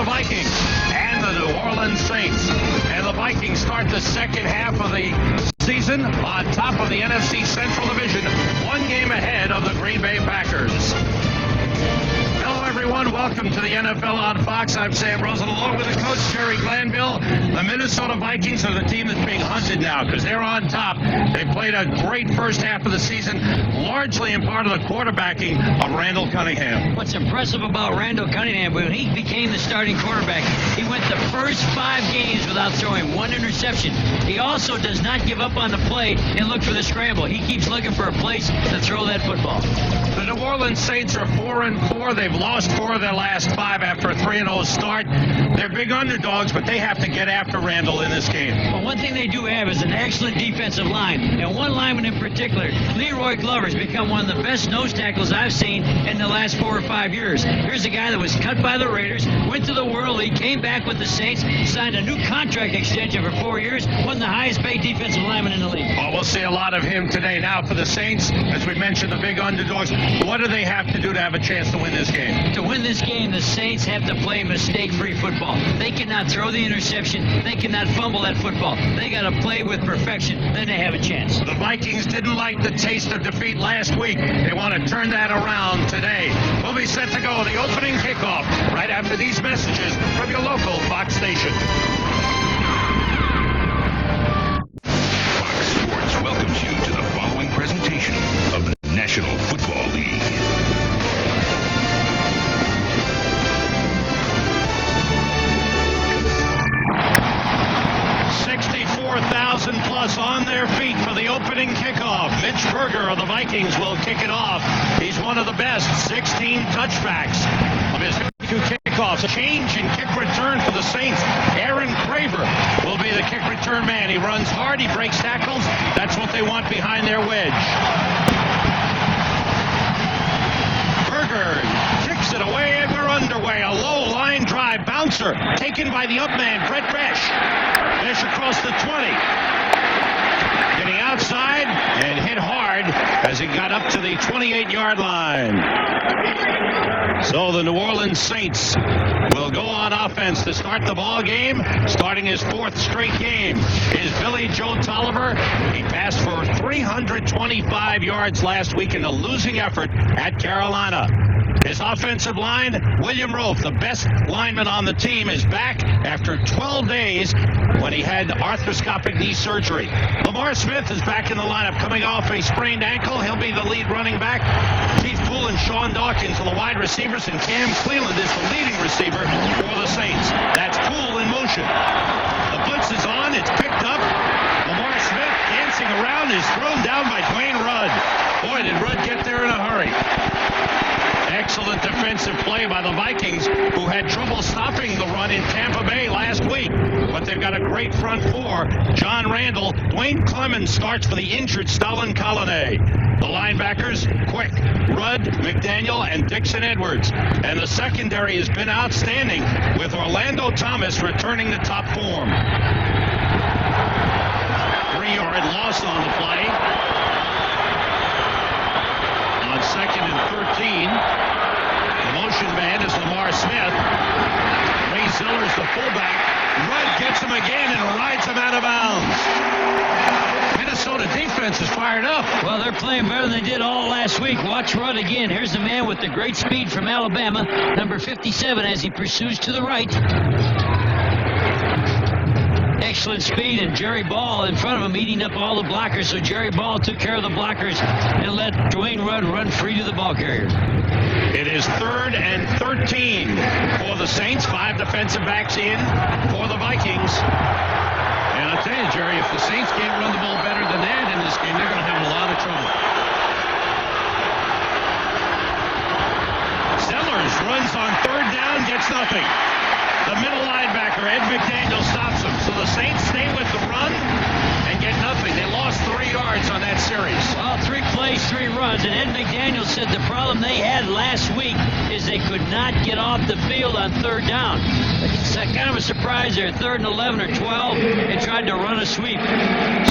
Minnesota Vikings and the New Orleans Saints. And the Vikings start the second half of the season on top of the NFC Central Division, one game ahead of the Green Bay Packers. Hello, everyone. Welcome to the NFL on Fox. I'm Sam Rosen, along with the coach, Jerry Glanville. The Minnesota Vikings are the team that's being hunted now because they're on top. They played a great first half of the season, largely in part of the quarterbacking of Randall Cunningham. What's impressive about Randall Cunningham, when he became the starting quarterback, he went the first 5 games without throwing one interception. He also does not give up on the play and look for the scramble. He keeps looking for a place to throw that football. The New Orleans Saints are 4-4. They've lost 4 of their last 5 after a 3-0 start. They're big underdogs, but they have to get after Randall in this game. Well, one thing they do have is an excellent defensive line, and one lineman in particular, Leroy Glover's become one of the best nose tackles I've seen in the last 4 or 5 years. Here's a guy that was cut by the Raiders, went to the World League, came back with the Saints, signed a new contract extension for 4 years, won the highest paid defensive lineman in the league. Well, we'll see a lot of him today. Now for the Saints, as we mentioned, the big underdogs, what do they have to do to have a chance to win this game? To win this game, the Saints have to play mistake-free football. They cannot throw the interception. They cannot fumble that football. They got to play with perfection. Then they have a chance. The Vikings didn't like the taste of defeat last week. They want to turn that around today. We'll be set to go the opening kickoff right after these messages from your local Fox station. Fox Sports welcomes you to the following presentation of the National Football League. Plus on their feet for the opening kickoff. Mitch Berger of the Vikings will kick it off. He's one of the best, 16 touchbacks of his 2 kickoffs. A change in kick return for the Saints. Aaron Craver will be the kick return man. He runs hard, he breaks tackles. That's what they want behind their wedge. Berger kicks it away, and we're underway. A low line drive bouncer taken by the up man, Brett Besh. Besh across the 20. Getting outside and hit hard as he got up to the 28-yard line. So the New Orleans Saints will go on offense to start the ball game. Starting his 4th straight game is Billy Joe Tolliver. He passed for 325 yards last week in a losing effort at Carolina. His offensive line, William Rofe, the best lineman on the team, is back after 12 days when he had arthroscopic knee surgery. Lamar Smith is back in the lineup coming off a sprained ankle. He'll be the lead running back. Keith Poole and Sean Dawkins are the wide receivers, and Cam Cleveland is the leading receiver for the Saints. That's Poole in motion. The blitz is on. It's picked up. Lamar Smith dancing around is thrown down by Dwayne Rudd. Boy, did Rudd get there in a hurry. Excellent defensive play by the Vikings, who had trouble stopping the run in Tampa Bay last week. But they've got a great front 4. John Randall, Dwayne Clemens starts for the injured Stalin Colonnade. The linebackers, Quick, Rudd, McDaniel, and Dixon Edwards. And the secondary has been outstanding, with Orlando Thomas returning to top form. 3-yard loss on the play. On 2nd and 13. The motion man is Lamar Smith. Ray Ziller's the fullback. Rudd gets him again and rides him out of bounds. Minnesota defense is fired up. Well, they're playing better than they did all last week. Watch Rudd again. Here's the man with the great speed from Alabama, number 57, as he pursues to the right. Excellent speed, and Jerry Ball in front of him eating up all the blockers. So Jerry Ball took care of the blockers and let Dwayne Rudd run free to the ball carrier. It is 3rd and 13 for the Saints. 5 defensive backs in for the Vikings. And I'll tell you, Jerry, if the Saints can't run the ball better than that in this game, they're going to have a lot of trouble. Sellers runs on 3rd down, gets nothing. The middle linebacker, Ed McDaniel, stops him. So the Saints stay with the run and get nothing. They lost 3 yards on that series. Well, 3 plays, 3 runs. And Ed McDaniel said the problem they had last week is they could not get off the field on 3rd down. It's kind of a surprise there. 3rd and 11 or 12, they tried to run a sweep.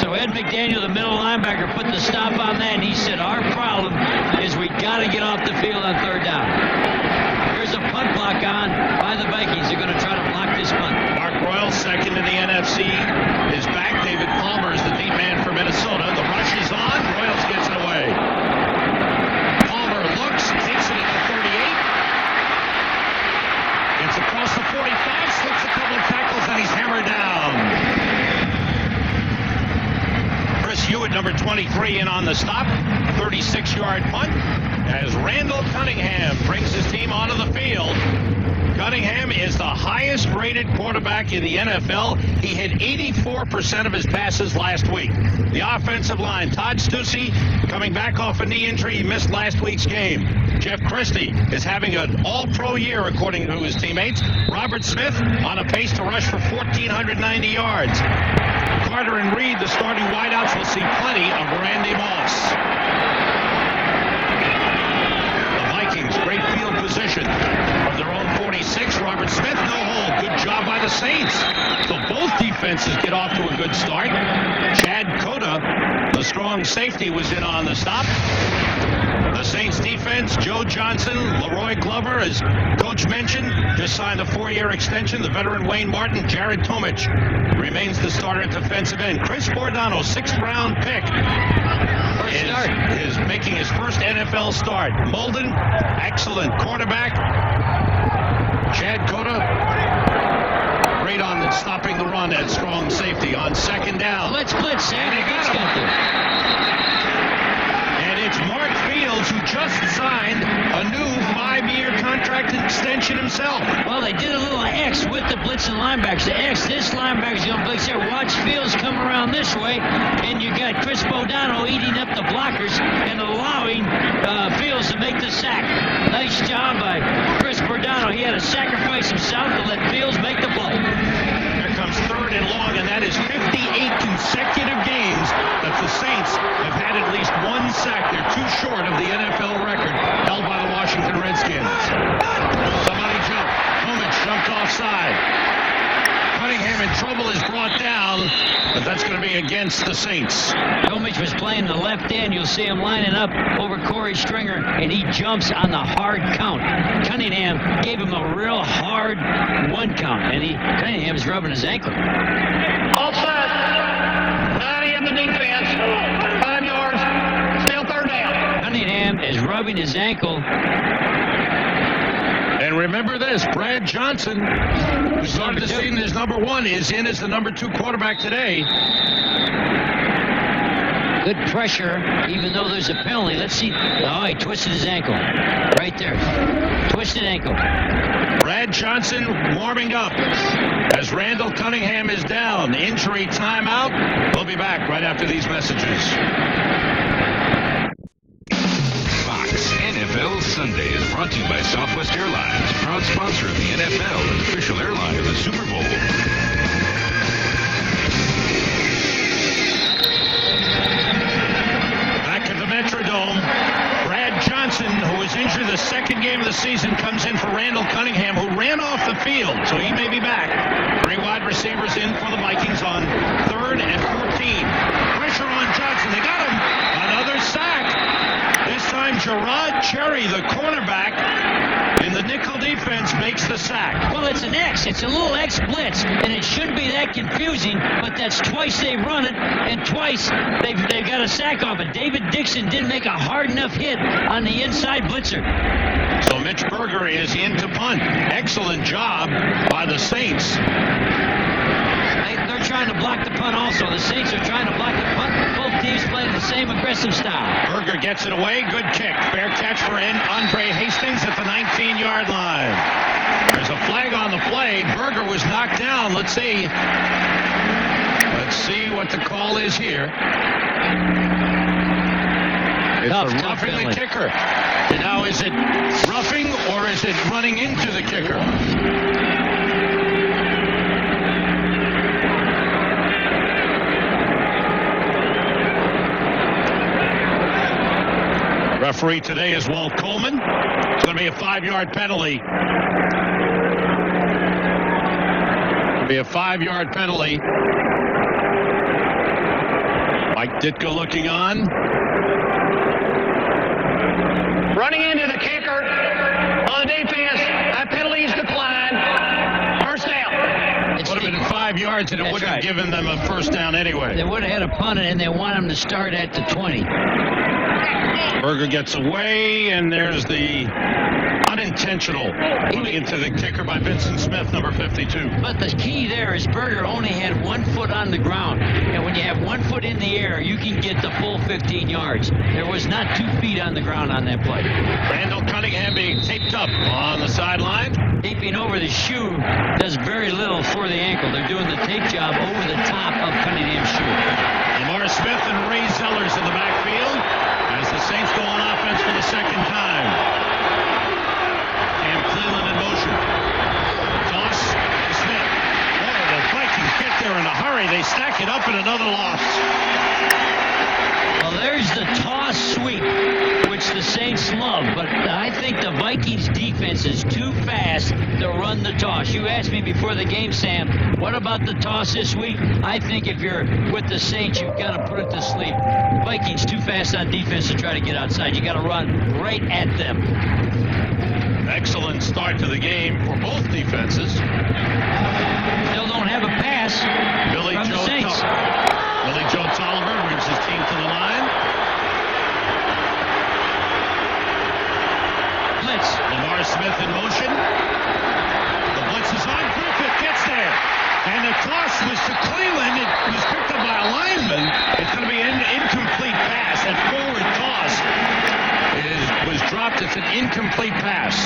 So Ed McDaniel, the middle linebacker, put the stop on that, and he said, our problem is we got to get off the field on 3rd down. Here's a punt block on by by the Vikings. They're going to try to block this punt. Mark Royal, second in the NFC, is back. David Palmer is the deep man for Minnesota. The rush is on. Royals gets it away. Palmer looks, takes it at the 38. Gets across the 45, slips a couple of tackles, and he's hammered down. Chris Hewitt, number 23, in on the stop. 36-yard punt as Randall Cunningham brings his team onto the field. Cunningham is the highest-rated quarterback in the NFL. He hit 84% of his passes last week. The offensive line, Todd Stussy, coming back off a knee injury. He missed last week's game. Jeff Christie is having an all-pro year, according to his teammates. Robert Smith on a pace to rush for 1,490 yards. Carter and Reed, the starting wideouts, will see plenty of Randy Moss. The Vikings, great field position from their own 46. Robert Smith, no hold. Good job by the Saints. So both defenses get off to a good start. Chad Cota, the strong safety, was in on the stop. The Saints defense, Joe Johnson, Leroy Glover, as Coach mentioned, just signed a 4-year extension. The veteran Wayne Martin, Jared Tomich remains the starter at defensive end. Chris Bordano, 6th-round pick, is making his first NFL start. Molden, excellent quarterback. Chad Cota, great on stopping the run at strong safety on second down. Let's blitz, Sam. And it's Mark Fields, who just signed a new 5-year contract extension himself. Well, they did a little X with the blitzing linebackers. The X, this linebacker's going to blitz there. Watch Fields come around this way, and you got Chris Bodano eating up the blockers and allowing Fields to make the sack. Nice job by Chris Bodano. He had to sacrifice himself to let Fields make the play. Here comes 3rd and long, and that is 58 consecutive games that the Saints have had at least one sack. They're too short of the NFL record held by the Washington Redskins. Somebody jumped. Tomich jumped offside. Cunningham in trouble, is brought down, but that's going to be against the Saints. Tomich was playing the left end. You'll see him lining up over Corey Stringer, and he jumps on the hard count. Cunningham gave him a real hard 1 count, and Cunningham's rubbing his ankle. All set. 90 in the defense. 5 yards. Still 3rd down. Cunningham is rubbing his ankle. And remember this, Brad Johnson, who started the season as number 1, is in as the number 2 quarterback today. Good pressure, even though there's a penalty. Let's see. Oh, he twisted his ankle. Right there. Twisted ankle. Brad Johnson warming up as Randall Cunningham is down. Injury timeout. We'll be back right after these messages. NFL Sunday is brought to you by Southwest Airlines, proud sponsor of the NFL and official airline of the Super Bowl. Back at the Metrodome, Brad Johnson, who was injured the 2nd game of the season, comes in for Randall Cunningham, who ran off the field, so he may be back. 3 wide receivers in for the Vikings on 3rd and 14. Pressure on Johnson. They got him. Another sack. This time, Gerard Cherry, the cornerback in the nickel defense, makes the sack. Well, it's an X. It's a little X blitz, and it shouldn't be that confusing, but that's twice they've run it, and twice they've got a sack off it. David Dixon didn't make a hard enough hit on the inside blitzer. So Mitch Berger is in to punt. Excellent job by the Saints. They're trying to block the punt also. The Saints are trying to block the punt. Both teams playing the same aggressive style. Berger gets it away. Good kick. Fair catch for Andre Hastings at the 19-yard line. There's a flag on the play. Berger was knocked down. Let's see. Let's see what the call is here. It's a roughing the kicker. Now, is it roughing or is it running into the kicker? Referee today is Walt Coleman. It's going to be a 5-yard penalty. It'll be a 5-yard penalty. Mike Ditka looking on. Running into the kicker on the defense. That penalty is declined. yards, and it That's wouldn't right. have given them a first down anyway. They would have had a punt, and they want them to start at the 20. Berger gets away, and there's the unintentional running into the kicker by Vincent Smith, number 52. But the key there is Berger only had 1 foot on the ground. And when you have 1 foot in the air, you can get the full 15 yards. There was not 2 feet on the ground on that play. Randall Cunningham being taped up on the sideline. Taping over the shoe does very little for the ankle. They're doing the tape job over the top of Cunningham's shoe. Lamar Smith and Ray Zellers in the backfield as the Saints go on offense for the second time. Cam Cleveland in motion. Toss to Smith. Boy, the Vikings get there in a hurry. They stack it up in another loss. Well, there's the toss sweep, which the Saints love, but I think the Vikings defense is too fast to run the toss. You asked me before the game, Sam, what about the toss this week? I think if you're with the Saints, you've got to put it to sleep. Vikings too fast on defense to try to get outside. You got to run right at them. Excellent start to the game for both defenses. Still don't have a pass Billy from the Joe Saints. Billy Joe Tolliver brings his team to the line. Blitz. Lamar Smith in motion. The blitz is on. Griffith gets there. And the toss was to Cleveland. It was picked up by a lineman. It's going to be an incomplete pass. That forward toss was dropped. It's an incomplete pass.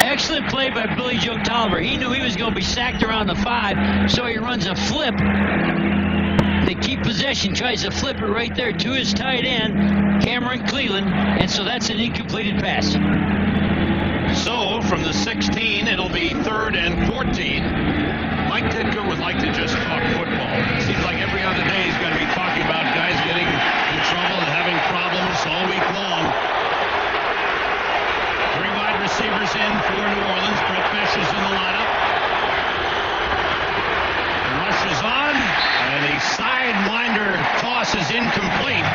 Excellent play by Billy Joe Tolliver. He knew he was going to be sacked around the 5, so he runs a flip. They keep possession, tries to flip it right there to his tight end, Cameron Cleveland, and so that's an incompleted pass. So from the 16, it'll be 3rd and 14. Mike Ditka would like to just talk football. It seems like every other day he's going to be talking about guys getting in trouble and having problems all week long. 3 wide receivers in for New Orleans. Brett Vesh is in the lineup. The rush is on, and the sidewinder toss is incomplete.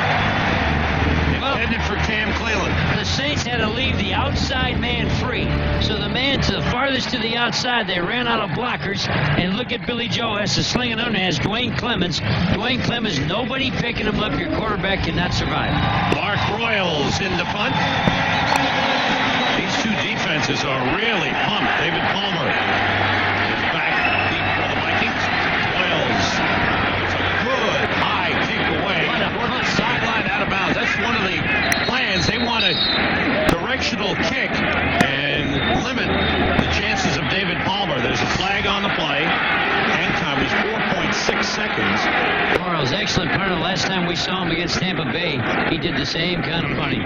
Intended for Cam Cleveland. The Saints had to leave the outside man free. So the man to the farthest to the outside, they ran out of blockers. And look at Billy Joe has to sling it under, has Dwayne Clemens. Dwayne Clemens, nobody picking him up. Your quarterback cannot survive. Mark Royals in the punt. These two defenses are really pumped. David Palmer is back deep for the Vikings. Royals. It's a good high kick away. Sideline out of bounds. That's one of the plans. They want a directional kick and limit the chances of David Palmer. There's a flag on the play. Hang time is 4.6 seconds. Royals, excellent punter. Last time we saw him against Tampa Bay, he did the same kind of punting.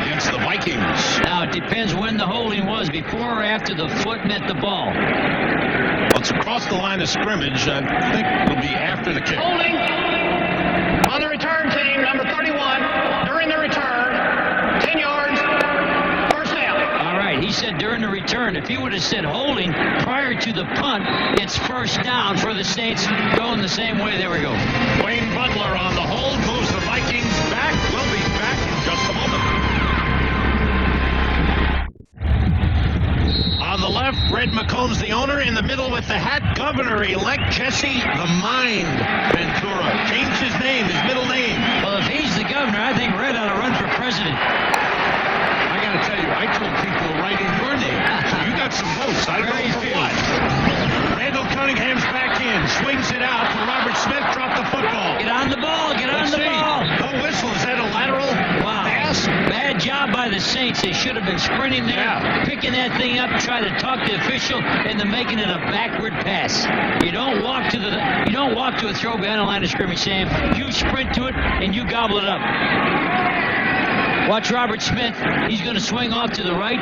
Against the Vikings. Now, it depends when the holding was, before or after the foot met the ball. Well, it's across the line of scrimmage. I think it'll be after the kick. Holding on the return team, number 31, during the return, 10 yards, first down. All right, he said during the return. If he would have said holding prior to the punt, it's first down for the Saints going the same way they were going. Wayne Butler on the hold moves the Vikings back. We'll be back in just a moment. On the left, Red McCombs, the owner. In the middle with the hat, Governor-elect Jesse the Mind Ventura. Changed his name, his middle name. Well, if he's the governor, I think Red ought to run for president. I got to tell you, I told people to write in your name. So you got some votes. I don't know for what. Randall Cunningham's back in. Swings it out for Robert Smith. Drop the football. Get on the ball, get on Let's the see. ball. No whistle. Is that a lateral pass? Bad job by the Saints. They should have been sprinting there, picking that thing up, trying to talk to the official, and then making it a backward pass. You don't walk to a throw behind the line of scrimmage, Sam. You sprint to it and you gobble it up. Watch Robert Smith. He's going to swing off to the right.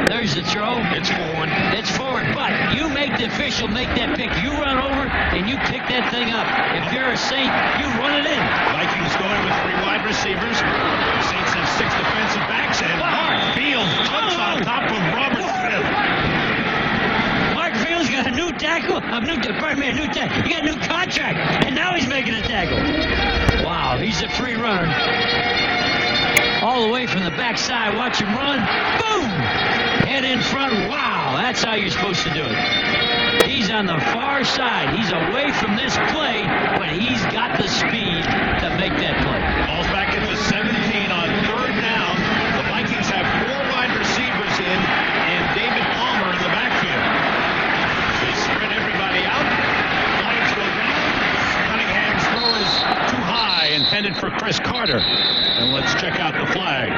There's the throw. It's forward. It's forward, but you make the official make that pick. You run over and you pick that thing up. If you're a Saint, you run it in. Vikings going with 3 wide receivers. The Saints have 6 defensive backs, and Mark Field jumps on top of Robert Smith. Mark Field's got a new tackle. A new tackle. He got a new contract, and now he's making a tackle. Wow, he's a free runner. All the way from the backside. Watch him run. Boom! Head in front. Wow, that's how you're supposed to do it. He's on the far side. He's away from this play, but he's got the speed to make that play. Ball's back at the 17 on third down. The Vikings have 4 wide receivers in and David Palmer in the backfield. They spread everybody out. Flags go down. Cunningham's throw is too high, intended for Chris Carter. And let's check out the flag.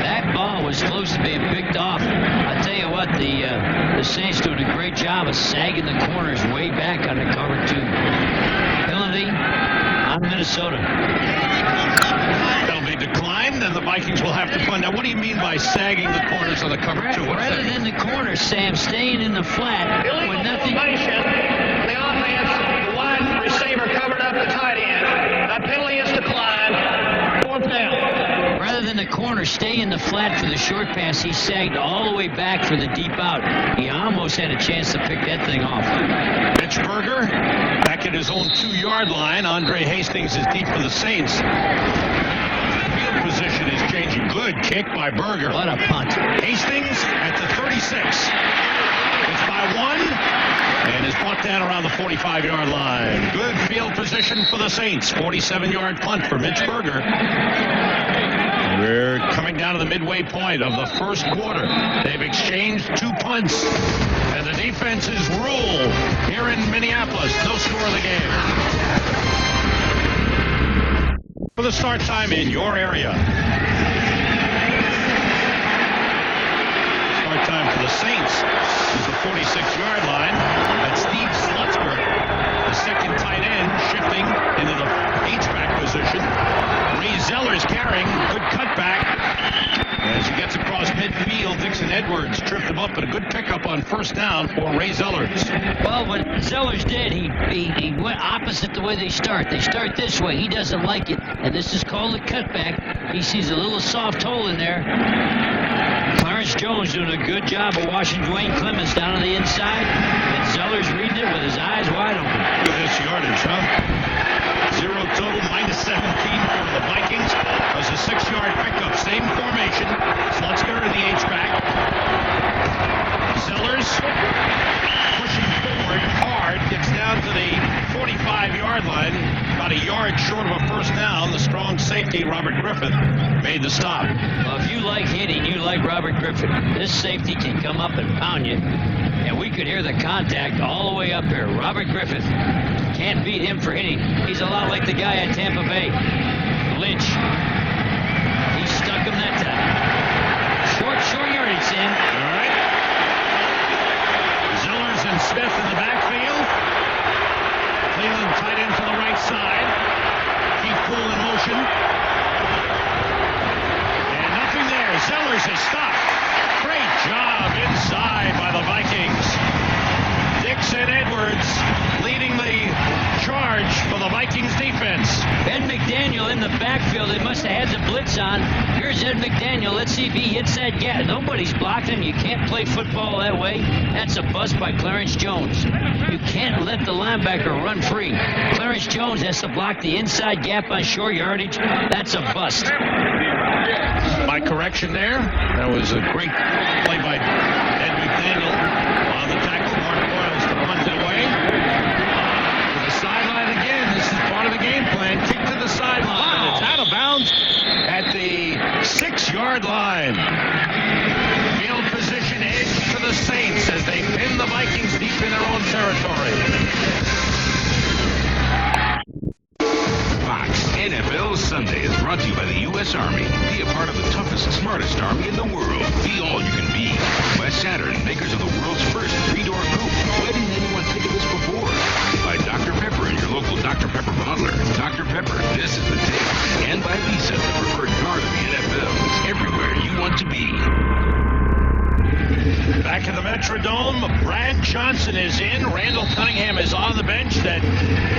That ball was close to being picked off. I tell you what, the Saints doing a great job of sagging the corners way back on the cover 2. Penalty on Minnesota. That'll be declined, and the Vikings will have to punt. Now, what do you mean by sagging the corners on the cover 2? Rather than the corners, Sam, staying in the flat Illegal with nothing. formation. The offense, the wide receiver covered up the tight end. That penalty is declined. 4th down. Rather than the corner stay in the flat for the short pass, he sagged all the way back for the deep out. He almost had a chance to pick that thing off. Mitch Berger back at his own 2-yard line. Andre Hastings is deep for the Saints. Field position is changing. Good kick by Berger. What a punt. Hastings at the 36. It's by 1 and is brought down around the 45-yard line. Good field position for the Saints. 47-yard punt for Mitch Berger. We're coming down to the midway point of the first quarter. They've exchanged 2 punts, and the defenses rule here in Minneapolis. No score of the game. For the start time in your area. Start time for the Saints is the 46-yard line. That's Steve Slutzker, the second tight end, shifting into the H-back position. Ray Zeller's carrying. Good cutback. As he gets across midfield, Dixon Edwards tripped him up, but a good pickup on first down for Ray Zellers. Well, what Zellers did, he went opposite the way they start. They start this way. He doesn't like it, and this is called a cutback. He sees a little soft hole in there. Clarence Jones doing a good job of washing Dwayne Clemens down on the inside, and Zellers reading it with his eyes wide open. Look at this yardage, huh? 0 total, minus 17 for the Vikings. It was a 6-yard pickup. Same formation. Slutzker in the H-back. Zellers pushing forward hard. Gets down to the 45-yard line. About a yard short of a first down. The strong safety, Robert Griffith, made the stop. Well, if you like hitting, you like Robert Griffith. This safety can come up and pound you. And we could hear the contact all the way up here. Robert Griffith. Can't beat him for hitting. He's a lot like the guy at Tampa Bay. Lynch. He stuck him that time. Short yardage, Sam. All right. Zellers and Smith in the backfield. Cleveland tight end to the right side. Keep cool in motion. And nothing there. Zellers is stopped. Great job inside by the Vikings. Dixon Edwards leading the charge for the Vikings defense. Ed McDaniel in the backfield. They must have had the blitz on. Here's Ed McDaniel. Let's see if he hits that gap. Nobody's blocked him. You can't play football that way. That's a bust by Clarence Jones. You can't let the linebacker run free. Clarence Jones has to block the inside gap on short yardage. That's a bust. My correction there. That was a great play by Ed McDaniel on the tackle. Mark Boyles to punt it away. To the sideline again. This is part of the game plan. Kick to the sideline. Wow. It's out of bounds at the 6-yard line. Field position edge to the Saints as they pin the Vikings deep in their own territory. Fox NFL Sunday is brought to you by the U.S. Army. Be a part of the toughest, smartest Army in the world. Be all you can be. By Saturn, makers of the world's first 3-door coupe. Why didn't anyone think of this before? By Dr. Pepper and your local Dr. Pepper bottler. Dr. Pepper, this is the taste. And by Visa, the preferred card of the NFL. It's everywhere you want to be. Back in the Metrodome, Brad Johnson is in. Randall Cunningham is on the bench. That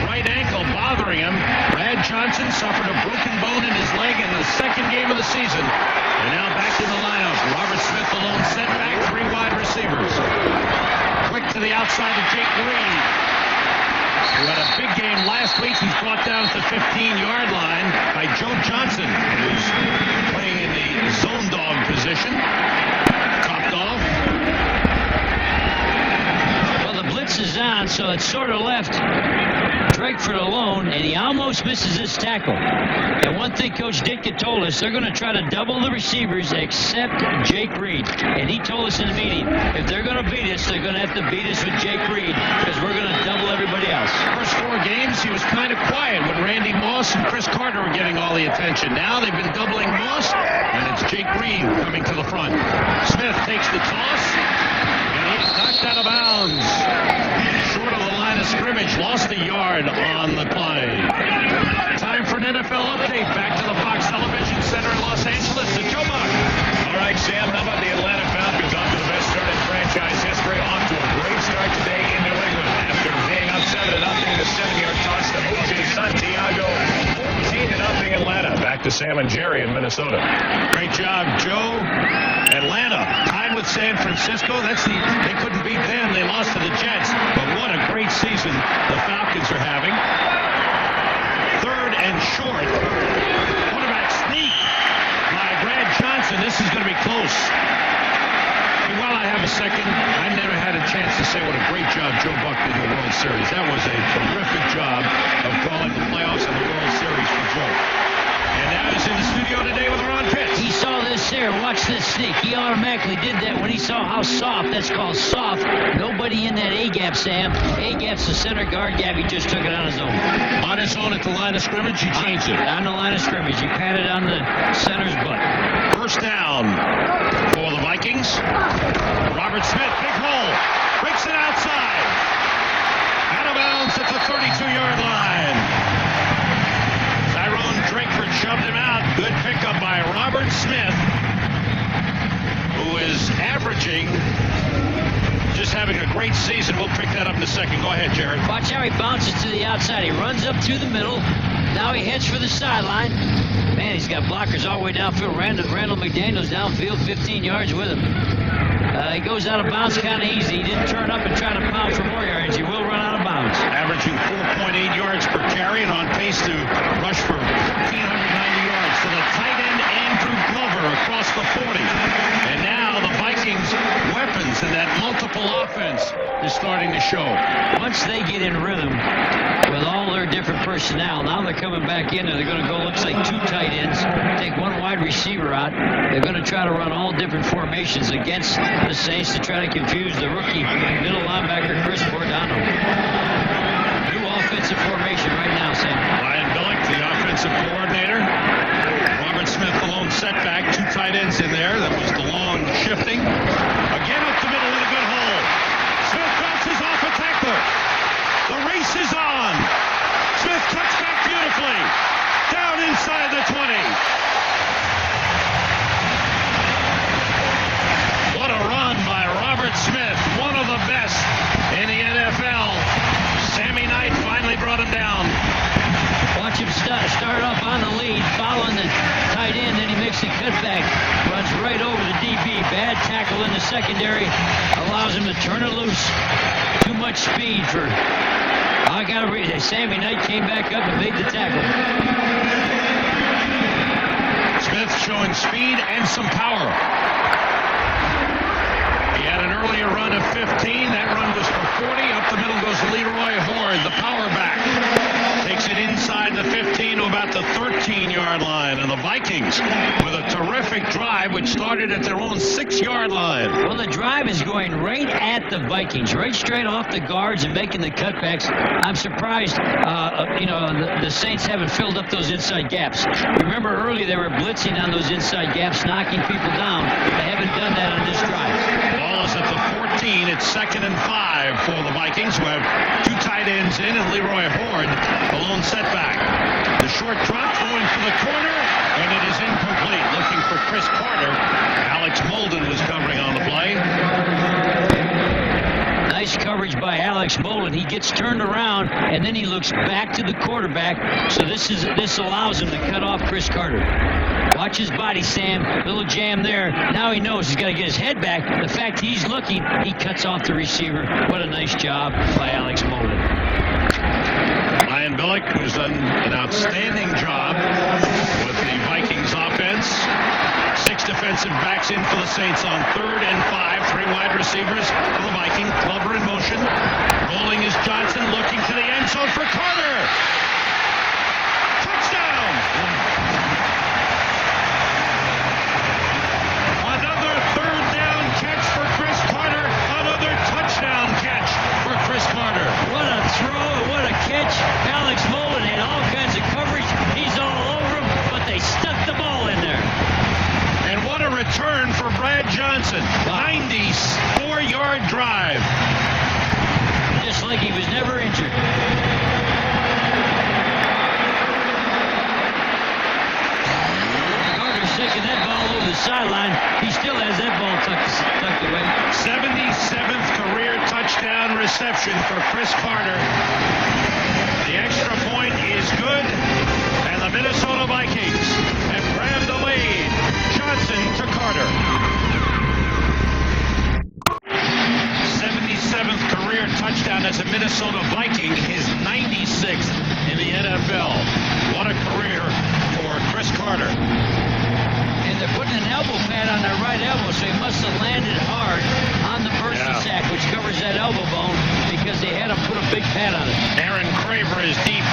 right ankle bothering him. Brad Johnson suffered a broken bone in his leg in the second game of the season. And now back in the lineup. Robert Smith alone, setback, 3 wide receivers. Quick to the outside to Jake Reed, who had a big game last week. He's brought down at the 15-yard line by Joe Johnson, who's playing in the zone dog position. Topped off down, so it sort of left Drakeford alone, and he almost misses his tackle. And one thing Coach Ditka told us, they're going to try to double the receivers except Jake Reed. And he told us in the meeting, if they're going to beat us, they're going to have to beat us with Jake Reed because we're going to double everybody else. First 4 games, he was kind of quiet when Randy Moss and Chris Carter were getting all the attention. Now they've been doubling Moss, and it's Jake Reed coming to the front. Smith takes the toss, and he's knocked out of bounds. Short of the line of scrimmage, lost a yard on the play. Time for an NFL update. Back to the Fox Television Center in Los Angeles. To Joe Buck. All right, Sam, how about the Atlanta Falcons off to the best start in franchise history? Off to a great start today in New England after being up 7-0 in the 7-yard toss to Jose Santiago. 14-0 Atlanta. Back to Sam and Jerry in Minnesota. Great job, Joe. Atlanta tied with San Francisco. They couldn't beat them. They lost to the Jets. But what a great season the Falcons are having. 3rd and short. Quarterback sneak by Brad Johnson. This is going to be close. While I have a second, I never had a chance to say what a great job Joe Buck did in the World Series. That was a terrific job of calling the playoffs and the World Series for Joe. And now he's in the studio today with Ron Pitts. He saw this there. Watch this sneak. He automatically did that when he saw how soft. That's called soft. Nobody in that A-gap, Sam. A-gap's the center guard gap. He just took it on his own. On his own at the line of scrimmage, he changed it. On the line of scrimmage. He patted on the center's butt. First down for the Vikings. Robert Smith, big hole. Breaks it outside. Out of bounds at the 32-yard line. Tyrone Drakeford shoved him out. Good pickup by Robert Smith, who is averaging, just having a great season. We'll pick that up in a second. Go ahead, Jared. Watch how he bounces to the outside. He runs up through the middle. Now he heads for the sideline. Man, he's got blockers all the way downfield. Randall McDaniel's downfield, 15 yards with him. He goes out of bounds kind of easy. He didn't turn up and try to pound for more yards. He will run out of bounds. Averaging 4.8 yards per carry and on pace to rush for 1,590 yards to the tight end Andrew Glover across the 40. And now the Vikings' weapons in that multiple offense is starting to show. Once they get in rhythm with all their different personnel, now they're coming back in and they're going to go, looks like 2 tight ends, take 1 wide receiver out. They're going to try to run all different formations against the Saints to try to confuse the rookie middle linebacker Chris Bordano. New offensive formation right now, Sam. Ryan Billick, the offensive coordinator. Robert Smith, the lone setback. 2 tight ends in there. That was the long shifting. Again up the middle with a good hole. Smith bounces off a tackler. The race is on. Smith cuts back beautifully. Down inside the 20. What a run by Robert Smith, one of the best in the NFL. Sammy Knight finally brought him down. Watch him start off on the lead, following the tight end, then he makes the cutback, runs right over the DB. Bad tackle in the secondary, allows him to turn it loose. Too much speed for... I got to read it. Sammy Knight came back up and made the tackle. Smith showing speed and some power. He had an earlier run of 15. That run was for 40. Up the middle goes Leroy Horde, the power back. Takes it inside the 15 to about the 13-yard line. And the Vikings with a terrific drive, which started at their own 6-yard line. Well, the drive is going right at the Vikings, right straight off the guards and making the cutbacks. I'm surprised, the Saints haven't filled up those inside gaps. Remember early they were blitzing on those inside gaps, knocking people down. They haven't done that on this drive. Ball is at the 14. It's 2nd and 5 for the Vikings, who have 2 tight ends in, and Leroy Horde, the lone setback. The short drop going for the corner, and it is incomplete. Looking for Chris Carter. Alex Molden was covering on the play. Nice coverage by Alex Molden. He gets turned around, and then he looks back to the quarterback. So this allows him to cut off Chris Carter. Watch his body, Sam. Little jam there. Now he knows he's got to get his head back. The fact he's looking, he cuts off the receiver. What a nice job by Alex Molden. Ryan Billick, who's done an outstanding job with the Vikings offense. 6 defensive backs in for the Saints on 3rd and 5 Three wide receivers for the Vikings. Glover in motion. Rolling is Johnson, looking to the end zone for Carter. Touchdown! Another third down catch for Chris Carter. Another touchdown catch for Chris Carter. What a throw, what a catch. Alex Mullen had all kinds of coverage. He's all over him, but they stuck the ball in there. And what a return for Brad Johnson. 94-yard drive. Just like he was never injured. Carter's taking that ball over the sideline. He still has that ball tucked away. 77th career touchdown reception for Chris Carter. The extra point is good, and the Minnesota Vikings have grabbed the lead. Johnson to Carter. 77th career touchdown as a Minnesota Viking, his 96th in the NFL. What a career for Chris Carter. And they're putting an elbow pad on their right elbow, so he must have landed hard on the Mercy sack, which covers that elbow bone, because they had him put a big pad on it. Aaron Craver is deep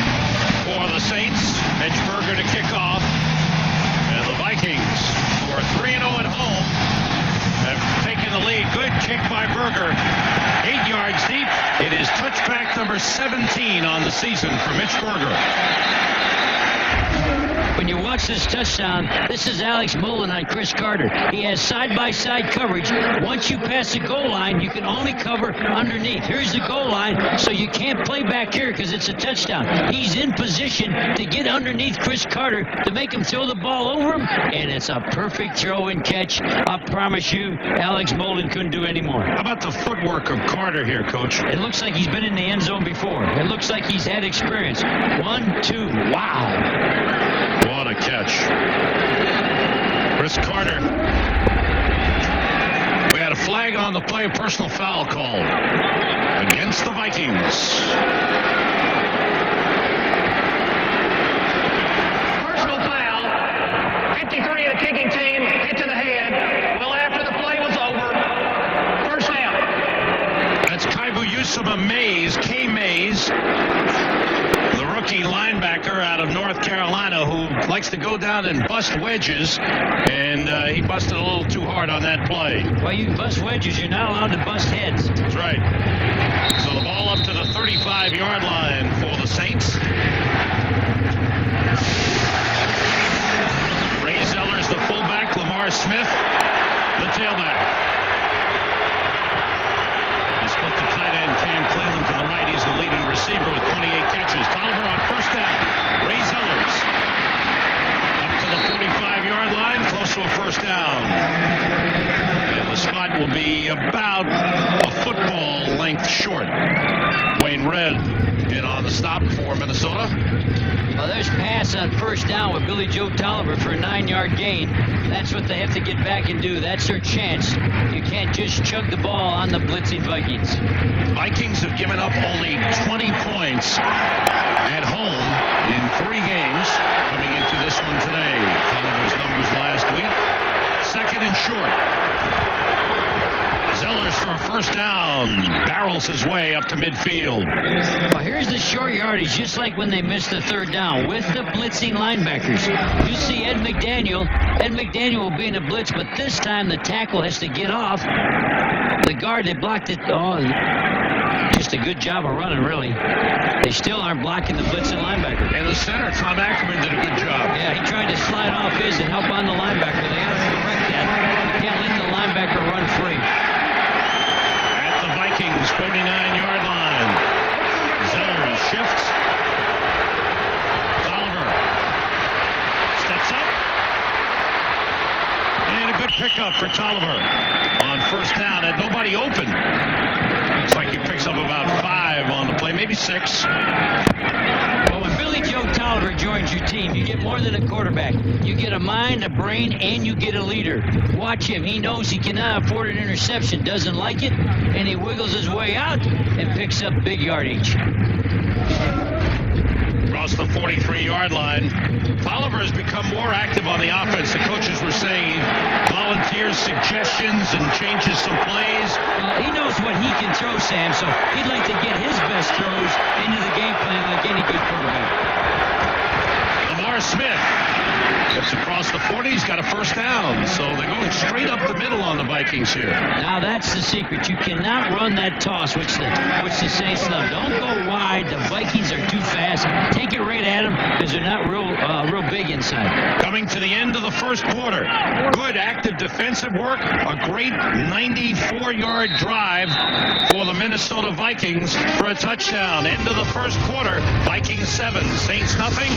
for the Saints. Edgeberger to kick off. And the Vikings, who are 3-0 at home, have taken the lead. Good kick by Berger. 8 yards deep. It is touchback number 17 on the season for Mitch Berger. When you watch this touchdown, this is Alex Mullen on Chris Carter. He has side-by-side coverage. Once you pass the goal line, you can only cover underneath. Here's the goal line, so you can't play back here because it's a touchdown. He's in position to get underneath Chris Carter to make him throw the ball over him, and it's a perfect throw and catch. I promise you, Alex Mullen couldn't do any more. How about the footwork of Carter here, Coach? It looks like he's been in the end zone before. It looks like he's had experience. 1, 2, wow. What a catch. Chris Carter. We had a flag on the play, a personal foul call against the Vikings. Personal foul. 53 of the kicking team hit to the head. Well, after the play was over, first down. That's Kaibu Yusuma Mays, K. Mays, the rookie linebacker out of North Carolina, who likes to go down and bust wedges, and he busted a little too hard on that play. Well, you can bust wedges. You're not allowed to bust heads. That's right. So the ball up to the 35-yard line for the Saints. Ray Zellers, the fullback. Lamar Smith, the tailback. They split the tight end, Cam Cleveland, to the right. He's the leading receiver with 28 catches. Tolliver on first down. Ray Zellers up to the 45-yard line, close to a first down. And the spot will be about a football length short. Wayne Red in on the stop for Minnesota. Well, there's pass on first down with Billy Joe Tolliver for a 9-yard gain. That's what they have to get back and do. That's their chance. You can't just chug the ball on the blitzing Vikings. Vikings have given up only 20 points at home in 3 games coming into this one today. Tolliver's numbers last week. Second and short. Zellers for a first down. Barrels his way up to midfield. Well, here's the short yardage, just like when they missed the third down with the blitzing linebackers. You see Ed McDaniel. Ed McDaniel will be in a blitz, but this time the tackle has to get off. The guard, they blocked it. Oh, just a good job of running, really. They still aren't blocking the blitzing linebacker. And the center, Tom Ackerman, did a good job. Yeah, he tried to slide off his and help on the linebacker. They got to correct that. You can't let the linebacker run free. At the Vikings 49-yard line. Zellers shifts. Tolliver steps up. And a good pickup for Tolliver on first down. Had nobody open. Looks like he picks up about 5 on the play, maybe 6. Well, when Billy Joe Tolliver joins your team, you get more than a quarterback. You get a mind, a brain, and you get a leader. Watch him. He knows he cannot afford an interception, doesn't like it, and he wiggles his way out and picks up big yardage. across the 43-yard line. Tolliver has become more active on the offense. The coaches were saying he volunteers suggestions and changes some plays. He knows what he can throw, Sam, so he'd like to get his best throws into the game plan like any good quarterback. Lamar Smith gets across the 40. He's got a first down. So they're going straight up the middle on the Vikings here. Now that's the secret. You cannot run that toss, which the Saints love. Don't go wide. The Vikings are too fast. Take it right at them because they're not real big inside. Coming to the end of the first quarter. Good active defensive work. A great 94-yard drive for the Minnesota Vikings for a touchdown. End of the first quarter. Vikings 7, Saints nothing.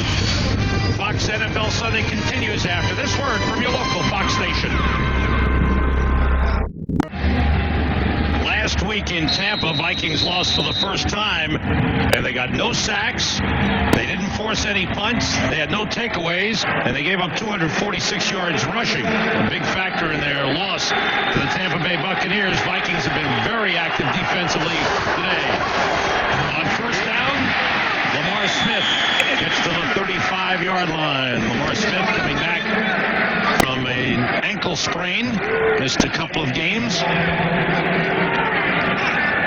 Fox NFL Sunday continues after this word from your local Fox station. Last week in Tampa, Vikings lost for the first time, and they got no sacks. They didn't force any punts. They had no takeaways, and they gave up 246 yards rushing. A big factor in their loss to the Tampa Bay Buccaneers. Vikings have been very active defensively today. On first down, Lamar Smith gets to the 35-yard line. Lamar Smith coming back from an ankle sprain. Missed a couple of games.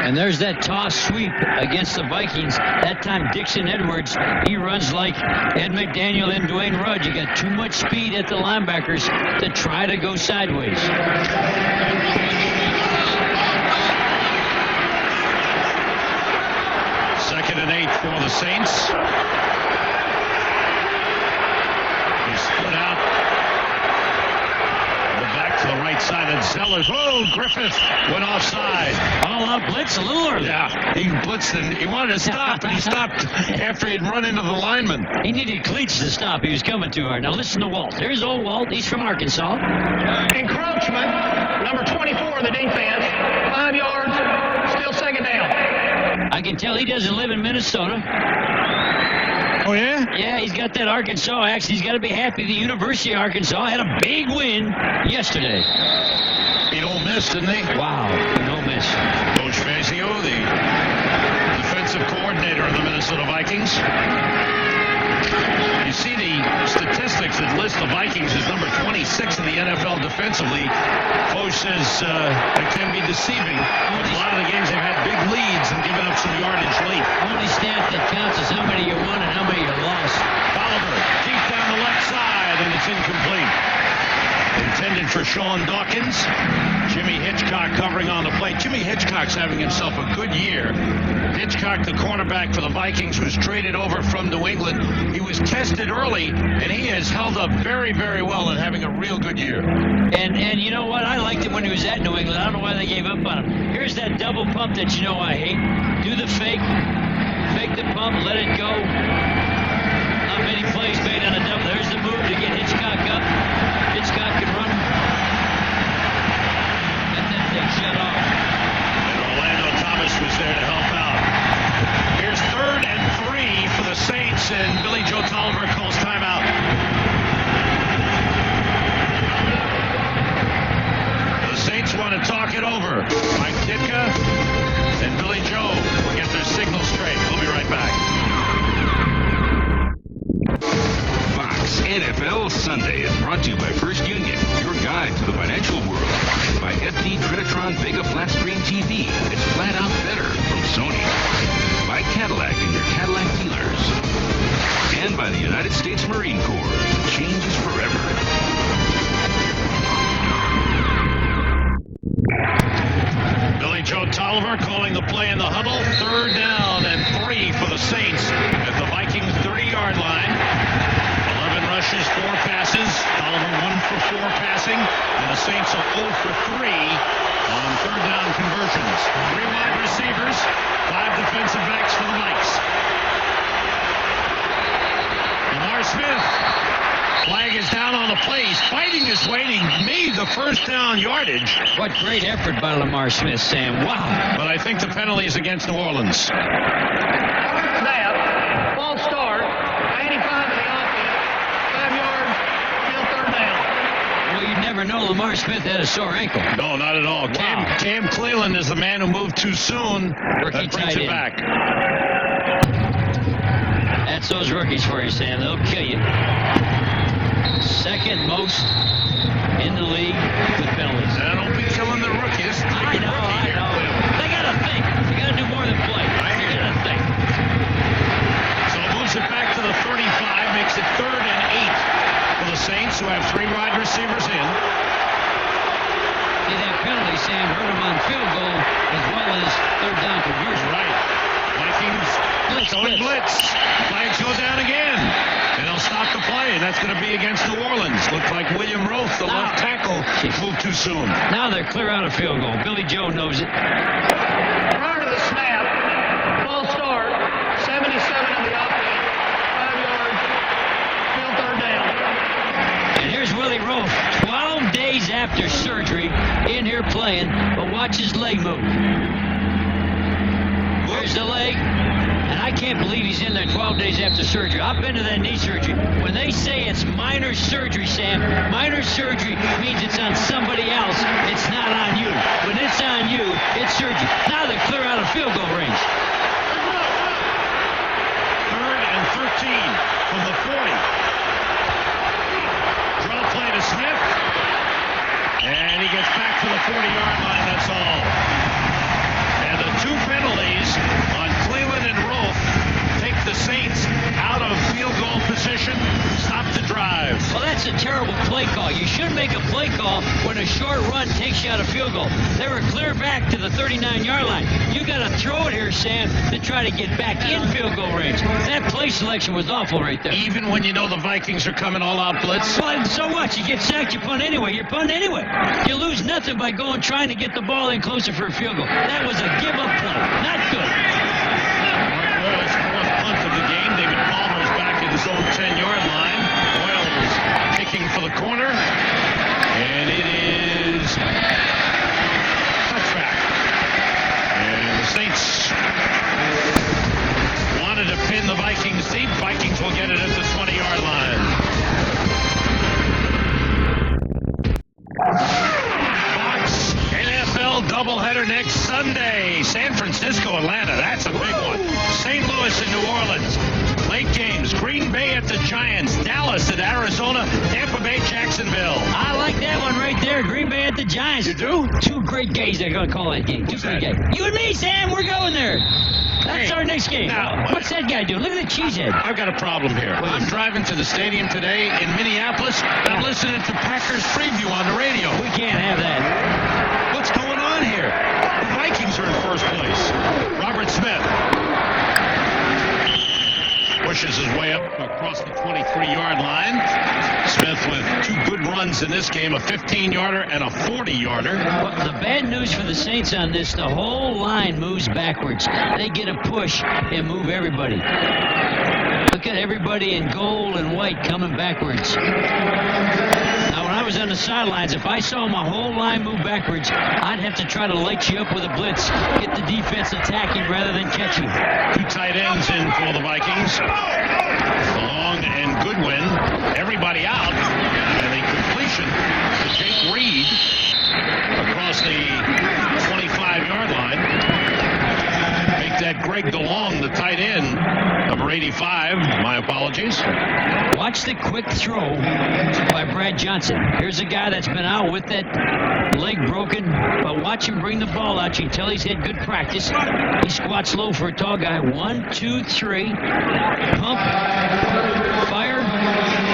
And there's that toss sweep against the Vikings. That time Dixon Edwards, he runs like Ed McDaniel and Dwayne Rudge. You got too much speed at the linebackers to try to go sideways. Second and 8 for the Saints. He split out. Back to the right side of Zellers. Oh, Griffith went offside. All out blitz a little early. Yeah, he blitzed and he wanted to stop, and he stopped after he'd run into the lineman. He needed cleats to stop. He was coming too hard. Now listen to Walt. There's old Walt. He's from Arkansas. Encroachment, number 24 in the defense, 5 yards, still second down. I can tell he doesn't live in Minnesota. Oh, yeah? Yeah, he's got that Arkansas accent. He's got to be happy. The University of Arkansas had a big win yesterday. Beat Ole Miss, didn't they? Wow, no miss. Coach Fazio, the defensive coordinator of the Minnesota Vikings. You see the statistics that list the Vikings as number 26 in the NFL defensively. Coach says it can be deceiving. A lot of the games they've had big leads and given up some yardage late. Only stat that counts is how many you won and how many you lost. Tolliver deep down the left side, and it's incomplete. Intended for Sean Dawkins. Jimmy Hitchcock covering on the play. Jimmy Hitchcock's having himself a good year. Hitchcock, the cornerback for the Vikings, was traded over from New England. He was tested early, and he has held up very, very well and having a real good year. And you know what? I liked him when he was at New England. I don't know why they gave up on him. Here's that double pump that you know I hate. Do the fake the pump, let it go. Not many plays made on a double. There's the move to get Hitchcock up. Hitchcock can run. Get that thing shut off. And Orlando Thomas was there to help out. Here's 3rd and 3 for the Saints, and Billy Joe Tolliver calls timeout. The Saints want to talk it over. Mike Ditka and Billy Joe will get their signal straight. We'll be right back. Fox NFL Sunday is brought to you by First Union, your guide to the financial world. By FD Trinitron Vega Flat Screen TV. It's flat out better from Sony. By Cadillac and your Cadillac dealers. And by the United States Marine Corps. Change is forever. Billy Joe Tolliver calling the play in the huddle. 3rd down and 3 for the Saints at the Vikings 30-yard line. 11 rushes, 4 passes. Tolliver 1 for 4 passing. And the Saints are 0 for 3 on 3rd down conversions. 3 wide receivers, 5 defensive backs for the Vikes. Lamar Smith. Flag is down on the play. He's fighting his way. He made the first down yardage. What great effort by Lamar Smith, Sam. Wow. But I think the penalty is against New Orleans. Snap, false start, 85 in the offense, 5 yards, still 3rd down. Well, you never know. Lamar Smith had a sore ankle. No, not at all. Wow. Cam Cleland is the man who moved too soon. Rookie That brings tight it end. back. That's those rookies for you, Sam. They'll kill you. Second most in the league with penalties. Now, don't be killing the rookies. I know. They got to think. They got to do more than play. They got to think. So moves it back to the 35, makes it 3rd and 8 for the Saints, who have 3 wide receivers in. See, that penalty, Sam, hurt them on field goal as well as 3rd down conversion. Right. Vikings going blitz. Flags go down again. And they'll stop the play, and that's going to be against New Orleans. Looks like William Roth, the left tackle, moved too soon. Now they're clear out of field goal. Billy Joe knows it. Prior to the snap, false start, 77 on the offense, 5 yards, still 3rd down. And here's Willie Roth, 12 days after surgery, in here playing, but watch his leg move. Where's the leg? And I can't believe he's in there 12 days after surgery. I've been to that knee surgery. When they say it's minor surgery, Sam, minor surgery means it's on somebody else. It's not on you. When it's on you, it's surgery. Now they're clear out of field goal range. 3rd and 13 from the 40. Draw play to Smith. And he gets back to the 40-yard line, that's all. And the 2 penalties on Cleveland and Roth take the Saints out of field goal position, stop the drive. Well, that's a terrible play call. You should make a play call when a short run takes you out of field goal. They were clear back to the 39-yard line. You got to throw it here, Sam, to try to get back in field goal range. That play selection was awful right there. Even when you know the Vikings are coming all out blitz. Well, so what? You get sacked, you punt anyway. You're punting anyway. You lose nothing by trying to get the ball in closer for a field goal. That was a give-up play. Not good. Oil's 4th punt of the game. David Palmer's back at his own 10-yard line. Oil's kicking for the corner. And it is touchback. And the Saints wanted to pin the Vikings deep. Vikings will get it at the 20-yard line. Fox NFL doubleheader next Sunday. San Francisco, Atlanta. That's a big one. St. Louis and New Orleans. Late games. Green Bay at the Giants. Dallas at Arizona. Tampa Bay, Jacksonville. I like that one right there. Green Bay at the Giants. You do? 2 great games they're going to call that game. 2 great games. You and me, Sam, we're going there. That's our next game. Now, what's that guy doing? Look at the cheesehead. I've got a problem here. I'm driving to the stadium today in Minneapolis. I'm listening to Packers preview on the radio. We can't have that. What's going on here? The Vikings are in first place. Robert Smith pushes his way up across the 23-yard line. Smith with 2 good runs in this game, a 15-yarder and a 40-yarder. Well, the bad news for the Saints on this, the whole line moves backwards. They get a push and move everybody. Look at everybody in gold and white coming backwards. Now, when I was on the sidelines, if I saw my whole line move backwards, I'd have to try to light you up with a blitz, get the defense attacking rather than catching. 2 tight ends in for the Vikings. Long and Goodwin. Everybody out. And the completion to Jake Reed across the 25-yard line. Make that Greg DeLong, the tight end, number 85. My apologies. Watch the quick throw by Brad Johnson. Here's a guy that's been out with that leg broken, but watch him bring the ball out. You can tell he's had good practice. He squats low for a tall guy. 1, 2, 3. Pump. Fire.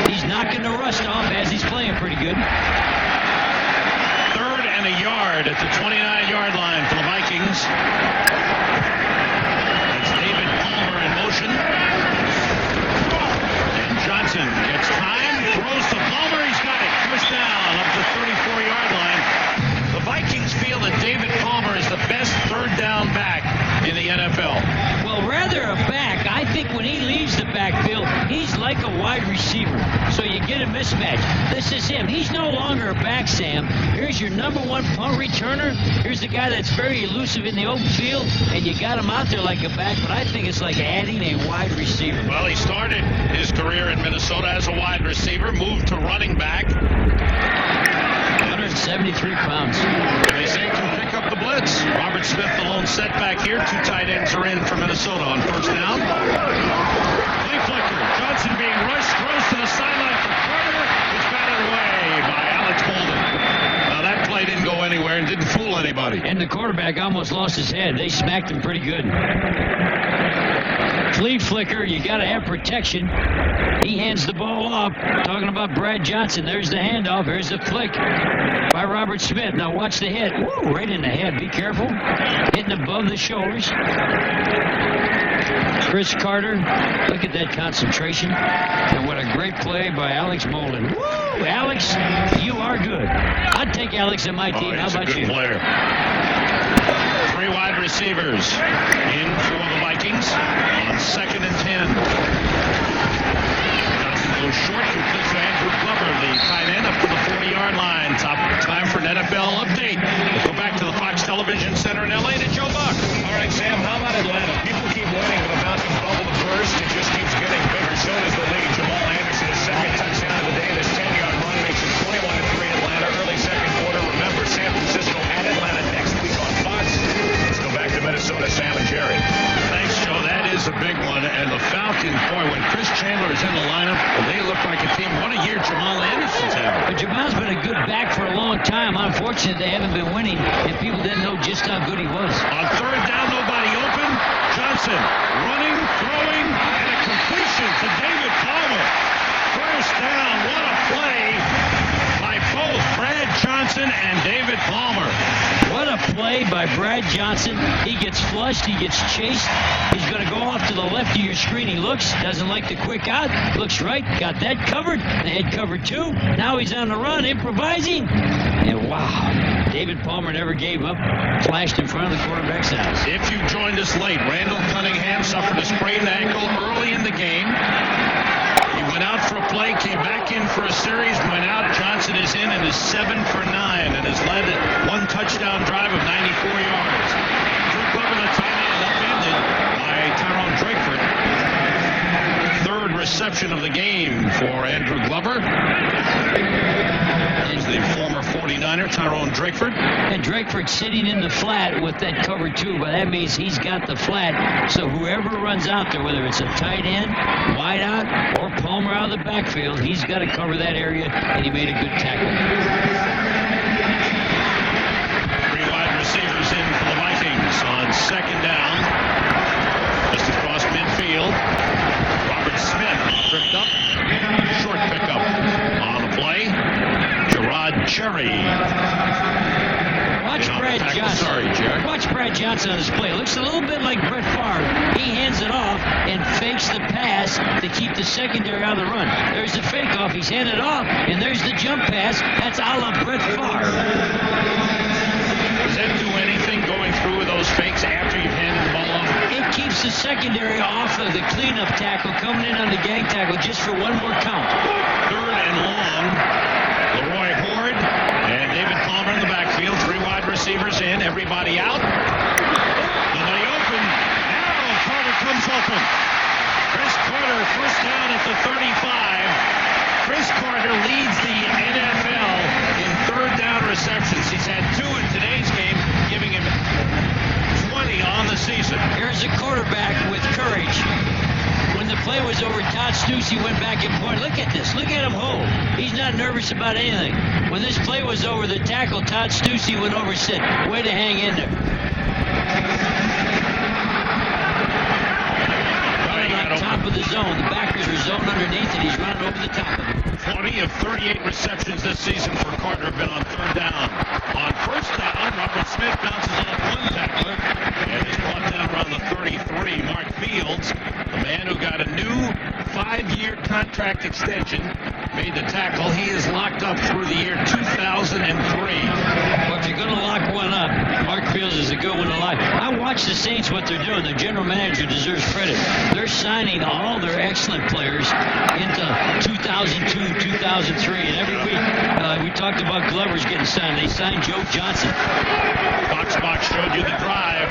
He's knocking the rust off as he's playing pretty good. 3rd and a yard at the 29-yard line for the Vikings. That's David Palmer in motion. And Johnson gets time, throws to Palmer. He's got it. First down up the 34-yard line. The Vikings feel that David Palmer is the best 3rd down back in the NFL. Well, rather a back. I think when he leaves the backfield, he's like a wide receiver. So you get a mismatch. This is him. He's no longer a back, Sam. Here's your number 1 punt returner. Here's the guy that's very elusive in the open field, and you got him out there like a back, but I think it's like adding a wide receiver. Well, he started his career in Minnesota as a wide receiver, moved to running back. 173 pounds. And they say can pick up the blitz. Robert Smith, the lone setback here. 2 tight ends are in for Minnesota on first down. Play Johnson being rushed, throws to the sideline for Carter. It's batted away by Alex Bolden. Now that play didn't go anywhere and didn't fool anybody. And the quarterback almost lost his head. They smacked him pretty good. Flea flicker, you got to have protection. He hands the ball off. Talking about Brad Johnson. There's the handoff. Here's the flick by Robert Smith. Now watch the hit. Woo, right in the head. Be careful. Hitting above the shoulders. Chris Carter. Look at that concentration. And what a great play by Alex Bolden. Woo, Alex, you are good. I'd take Alex on my team. How about you? Player. 3 wide receivers in for the Vikings on 2nd and 10. Johnson goes short, completes to Andrew Glover, the tight end, up to the 40-yard line. Time for an NFL update. We'll go back to the Fox Television Center in L.A. to Joe Buck. All right, Sam, how about Atlanta? People keep winning with a bouncing bubble at first. It just keeps getting bigger. So does the lead. Jamal Anderson, his second touchdown of the day. This 10-yard run makes it 21-3 Atlanta. Early second quarter. Remember, San Francisco at Atlanta next week on Fox. Let's go back to Minnesota. Sam and Jerry. Thanks, Joe. That is a big one. And the Falcons, boy, when Chris Chandler is in the lineup, they look like a team. What a year Jamal Anderson's had. But Jamal's been a good back for a long time. Unfortunately, they haven't been winning, and people didn't know just how good he was. On 3rd down, nobody open. Johnson running, throwing, and a completion to David Palmer. First down. What a play by both Brad Johnson and David Palmer. What a play by Brad Johnson. He gets flushed. He gets chased. He's going to go off to the left of your screen. He looks, doesn't like the quick out. Looks right. Got that covered. They had covered 2. Now he's on the run, improvising. And wow, David Palmer never gave up. Flashed in front of the quarterback's eyes. If you joined us late, Randall Cunningham suffered a sprained ankle early in the game. He went out for a play, came back in for a series, went out. Johnson is in and is 7 for 9 and has led 1 touchdown drive of 94 yards. Drew Glover, the tight end, upended by Tyrone Drakeford. 3rd reception of the game for Andrew Glover. He's the former 49er, Tyrone Drakeford. And Drakeford sitting in the flat with that cover 2, but that means he's got the flat. So whoever runs out there, whether it's a tight end, wide out, or Palmer out of the backfield, he's got to cover that area, and he made a good tackle. 3 wide receivers in for the Vikings on 2nd down. Just across midfield. Robert Smith tripped up. Short pickup on the play. Gerard Cherry. Watch Brad Johnson. Sorry, Jerry. Watch Brad Johnson on this play. It looks a little bit like Brett Favre. He hands it off and fakes the pass to keep the secondary on the run. There's the fake off. He's handed off, and there's the jump pass. That's a la Brett Favre. Does that do anything going through with those fakes after you've handed the ball off? It keeps the secondary off of the cleanup tackle coming in on the gang tackle just for 1 more count. 3rd and long. Leroy Horde and David Palmer in the backfield. 3 wide receivers in. Everybody out. Nobody open. Now Carter comes open. Chris Carter, first down at the 35. Chris Carter leads the NFL in 3rd down receptions. He's had 2 in today's game, giving him 20 on the season. Here's a quarterback with courage. When the play was over, Todd Stussy went back and pointed. Look at this. Look at him hold. He's not nervous about anything. When this play was over, the tackle, Todd Stussy, went over and said, way to hang in there. Right on top of the zone. The backers are zoned underneath, and he's running over the top of it. 20 of 38 receptions this season for Carter have been on 3rd down. On 1st down, Robert Smith bounces off 1 tackler and is brought down around the 33. Mark Fields, the man who got a new 5-year contract extension, made the tackle. He is locked up through the year 2003. Well, if you're going to lock one up, Mark Fields is a good one to lock. I watch the Saints, what they're doing. Their general manager deserves credit. They're signing all their excellent players into 2002, 2003, and every week we talked about Glover's getting signed. They signed Joe Johnson. Box showed you the drive.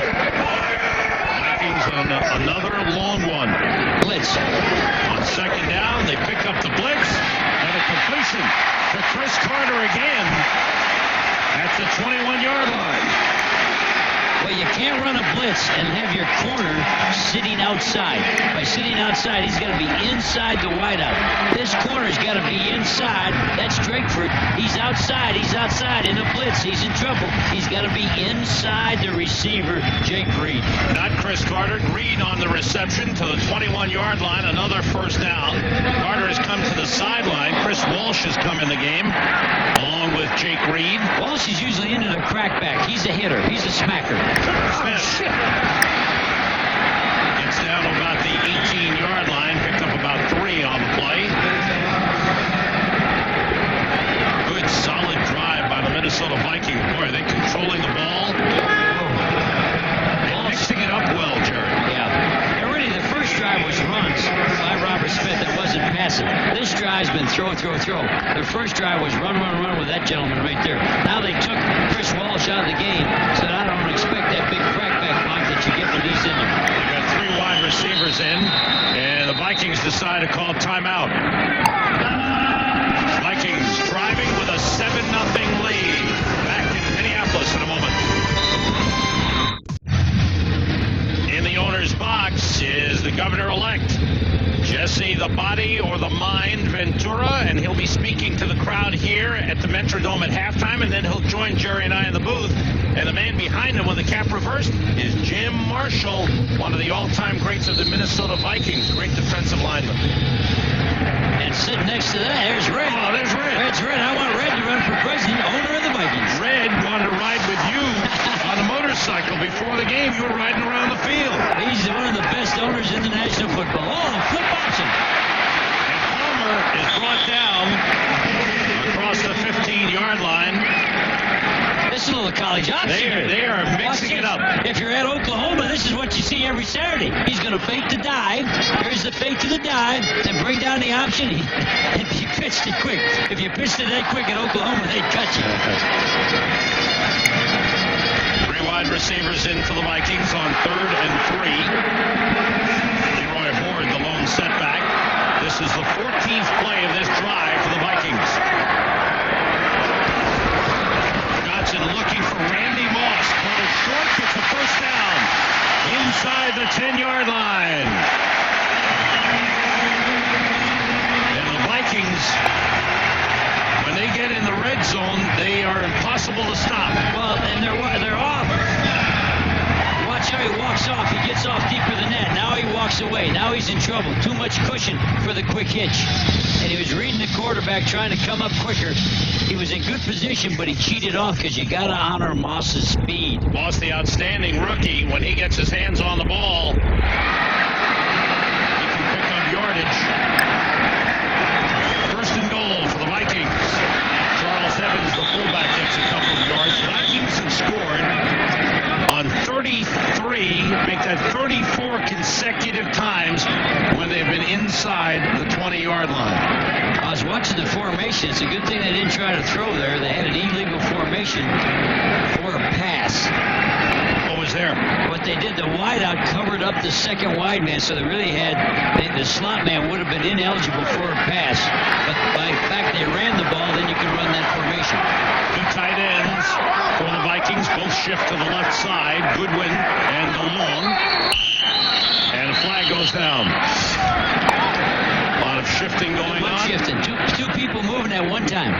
Vikings on another long one. Blitz. On 2nd down, they pick up the blitz and a completion to Chris Carter again at the 21-yard line. Well, you can't run a blitz and have your corner sitting outside. By sitting outside, he's got to be inside the wideout. This corner's got to be inside. That's Drakeford. He's outside in a blitz. He's in trouble. He's got to be inside the receiver, Jake Reed. Not Chris Carter. Reed on the reception to the 21-yard line. Another first down. Carter has come to the sideline. Chris Walsh has come in the game, along with Jake Reed. Walsh is usually into the crackback. He's a hitter. He's a smacker. Smith gets down to about the 18-yard line. Picked up about 3 on the play. Good, solid drive by the Minnesota Vikings. Boy, they're controlling the ball. And mixing it up well, Jerry. Yeah. Already the first drive was runs by Robert Smith. It wasn't passing. This drive's been throw. The first drive was run with that gentleman right there. Now they took Chris Walsh out of the game, so I don't expect that big crackback block that you get when he's in there. They got 3 wide receivers in, and the Vikings decide to call timeout. Vikings driving with a 7-0 lead. Back in Minneapolis in a moment. In the owner's box is the governor-elect, Jesse the Body or the Mind Ventura, and he'll be speaking to the crowd here at the Metrodome at halftime, and then he'll join Jerry and I in the booth. And the man behind him when the cap reversed is Jim Marshall, one of the all-time greats of the Minnesota Vikings, great defensive lineman. And sitting next to that, there's Red. Oh, there's Red. Red's Red. I want Red to run for president, owner of the Vikings. Red wanted to ride with you on a motorcycle. Before the game, you were riding around the field. He's one of the best owners in the National Football. Oh, flip option. And Palmer is brought down across the 15-yard line. This is a little college option. They are mixing it up. If you're at Oklahoma, this is what you see every Saturday. He's going to fake the dive. Here's the fake to the dive. Then bring down the option. He pitched it quick. If you pitched it that quick at Oklahoma, they'd cut you. 3 wide receivers in for the Vikings on 3rd and 3. Leroy Horde, the lone setback. This is the 14th play of this drive for the Vikings. Johnson looking for Randy Moss. Caught it short, gets the first down. Inside the 10-yard line. And the Vikings, when they get in the red zone, they are impossible to stop. Well, and they're off. Watch how he walks off. He gets off deeper than that. Now he walks away. Now he's in trouble. Too much cushion for the quick hitch. And he was reading the quarterback, trying to come up quicker. He was in good position, but he cheated off because you got to honor Moss's speed. Moss, the outstanding rookie, when he gets his hands on the ball, he can pick up yardage. First and goal for the Vikings. Charles Evans, the fullback, gets a couple of yards. The Vikings have scored on 33, make that 34 consecutive times when they've been inside the 20-yard line. I was watching the formation. It's a good thing they didn't try to throw there. They had an illegal formation for a pass. What was there? What they did, the wideout covered up the second wide man, so they really had, the slot man would have been ineligible for a pass. But by the fact they ran the ball, then you could run that formation. 2 tight ends for the Vikings. Both shift to the left side. Goodwin and DeLong. And a flag goes down. A lot of shifting going on. Shifting. Two people moving at one time.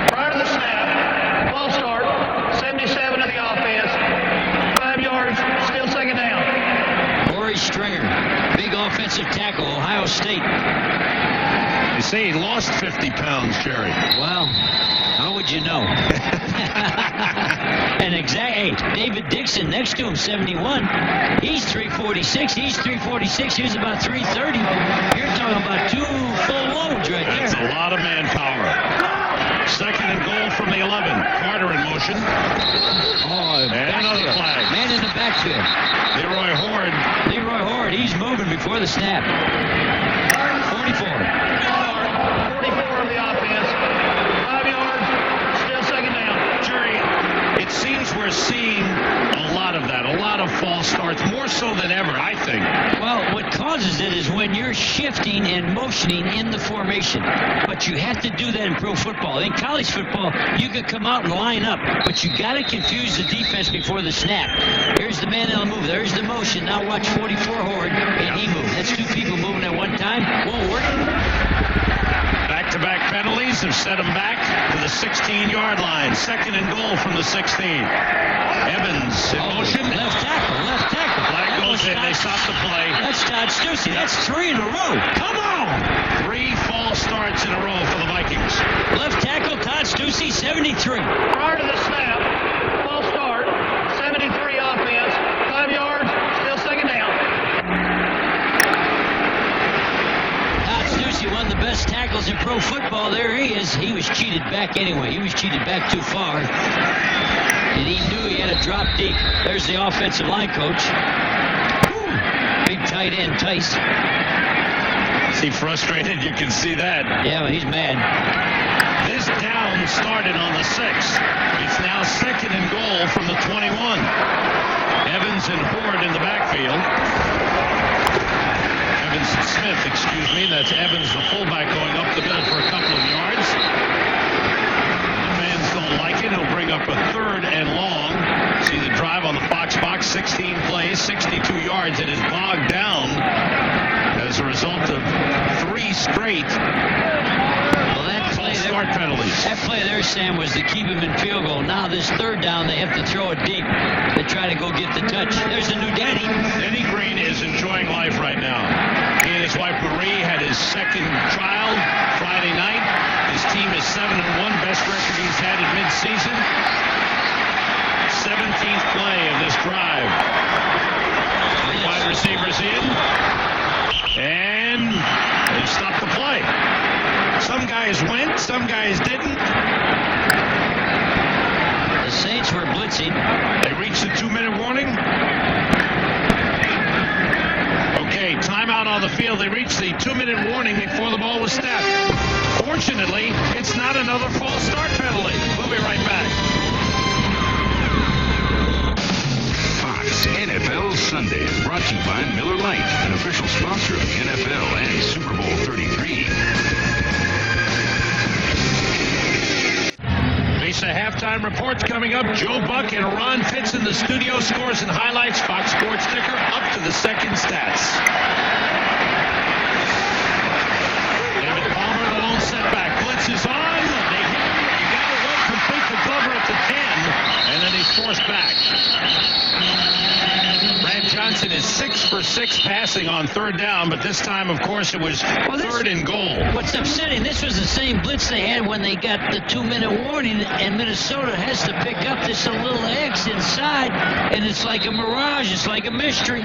Prior to the snap, false start, 77 of the offense, 5 yards, still second down. Corey Stringer, big offensive tackle, Ohio State. They say he lost 50 pounds, Jerry. Well, how would you know? And hey, David Dixon next to him, 71. He's 346. He's 346. He was about 330. You're talking about 2 full loads right there. That's a lot of manpower. Second and goal from the 11. Carter in motion. Oh, and another flag. Man in the backfield. Leroy Horde. Leroy Horde. He's moving before the snap. 44. 44 of the offense, 5 yards, still second down. Jerry, it seems we're seeing a lot of of that. A lot of false starts, more so than ever, I think. Well, what causes it is when you're shifting and motioning in the formation. But you have to do that in pro football. In college football, you can come out and line up, but you got to confuse the defense before the snap. Here's the man that'll move. There's the motion. Now watch 44 Horde, and he moves. That's two people moving at one time. Won't work. Back-to-back penalties have set them back to the 16-yard line. 2nd and goal from the 16. Evans in motion. Left tackle. Flag goes in. They stop the play. That's Todd Stussy. That's 3 in a row. Come on. 3 false starts in a row for the Vikings. Left tackle, Todd Stussy, 73. Prior to the snap, false start, 73 offense, 5 yards, still second down. Todd Stussy, one of the best tackles in pro football. There he is. He was cheated back anyway. He was cheated back too far. And he knew he had to drop deep. There's the offensive line coach. Woo. Big tight end, Tice. Is he frustrated? You can see that. Yeah, well, he's mad. This down started on the 6. It's now 2nd and goal from the 21. Evans and Horde in the backfield. Evans and Smith, excuse me. That's Evans, the fullback, going up the middle for a couple of yards. The fans don't like it. He'll bring up a 3rd and long. See the drive on the Fox box, 16 plays, 62 yards. It is bogged down as a result of 3 straight false start penalties. That play there, Sam, was to keep him in field goal. Now this 3rd down, they have to throw it deep to try to go get the touch. There's the new Danny. Denny Green is enjoying life right now. He and his wife Marie had his 2nd child Friday night. His team is 7-1, best record he's had in midseason. 17th play of this drive. 3 wide receivers in. And they stopped the play. Some guys went, some guys didn't. The Saints were blitzing. They reached the 2-minute warning. Okay, timeout on the field. They reached the 2-minute warning before the ball was snapped. Fortunately, it's not another false start penalty. We'll be right back. Fox NFL Sunday is brought to you by Miller Lite, an official sponsor of the NFL and Super Bowl 33. Mesa halftime reports coming up. Joe Buck and Ron Fitz in the studio. Scores and highlights. Fox Sports ticker up to the 2nd stats. David Palmer, the lone setback. Blitz is on. They hit him. You got to wait, complete the Glover at the 10. And then he's forced back. Brad Johnson is 6 for 6 passing on 3rd down, but this time, of course, it was 3rd and goal. What's upsetting, this was the same blitz they had when they got the 2-minute warning, and Minnesota has to pick up this little X inside, and it's like a mirage. It's like a mystery.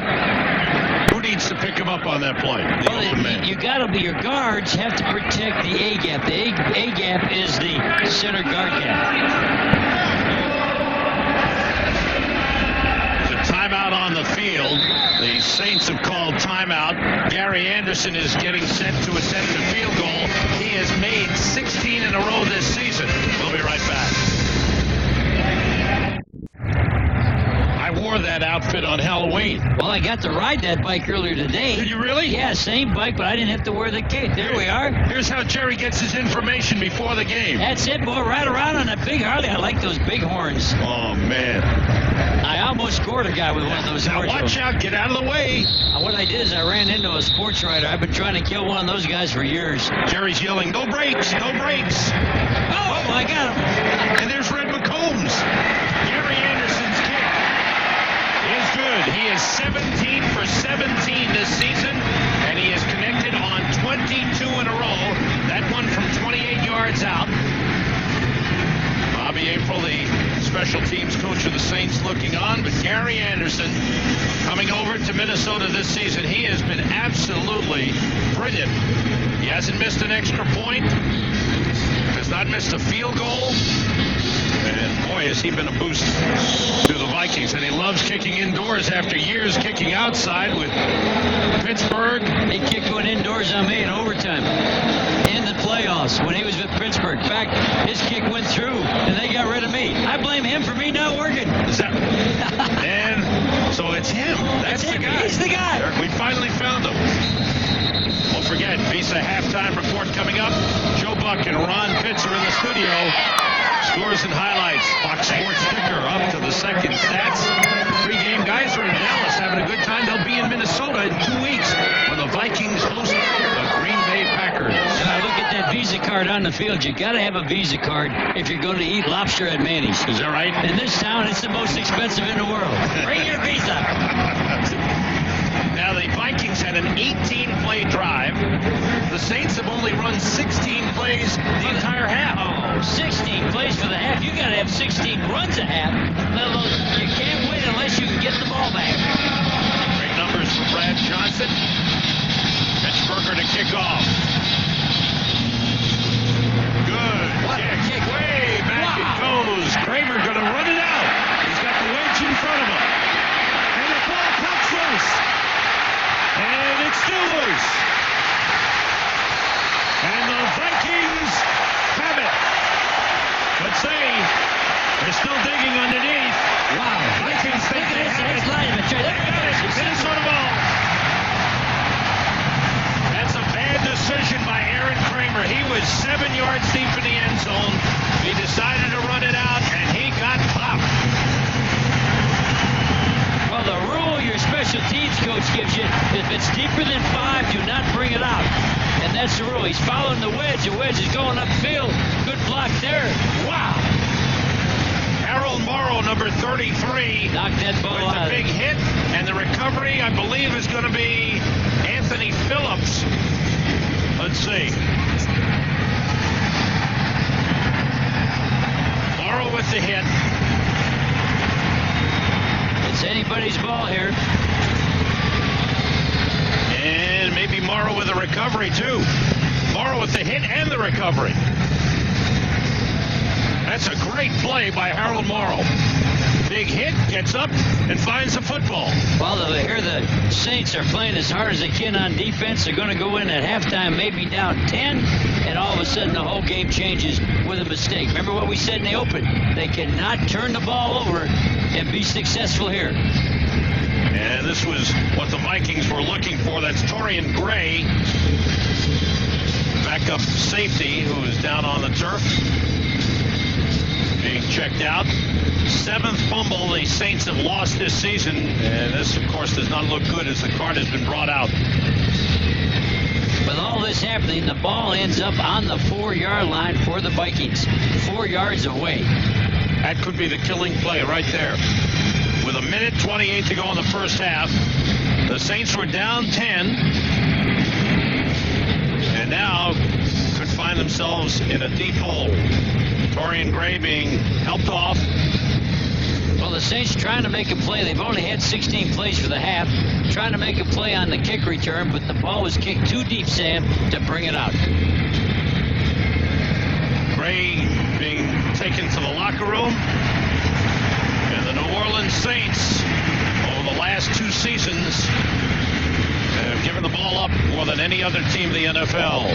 Who needs to pick him up on that play? The open man. You got to be, your guards have to protect the A-gap. The A-gap is the center guard gap. Timeout on the field. The Saints have called timeout. Gary Anderson is getting set to attempt a field goal. He has made 16 in a row this season. We'll be right back. I wore that outfit on Halloween. Well, I got to ride that bike earlier today. Did you really? Yeah, same bike, but I didn't have to wear the cape. There we are. Here's how Jerry gets his information before the game. That's it, boy. Ride around on that big Harley. I like those big horns. Oh, man. I almost scored a guy with one of those Now horns. watch out. Get out of the way. What I did is I ran into a sports writer. I've been trying to kill one of those guys for years. Jerry's yelling, no brakes, no brakes. Oh, I got him. And there's Red McCombs. Gary Anderson's kick is good. He is 17 for 17 this season, and he is connected on 22 in a row. That one from 28 yards out. Bobby April, the special teams coach of the Saints, looking on, but Gary Anderson coming over to Minnesota this season. He has been absolutely brilliant. He hasn't missed an extra point, has not missed a field goal, and boy, has he been a boost to the Vikings. And he loves kicking indoors after years kicking outside with Pittsburgh. He kicked one indoors on me in overtime. In the playoffs when he was with Pittsburgh. In fact, his kick went through and they got rid of me. I blame him for me not working. And a halftime report coming up. Joe Buck and Ron Pitts are in the studio. Scores and highlights. Fox Sports Ticker up to the second stats. Pre-game guys are in Dallas having a good time. They'll be in Minnesota in 2 weeks when the Vikings host the Green Bay Packers. Look at that Visa card on the field. You got to have a Visa card if you're going to eat lobster at Manny's. Is that right? In this town, it's the most expensive in the world. Bring your Visa. Now, the Vikings had an 18-play drive. The Saints have only run 16 plays the entire half. Oh, 16 plays for the half. You got to have 16 runs a half. No, you can't win unless you can get the ball back. Great numbers from Brad Johnson. Pittsburgher to kick off. Good kick. Way back it goes. Kramer going to run it out. He's got the wedge in front of him. And the ball cuts loose. And it's still loose. And the Vikings have it. But they're still digging underneath. Wow. Vikings think they have it. Minnesota ball. That's a bad decision by Aaron Kramer. He was 7 yards deep in the end zone. He decided to run it out, and he got popped. Well, the rule your special teams coach gives you, if it's deeper than 5, do not bring it out. And that's the rule. He's following the wedge. The wedge is going upfield. Good block there. Wow. Harold Morrow, number 33, Knocked that ball with out. a big hit, and the recovery, I believe, is going to be Anthony Phillips. Let's see. Morrow with the hit. It's anybody's ball here. And maybe Morrow with a recovery, too. Morrow with the hit and the recovery. That's a great play by Harold Morrow. Big hit, gets up, and finds the football. Well, here the Saints are playing as hard as they can on defense. They're going to go in at halftime, maybe down 10, and all of a sudden the whole game changes with a mistake. Remember what we said in the open? They cannot turn the ball over and be successful here. And this was what the Vikings were looking for. That's Torian Gray, backup safety, who is down on the turf, being checked out. 7th fumble the Saints have lost this season, and this, of course, does not look good as the card has been brought out. With all this happening, the ball ends up on the 4-yard line for the Vikings, 4 yards away. That could be the killing play right there. With 1:28 to go in the first half, the Saints were down 10, and now could find themselves in a deep hole. Torian Gray being helped off. Well, the Saints trying to make a play. They've only had 16 plays for the half. Trying to make a play on the kick return, but the ball was kicked too deep, Sam, to bring it out. Gray being taken to the locker room. And the New Orleans Saints, over the last 2 seasons, have given the ball up more than any other team in the NFL.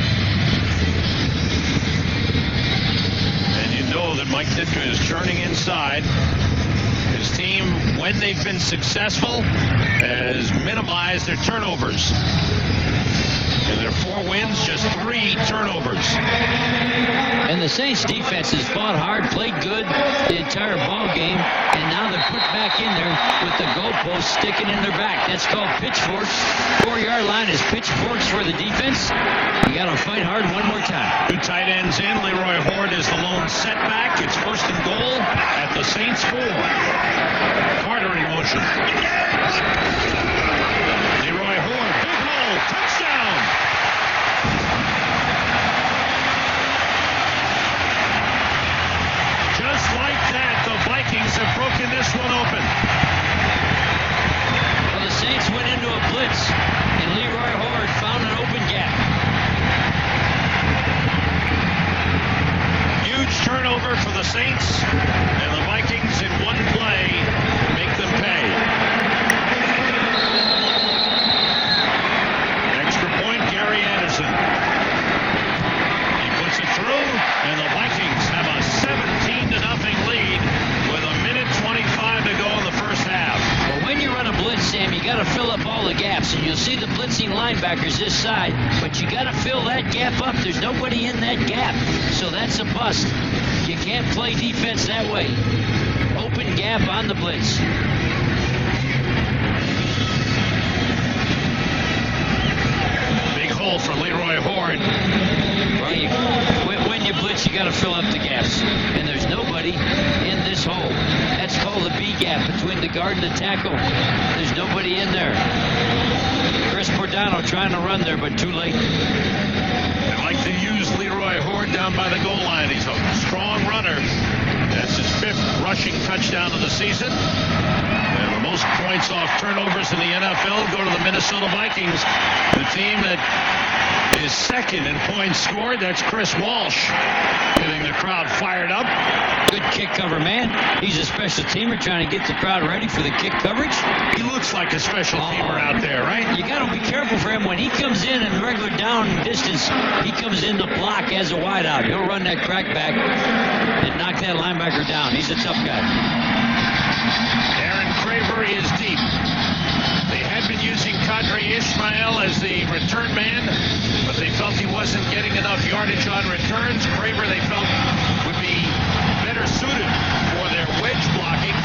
And you know that Mike Ditka is churning inside. His team, when they've been successful, has minimized their turnovers. In their 4 wins, just 3 turnovers. And the Saints defense has fought hard, played good the entire ball game, and now they're put back in there with the goalpost sticking in their back. That's called pitchforks. 4-yard line is pitchforks for the defense. You got to fight hard one more time. 2 tight ends in. Leroy Horde is the lone setback. It's 1st and goal at the Saints 4. Carter in motion. Leroy Horde, big hole, touchdown. Just like that, the Vikings have broken this one open. Well, the Saints went into a blitz, and Leroy Horde found an open gap. Huge turnover for the Saints, and the Vikings in one play make them pay. Extra point, Gary Anderson. He puts it through, and the Vikings have a 17-0 lead with 1:25 to go in the first half. Well, when you run a blitz, Sam, you got to fill up all the gaps. And you'll see the blitzing linebackers this side, but you got to fill that gap up. There's nobody in that gap, so that's a bust. You can't play defense that way. Open gap on the blitz. Big hole for Leroy Horde. When you blitz, you got to fill up the gaps, and there's nobody in this hole. That's called the B gap between the guard and the tackle. There's nobody in there. Chris Bordano trying to run there, but too late. They like to use Leroy Horde down by the goal line. He's a strong runner. That's his 5th rushing touchdown of the season. And the most points off turnovers in the NFL go to the Minnesota Vikings, the team that is 2nd in points scored. That's Chris Walsh getting the crowd fired up. Good kick cover, man. He's a special teamer trying to get the crowd ready for the kick coverage. He looks like a special teamer out there, right? You got to be careful for him. When he comes in regular down distance, he comes in the block as a wideout. He'll run that crack back and knock that linebacker down. He's a tough guy. Aaron Craver is deep. They had been using Kadri Ishmael as the return man, but they felt he wasn't getting enough yardage on returns. Craver, they felt, would be better suited for their wedge blocking,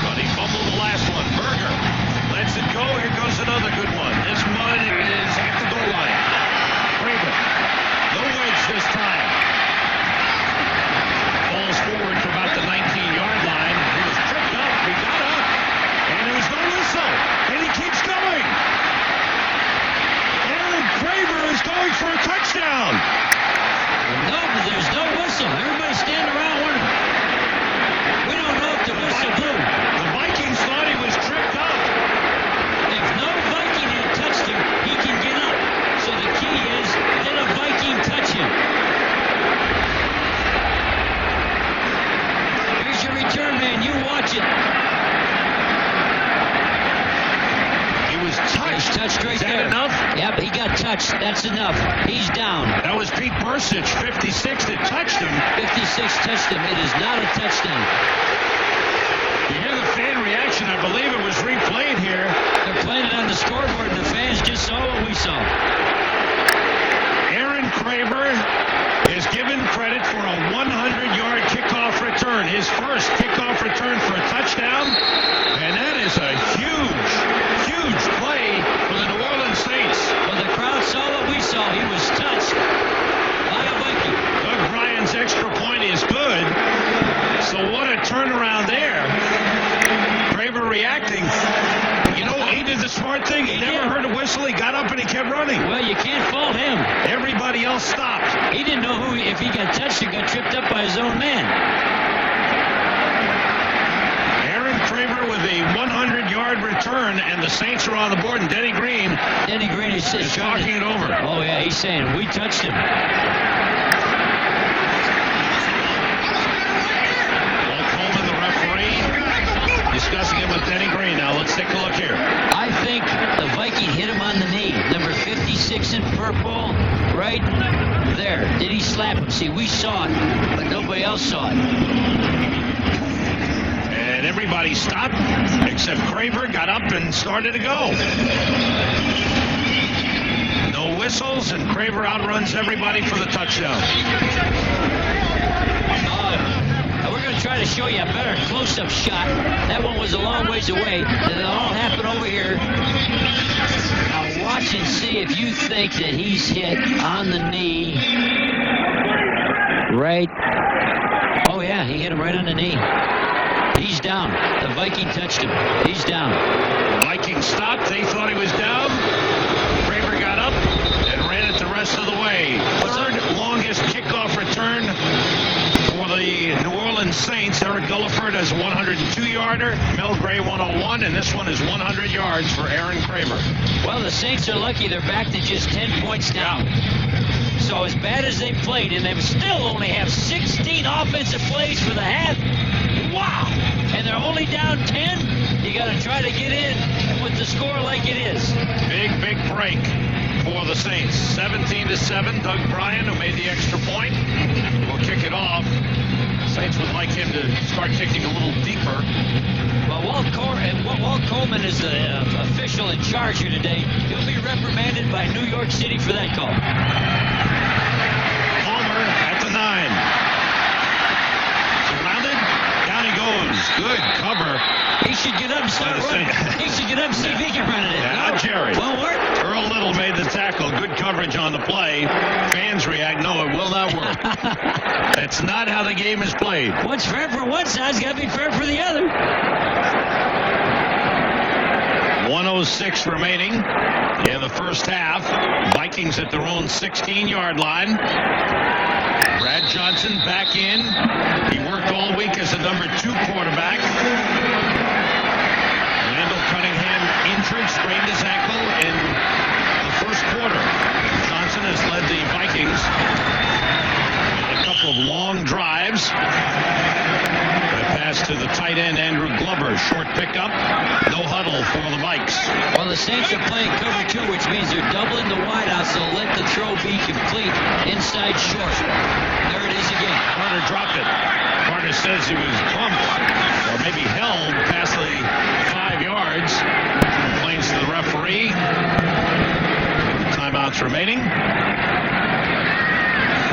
but he fumbled the last one. Berger lets it go. Here goes another good one. This one is at the goal line. Craver, no wedge this time. Falls forward to about the 19-yard line. He was tripped up. He got up, and there was no whistle, and he keeps going. Aaron Craver is going for a touchdown. No, but there's no whistle. Everybody stand around wondering. We don't know if the whistle blew. The Vikings thought he was tripped up. If no Viking had touched him, he can get up. So the key is, did a Viking touch him? Here's your return man. You watch it. He was touched. Touched right Is that there. enough? Yep, he got touched. That's enough. He's down. That was Pete Bursich, 56, that touched him. 56 touched him. It is not a touchdown. You hear the fan reaction. I believe it was replayed here. They're playing it on the scoreboard, and the fans just saw what we saw. Aaron Craver is given credit for a 100-yard kickoff return. His first kickoff return for a touchdown. And that is a huge, huge play for the New Orleans Saints. Well, the crowd saw what we saw. He was touched by a Viking. Doug Bryan's extra point is good. So what a turnaround there. Craver reacting. You know, he did the smart thing. He never heard a whistle. He got up and he kept running. Well, you can't fault him. Everybody else stopped. He didn't know if he got touched or got tripped up by his own man. Aaron Craver with a 100-yard return, and the Saints are on the board. And Denny Green is talking it over. Oh, yeah, he's saying, we touched him. Paul Coleman, the referee, discussing it with Denny Green. Now, let's take a look here. I think the Viking hit him on the knee. Number 56 in purple, right there. Did he slap him? See, we saw it, but nobody else saw it. And everybody stopped, except Craver got up and started to go. No whistles, and Craver outruns everybody for the touchdown. We're going to try to show you a better close-up shot. That one was a long ways away. It'll all happen over here. Now watch and see if you think that he's hit on the knee. Right. Oh, yeah, he hit him right on the knee. He's down. The Viking touched him. He's down. The Vikings stopped. They thought he was down. Craver got up and ran it the rest of the way. Third longest kickoff return for the New Orleans Saints. Eric Gulliford has a 102-yarder. Mel Gray 101, and this one is 100 yards for Aaron Craver. Well, the Saints are lucky they're back to just 10 points down. So as bad as they played, and they still only have 16 offensive plays for the half. Wow! And they're only down 10. You got to try to get in with the score like it is. Big break for the Saints. 17-7. Doug Bryan, who made the extra point, will kick it off. Saints would like him to start kicking a little deeper. Well, Walt Coleman Coleman is the official in charge here today. He'll be reprimanded by New York City for that call. Palmer at the 9. Surrounded. Down he goes. Good cover. He should get up and start running. He should get up and see if he can run it in. Yeah, No, Jerry. won't work. Earl Little made the tackle. Good coverage on the play. Fans react, no, it will not work. That's not how the game is played. What's fair for one side's got to be fair for the other. 1:06 remaining in the first half. Vikings at their own 16-yard line. Brad Johnson back in. He worked all week as a number 2 quarterback. Randall Cunningham injured, sprained his ankle in the first quarter. Johnson has led the Vikings in a couple of long drives. A pass to the tight end, Andrew Glover. Short pickup. No huddle for the Vikes. Well, the Saints are playing cover 2, which means they're doubling the wideouts. They'll let the throw be complete inside short. There it is again. Carter dropped it. Carter says he was bumped or maybe held past the 5 yards. Complains to the referee. Timeouts remaining.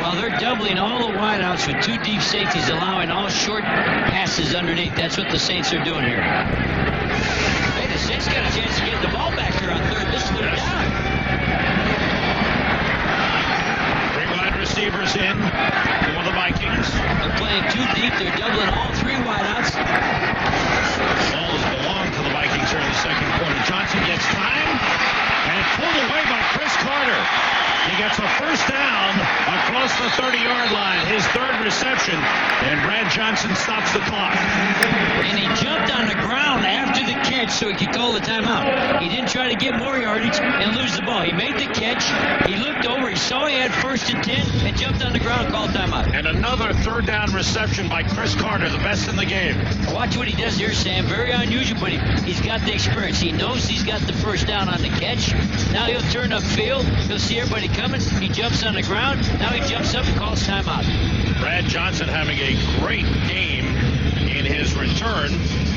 Well, they're doubling all the wideouts with 2 deep safeties, allowing all short passes underneath. That's what the Saints are doing here. Hey, the Saints got a chance to get the ball back here on third. This is their down. 3 wide receivers in for the Vikings. They're playing 2 deep. They're doubling all 3 wideouts. Balls belong to the Vikings here in the second quarter. Johnson gets time and pulled away by Chris Carter. He gets a first down across the 30-yard line. His 3rd reception, and Brad Johnson stops the clock. And he jumped on the ground after the catch so he could call the timeout. He didn't try to get more yardage and lose the ball. He made the catch. He looked over. He saw he had 1st and 10 and jumped on the ground and called timeout. And another 3rd down reception by Chris Carter, the best in the game. Watch what he does here, Sam. Very unusual, but he's got the experience. He knows he's got the first down on the catch. Now he'll turn upfield. He'll see everybody coming. He jumps on the ground. Now he jumps up and calls timeout. Brad Johnson having a great game in his return.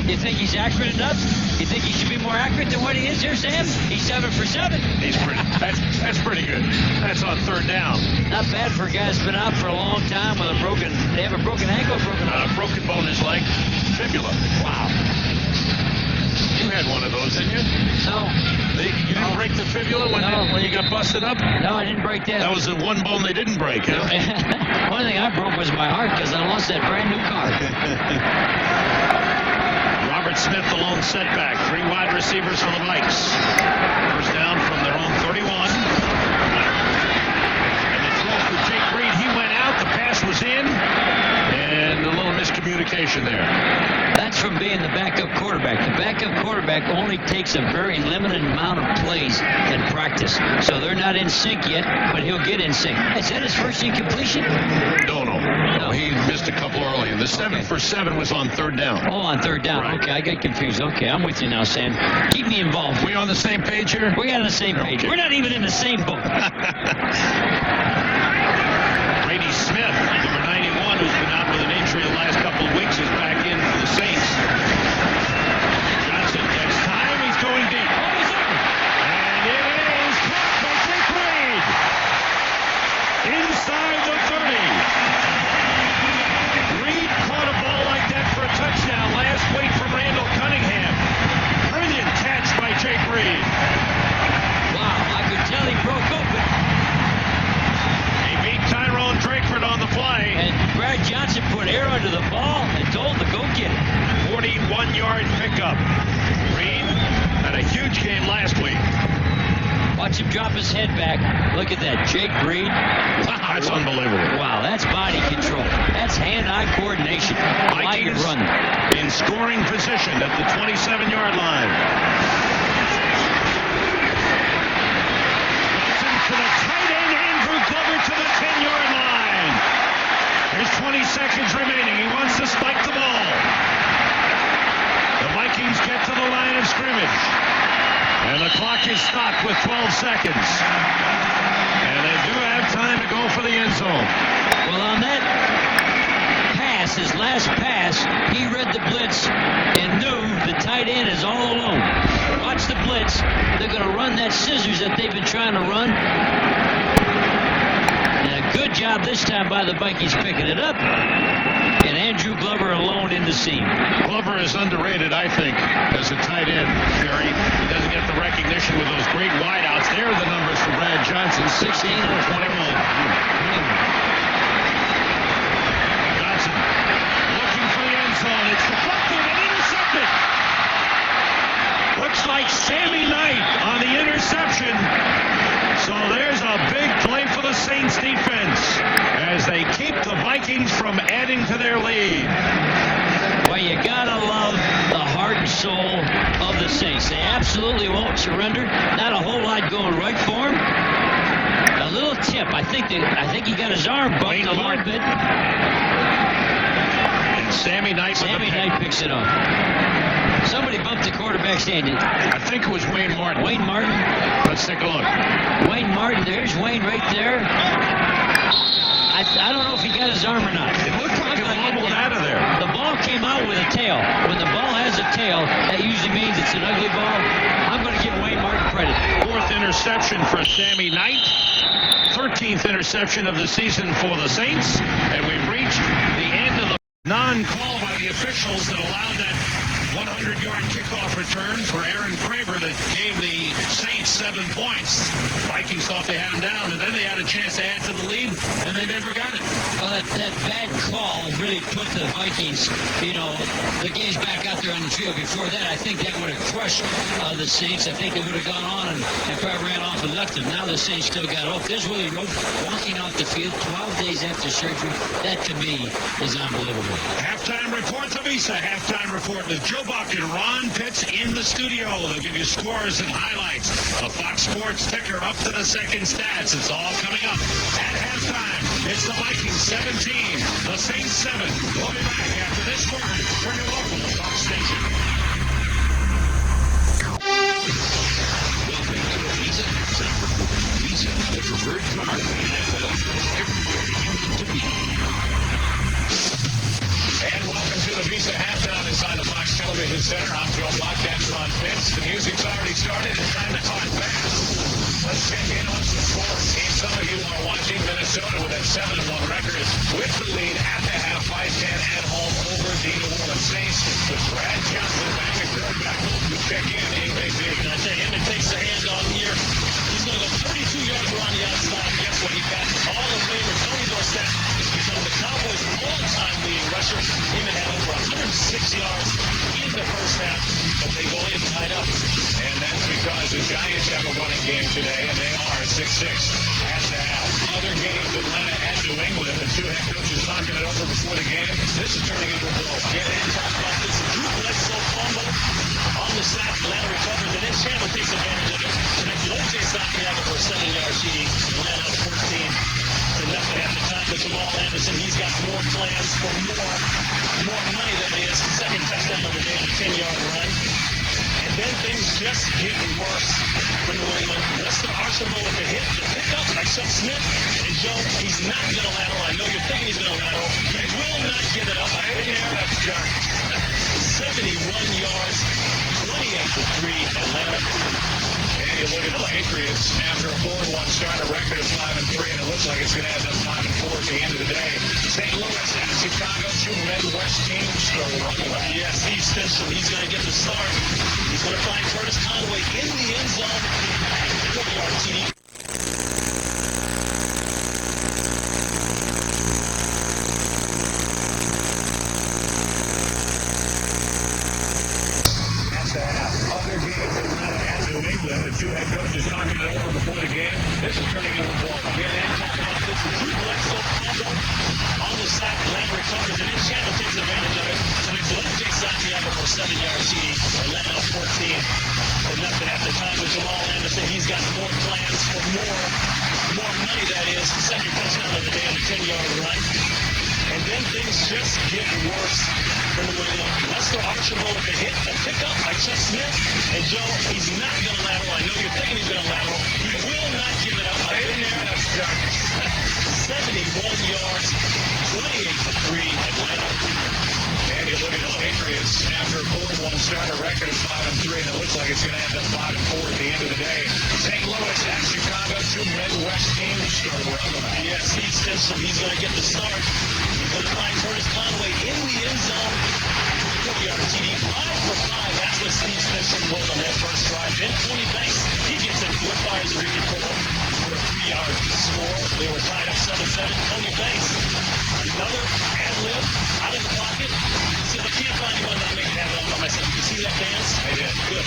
You think he's accurate enough? You think he should be more accurate than what he is here, Sam? He's 7 for 7. He's pretty. That's pretty good. That's on 3rd down. Not bad for a guy that's been out for a long time with a broken. They have a broken ankle, Broken bone in his leg. Fibula. Wow. You had one of those, didn't you? No. You didn't break the fibula when you got busted up? No, I didn't break that. That was the one bone they didn't break, huh? One thing I broke was my heart because I lost that brand new car. Robert Smith, the lone setback. 3 wide receivers for the Vikes. First down from their own 31. And the throw for Jake Reed. He went out. The pass was in. And a little miscommunication there. That's from being the backup quarterback. The backup quarterback only takes a very limited amount of plays in practice. So they're not in sync yet, but he'll get in sync. Is that his first incompletion? No. He missed a couple early. And the 7 for 7 was on 3rd down. Oh, on 3rd down. Right. Okay, I got confused. Okay, I'm with you now, Sam. Keep me involved. We on the same page here? We're on the same page. Okay. We're not even in the same boat. Brady Smith, number 91, who's been out with an injury the last couple of weeks, is back in for the Saints. Johnson gets time. He's going deep. And it is caught by Jake Reed. Inside the 30. Reed caught a ball like that for a touchdown last week from Randall Cunningham. Brilliant catch by Jake Reed. Wow, I could tell he broke open. He beat Tyrone Drakeford on the play. And Brad Johnson put air under the ball and told him to go get it. 41-yard pickup. Reed had a huge game last week. Watch him drop his head back. Look at that, Jake Reed. That's unbelievable. Wow, that's body control. That's hand-eye coordination. Like it Vikings running. in scoring position at the 27-yard line. Johnson to the tight end, Andrew Glover to the 10-yard line. There's 20 seconds remaining. He wants to spike the ball. The Vikings get to the line of scrimmage. And the clock is stopped with 12 seconds. And they do have time to go for the end zone. Well, on that pass, his last pass, he read the blitz and knew the tight end is all alone. the blitz. They're going to run that scissors that they've been trying to run. And a good job this time by the Vikings picking it up. And Andrew Glover alone in the seam. Glover is underrated, I think, as a tight end, Jerry. He doesn't get the recognition with those great wideouts. There are the numbers for Brad Johnson, 16 for 21. Johnson looking for the end zone. It's deflected and intercepted. Looks like Sammy Knight on the interception. So there's a big play for the Saints defense as they keep the Vikings from adding to their lead. Well, you gotta love the heart and soul of the Saints. They absolutely won't surrender. Not a whole lot going right for them. A little tip. I think he got his arm bumped a little bit. And Sammy Knight picks it up. Somebody bumped the quarterback's hand. I think it was Wayne Martin. Wayne Martin. Let's take a look. Wayne Martin. There's Wayne right there. I don't know if he got his arm or not. It looked like it wobbled out of there. The ball came out with a tail. When the ball has a tail, that usually means it's an ugly ball. I'm going to give Wayne Martin credit. 4th interception for Sammy Knight. 13th interception of the season for the Saints. And we've reached the end of the non-call by the officials that allowed that 100-yard kickoff return for Aaron Kramer that gave the Saints 7 points. Vikings thought they had him down, and then they had a chance to add to the lead, and they never got it. Well, that bad call really put the Vikings, the game's back out there on the field. Before that, I think that would have crushed the Saints. I think they would have gone on and probably ran off and left them. Now the Saints still got hope. There's Willie Rowe walking off the field 12 days after surgery. That, to me, is unbelievable. Halftime report to Visa. Halftime report with Joe Buck and Ron Pitts in the studio. They'll give you scores and highlights. The Fox Sports ticker up to the second stats. It's all coming up at halftime. It's the Vikings 17, the Saints 7. We'll be back after this word from your local Fox station. Welcome to the Visa Halftime Report. Visa, the preferred card for the NFL, everywhere you need to be. And welcome to the Visa Halftime inside the Fox Television Center. I'm Joe Buck, that's Ron Pitts. The music's already started. It's time to talk fast. Let's check in on some sports. And some of you are watching Minnesota with a 7-1 record with the lead at the half, 5-10 at home over the New Orleans Saints with Brad Johnson back at quarterback. We check in, ABB. And I tell you, him that takes the handoff here, he's going to go 32 yards around the outside. Guess what? He passes Hall of Famer Tony Dorsett. He's become the Cowboys' all-time leading rusher. Him and had over 106 yards in the first half, but they go in tied up. And that's because the Giants have a running game today, and they are 6-6 at the half. Other games, Atlanta at New England. The two head coaches talking it over before the game. This is turning into a blow. Get in, talk about this. Drew Bledsoe fumble on the sack. Atlanta recovers, and then Chandler takes advantage of it. And then O.J. Santiago for a 7-yard CD. Atlanta up 14 to nothing at the time. But Jamal Anderson, he's got more plans for more money than he has. Second touchdown of the day on a 10-yard run. And then things just get worse for New England. Lester Archibald with the hit, the pickup by Chuck Smith. And Joe, he's not going to lateral. I know you're thinking he's going to lateral. He will not give it up. I didn't hear that, John. 71 yards, 28-3, Atlanta. And you look at the Patriots after a 4-1 start, a record of 5-3, and it looks like it's going to end up 5-4 at the end of the day. St. Louis and Chicago, two Midwest teams are running away. Yes, Steve Stinson, he's going to get the start. He's going to find Curtis Conway in the end zone. 40-yard TD. Other games, Atlanta at New England. The two head coaches talking it over before the game. This is turning into a ball. Get in, talk about this. Drew Bledsoe fumble on the sack. Atlanta recovers, and then Chandler takes advantage of it. So it's O.J. Santiago for a 7-yard CD. Atlanta up 14 to nothing at the time with Jamal Anderson. He's got more plans for more money, that is. Second touchdown of the day on a 10-yard run. And then things just get worse for New England. Lester Archibald with the hit, a pickup by Chuck Smith. And Joe, he's not going to lateral. I know you're thinking he's going to lateral. He will not give it up. I didn't hear that, Chuck. 71 yards, 28-3, Atlanta. And you look at the Patriots after a 4-1 start, a record of 5-3, and it looks like it's going to end up 5-4 at the end of the day. St. Louis at Chicago, two Midwest teams start around the map. Yes, he's going to get the start. He's going to find Curtis Conway in the end zone. 40-yard TD, 5 for 5. That's what Steve Spencer was on that first drive. Then 20 Banks, he gets it. What fires the Ricky Cole for a 3-yard score. They were tied up 7-7. Tony Banks, another ad-lib out of the pocket. He said, I can't find anyone that make it happen all by myself. You see that dance? I did. Good.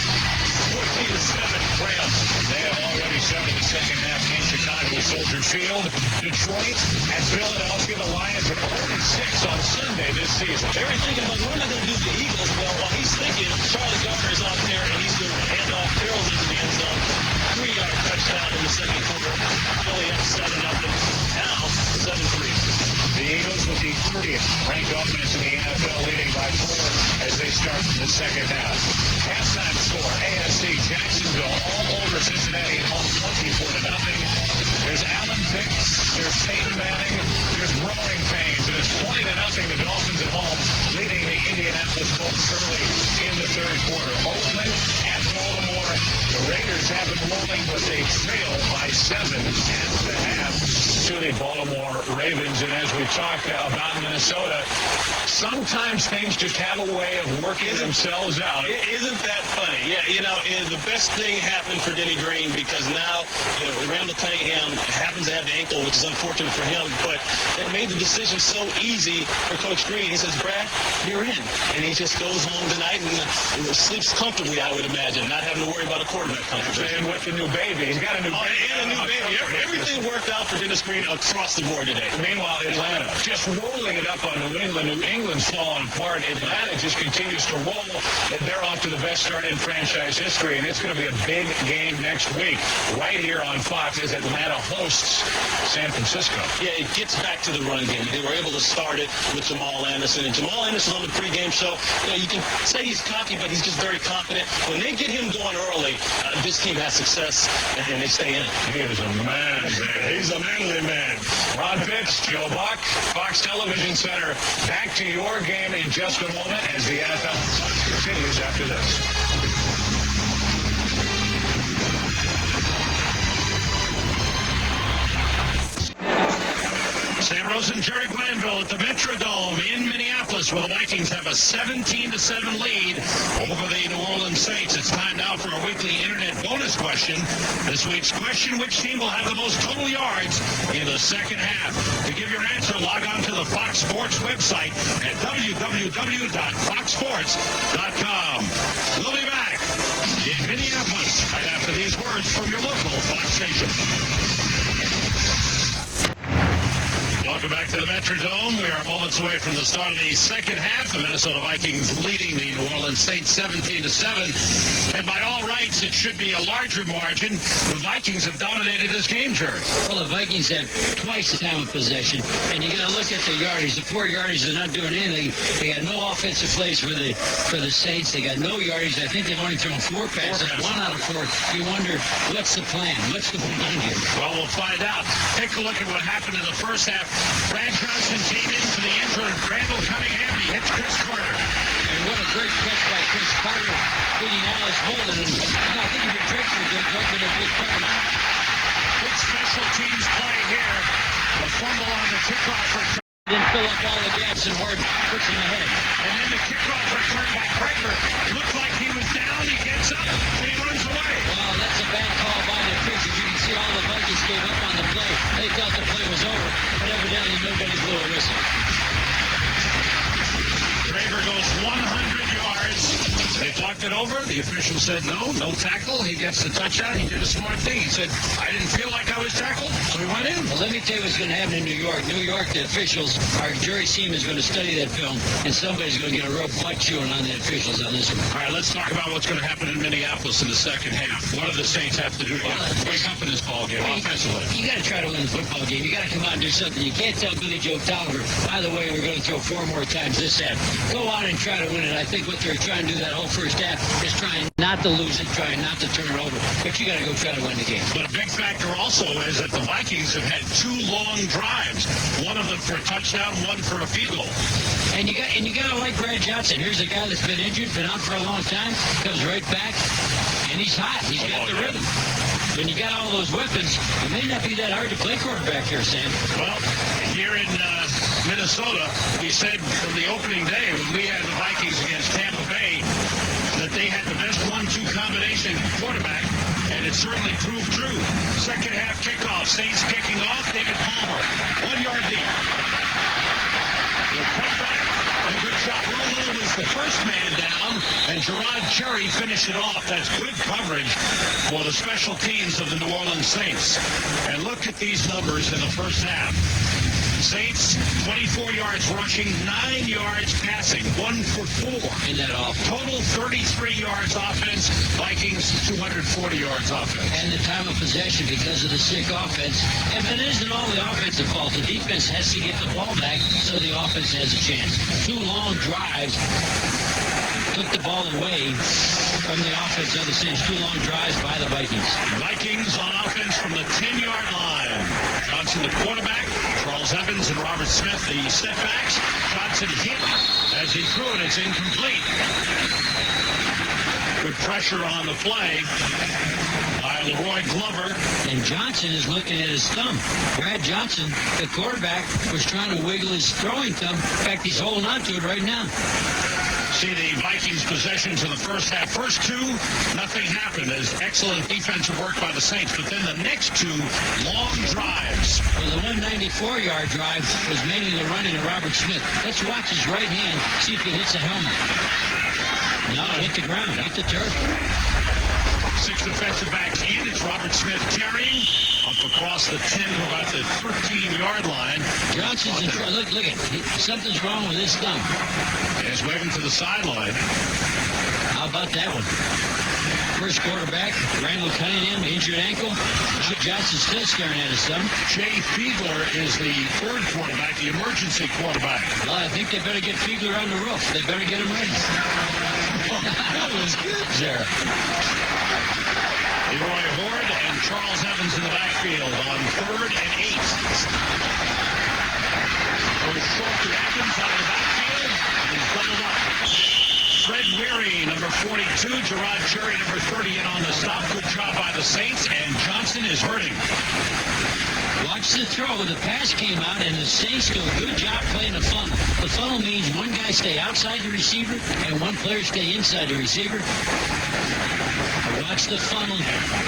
14-7 Rams. They have already started the second half in Chicago, Soldier Field. Detroit and Philadelphia, the Lions are 4-6 on Sunday this season. They're thinking about what am I going to do to the Eagles? Well, while he's thinking, Charlie Gardner's out there and he's going to hand off barrels into the end zone. 3-yard touchdown in the second quarter. Philly up 7-0. Now 7-3. The Eagles with the 30th ranked offense in the NFL, leading by 4 as they start the second half. Halftime score, AFC Jacksonville all over Cincinnati at home, 24-0. There's Allen Pitts, there's Peyton Manning, there's growing pains, and it's 20-0. The Dolphins at home leading the Indianapolis Colts early in the third quarter. Oakland at Baltimore. The Raiders have been rolling, but they trail by 7 at the half to the Baltimore Ravens. And as we talk about Minnesota, sometimes things just have a way of working themselves out. Isn't that funny? Yeah, the best thing happened for Denny Green because now, Randall Cunningham happens to have the ankle, which is unfortunate for him, but it made the decision so easy for Coach Green. He says, Brad, you're in. And he just goes home tonight and sleeps comfortably, I would imagine, not having to worry about a quarterback comfortably. And with the new baby, he's got a new baby. And a new baby. Everything worked out for Dennis Green across the board today. Meanwhile, Atlanta just rolling it up on New England. New England's falling apart. Atlanta just continues to roll. They're off to the best start in franchise history, and it's going to be a big game next week right here on Fox as Atlanta hosts San Francisco. Yeah, it gets back to the run game. They were able to start it with Jamal Anderson. And Jamal Anderson on the pregame show, you can say he's cocky, but he's just very confident. When they get him going early, this team has success, and they stay in it. He is a man. He's a manly man. Ron Pitts, Joe Buck, Fox Television Center. Back to your game in just a moment as the NFL continues after this. Sam Rosen, Jerry Glanville at the Metrodome in Minneapolis, where the Vikings have a 17-7 lead over the New Orleans Saints. It's time now for a weekly internet bonus question. This week's question, which team will have the most total yards in the second half? To give your answer, log on to the Fox Sports website at www.foxsports.com. We'll be back in Minneapolis right after these words from your local Fox station. Welcome back to the Metrodome. We are moments away from the start of the second half. The Minnesota Vikings leading the New Orleans Saints 17-7. And by all rights, it should be a larger margin. The Vikings have dominated this game, Jerry. Well, the Vikings had twice the time of possession. And you got to look at the yardage. The 4 yardage, they're not doing anything. They got no offensive plays for the Saints. They got no yardage. I think they've only thrown 4 passes. 1 out of 4. You wonder, what's the plan? What's the plan here? Well, we'll find out. Take a look at what happened in the first half. Brad Johnson came in for the injured Randall Cunningham. He hits Chris Carter. And what a great catch by Chris Carter, beating Alice Holden. And I think if you're Drexler, they're going to be Carter. Good special teams play here. The fumble on the kickoff return. Didn't fill up all the gaps and Horton puts him ahead. And then the kickoff return by Kramer. Looked like he was down. He gets up and he runs away. Well, that's a bad call by the officials. You can see all the Vikings gave up on the play. They thought the play was over, but evidently nobody blew a whistle. Kramer goes 100 yards. They talked it over. The official said no tackle. He gets the touchdown. He did a smart thing. He said, I didn't feel like I was tackled, so he went in. Well, let me tell you what's going to happen in New York. New York, the officials, our jury team is going to study that film, and somebody's going to get a real butt chewing on the officials on this one. All right, let's talk about what's going to happen in Minneapolis in the second half. What do the Saints have to do to wake up in this ball game offensively? You got to try to win the football game. You got to come out and do something. You can't tell Billy Joe Tolliver, by the way, we're going to throw 4 more times this half. Go out and try to win it. I think what they're trying to do that whole first half is trying not to lose it, trying not to turn it over. But you got to go try to win the game. But a big factor also is that the Vikings have had 2 long drives. One of them for a touchdown, one for a field goal. And you got to like Brad Johnson. Here's a guy that's been injured, been out for a long time, comes right back, and he's hot. He's got the rhythm. When you got all those weapons, it may not be that hard to play quarterback here, Sam. Well, here in Minnesota, we said from the opening day when we had the Vikings against Tampa Bay that they had the best 1-2 combination quarterback, and it certainly proved true. Second half kickoff, Saints kicking off, David Palmer, 1 yard deep. The quarterback, a good shot. Rolo was the first man down, and Gerard Cherry finished it off. That's good coverage for the special teams of the New Orleans Saints. And look at these numbers in the first half. Saints, 24 yards rushing, 9 yards passing, 1 for 4. Isn't that awful? Total 33 yards offense, Vikings 240 yards offense. And the time of possession because of the sick offense. And it isn't all the offensive fault. The defense has to get the ball back so the offense has a chance. 2 long drives took the ball away from the offense of the Saints. 2 long drives by the Vikings. Vikings on offense from the 10-yard line. Johnson, the quarterback. Charles Evans and Robert Smith, the stepbacks. Johnson hit as he threw it. It's incomplete. Good pressure on the play by Leroy Glover. And Johnson is looking at his thumb. Brad Johnson, the quarterback, was trying to wiggle his throwing thumb. In fact, he's holding on to it right now. See the Vikings possessions in the first half. First 2, nothing happened. There's excellent defensive work by the Saints. But then the next 2 long drives. Well, the 194-yard drive was mainly the running of Robert Smith. Let's watch his right hand, see if he hits the helmet. No, it hit the ground, hit the turf. 6 defensive backs in. It's Robert Smith carrying up across the 10 to about the 13-yard line. Johnson's in trouble. Look at something's wrong with his thumb. He's waving to the sideline. How about that one? First quarterback, Randall Cunningham, injured ankle. Johnson's still staring at his thumb. Jay Fiedler is the third quarterback, the emergency quarterback. Well, I think they better get Fiedler on the roof. They better get him ready. That was good there. Leroy Horde and Charles Evans in the backfield on 3rd and 8. Goes short to Evans out of the backfield. He's doubled up. Fred Weary, number 42. Gerard Cherry, number 30, in on the stop. Good job by the Saints, and Johnson is hurting. Watch the throw. The pass came out, and the Saints do a good job playing the funnel. The funnel means one guy stay outside the receiver and one player stay inside the receiver. Watch the funnel.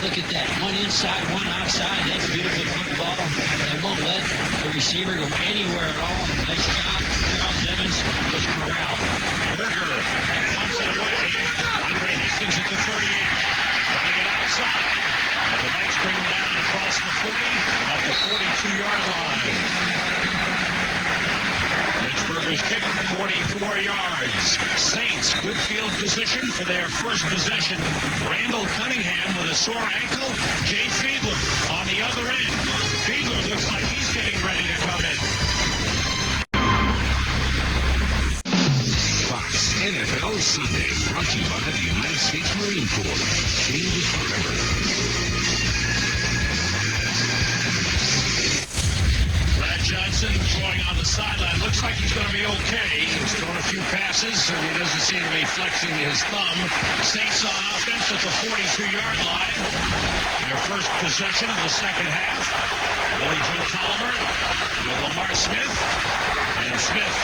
Look at that. One inside, one outside. That's beautiful football. They won't let the receiver go anywhere at all. Nice job. Charles Evans was corralled. Berger pumps it away. Andre Hastings at the 38. Trying to get outside. And the Knights bring him down across the 40 at the 42-yard line. Pittsburgh's kick, 44 yards. Saints, good field position for their first possession. Randall Cunningham with a sore ankle. Jay Fiedler on the other end. Fiedler looks like he's getting ready to come in. Fox NFL Sunday, brought to you by the United States Marine Corps. Changes forever. Johnson throwing on the sideline. Looks like he's going to be okay. He's thrown a few passes, and he doesn't seem to be flexing his thumb. Saints on offense at the 42-yard line. Their first possession of the second half. Billy Joe Tolliver with Lamar Smith. And Smith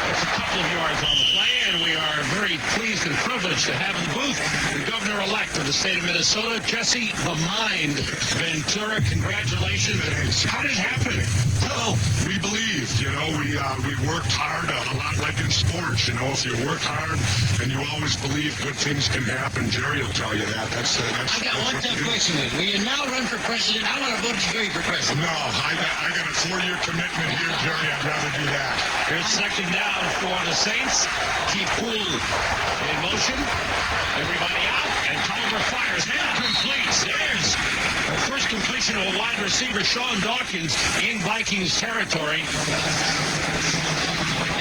gets a couple of yards on the play, and we are very pleased and privileged to have in the booth the governor-elect of the state of Minnesota, Jesse the Mind Ventura. Congratulations. How did it happen? Well, we believed, we worked hard, a lot like in sports, if you work hard and you always believe good things can happen. Jerry will tell you that. That's I got one tough question. Will you now run for president? I want to vote Jerry for president. No, I got a 4-year commitment here, Jerry. I'd rather do that. Here's second down for the Saints. Keep cool in motion. Everybody out, and Tolliver fires. Incomplete. There's the first completion of a wide receiver, Sean Dawkins, in Vikings territory.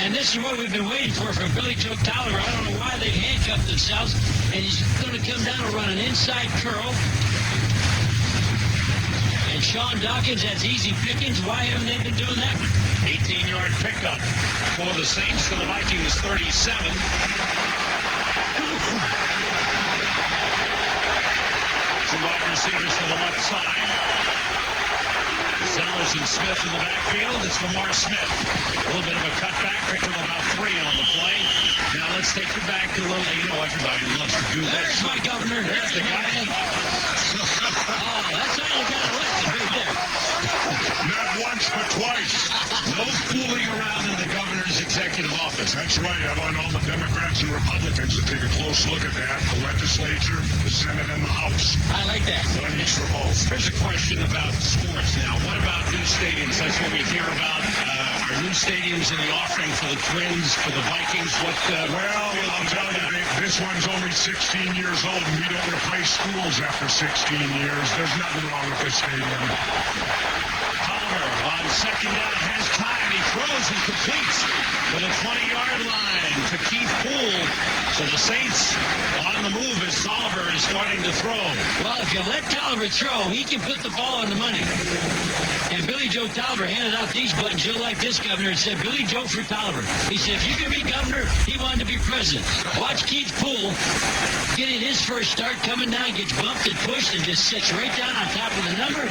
And this is what we've been waiting for from Billy Joe Tolliver. I don't know why they've handcuffed themselves. And he's going to come down and run an inside curl. And Sean Dawkins has easy pickings. Why haven't they been doing that? 18-yard pickup for the Saints to the Vikings 37. Two wide receivers to the left side. Sellers and Smith in the backfield. It's Lamar Smith. A little bit of a cutback. Picked up about 3 on the play. Now let's take you back to a little. You know everybody loves to do that. There's my governor. There's the guy. Oh, that's how you got elected right there. Not once, but twice. No fooling around in the governor's executive office. That's right. I want all the Democrats and Republicans to take a close look at that. The legislature, the Senate, and the House. I like that. One each for both. Here's a question about sports now. What about new stadiums? That's what we hear about. Our new stadiums in the offering for the Twins, for the Vikings. Well, I'll tell you, this one's only 16 years old, and we don't replace schools after 16 years. There's nothing wrong with this stadium. Palmer on second down has time. He throws and completes to the 20-yard line to Keith Poole. So the Saints on the move as Tolliver is starting to throw. Well, if you let Tolliver throw, he can put the ball on the money. And Billy Joe Tolliver handed out these buttons just like this, Governor, and said, Billy Joe for Tolliver. He said, if you can be governor, he wanted to be president. Watch Keith Poole getting his first start, coming down, gets bumped and pushed, and just sits right down on top of the number.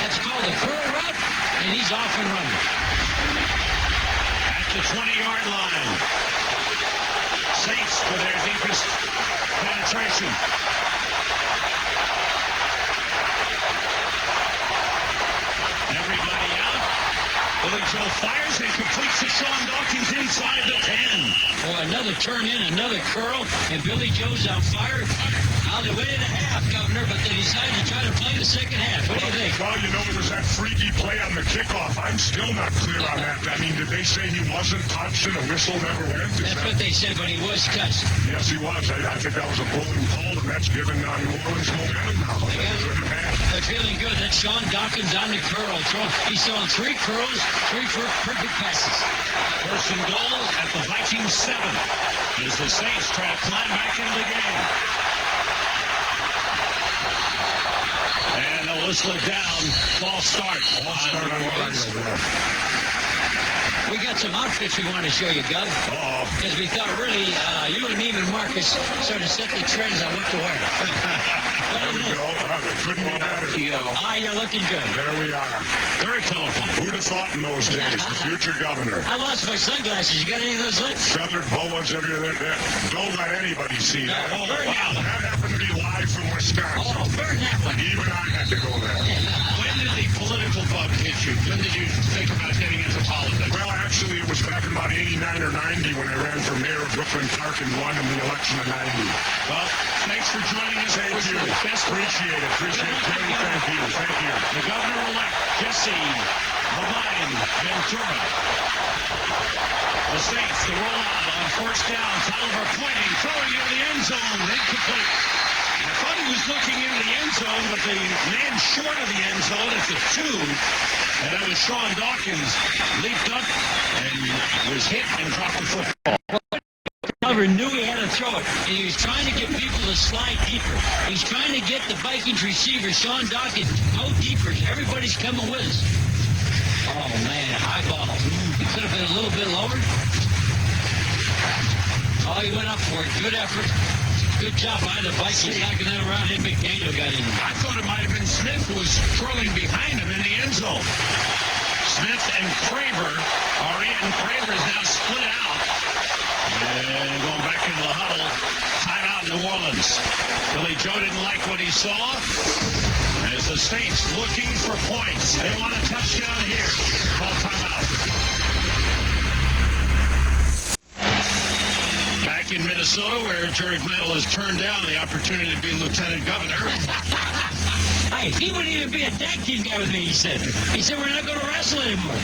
That's called a curl route, and he's off and running. At the 20-yard line. Saints for their deepest penetration. Everybody out. Billy Joe fires and completes to Sean Dawkins inside the 10. Boy, another turn in, another curl, and Billy Joe's on fire. Now they went in a half, Governor, but they decided to try to play the second half. What do you think? Well, you know, it was that freaky play on the kickoff. I'm still not clear on that. I mean, did they say he wasn't touched and a whistle never went? That's what they said, but he was touched. Yes, he was. I think that was a bullying call, and that's given New Orleans momentum now. Good and bad. They're feeling good. That's Sean Dawkins on the curl. He's throwing 3 curls, 3 perfect passes. First and goal at the Vikings 7 as the Saints try to climb back into the game. And they'll whistle it down. False start. False start on the right. We got some outfits we want to show you, Gov. Because we thought really, you and me and Marcus sort of set the trends on what to wear. There we go. Couldn't be better. You're looking good. There we are. Very colorful. Who'd have thought in those days? The future governor. I lost my sunglasses. You got any of those left? Feathered boas everywhere. Don't let anybody see that. Oh, burn that one. That happened to be live from Wisconsin. Oh, burn that one. Even I had to go there. When did the political bug hit you? When did you think about getting into politics? Well, actually, it was back in about 89 or 90 when I ran for mayor of Brooklyn Park and won in the election of 90. Well, thanks for joining us. Thank you. Best Appreciate it. Terry, thank you. Thank you. The governor-elect, Jesse Levine Ventura. The Saints, the rollout on first down. Tolliver pointing, throwing into the end zone. Incomplete. I thought he was looking into the end zone, but the man short of the end zone at the 2, and that was Sean Dawkins, leaped up and was hit and dropped the football. Tolliver knew he had to throw it, and he was trying to get people to slide deeper. He's trying to get the Vikings receiver, Sean Dawkins, go deeper. Everybody's coming with us. Oh, man, high ball. He could have been a little bit lower. Oh, he went up for it. Good effort. Good job by the Vikings knocking that around, and McDaniel got in. I thought it might have been Smith who was twirling behind him in the end zone. Smith and Craver are in. Craver is now split out. And going back into the huddle. Timeout New Orleans. Billy Joe didn't like what he saw. As the Saints looking for points. They want a touchdown here. Call timeout. Back in Minnesota, where Jerry Mantle has turned down the opportunity to be lieutenant governor. Hey, he wouldn't even be a tag team guy with me, he said. He said, we're not going to wrestle anymore.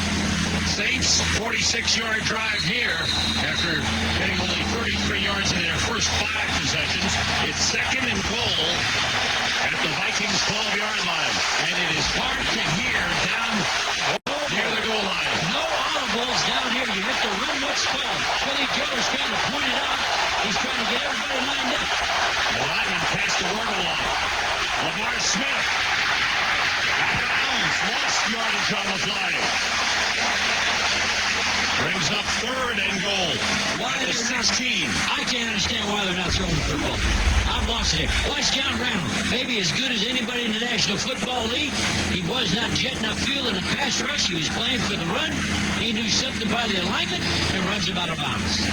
Saints, 46-yard drive here after getting only 33 yards in their first 5 possessions. It's second and goal at the Vikings 12-yard line. And it is hard to hear down near the goal line. No audibles down here. You hit the rim, what's called. Lamar Smith. Out of bounds. Lost yardage on the play. Brings up 3rd and goal. Why At the they're not- 16. I can't understand why they're not throwing the football. I'm watching it. Watch John Randall. Maybe as good as anybody in the National Football League. He was not jetting upfield in a pass rush. He was playing for the run. He knew something by the alignment and runs him out of bounds.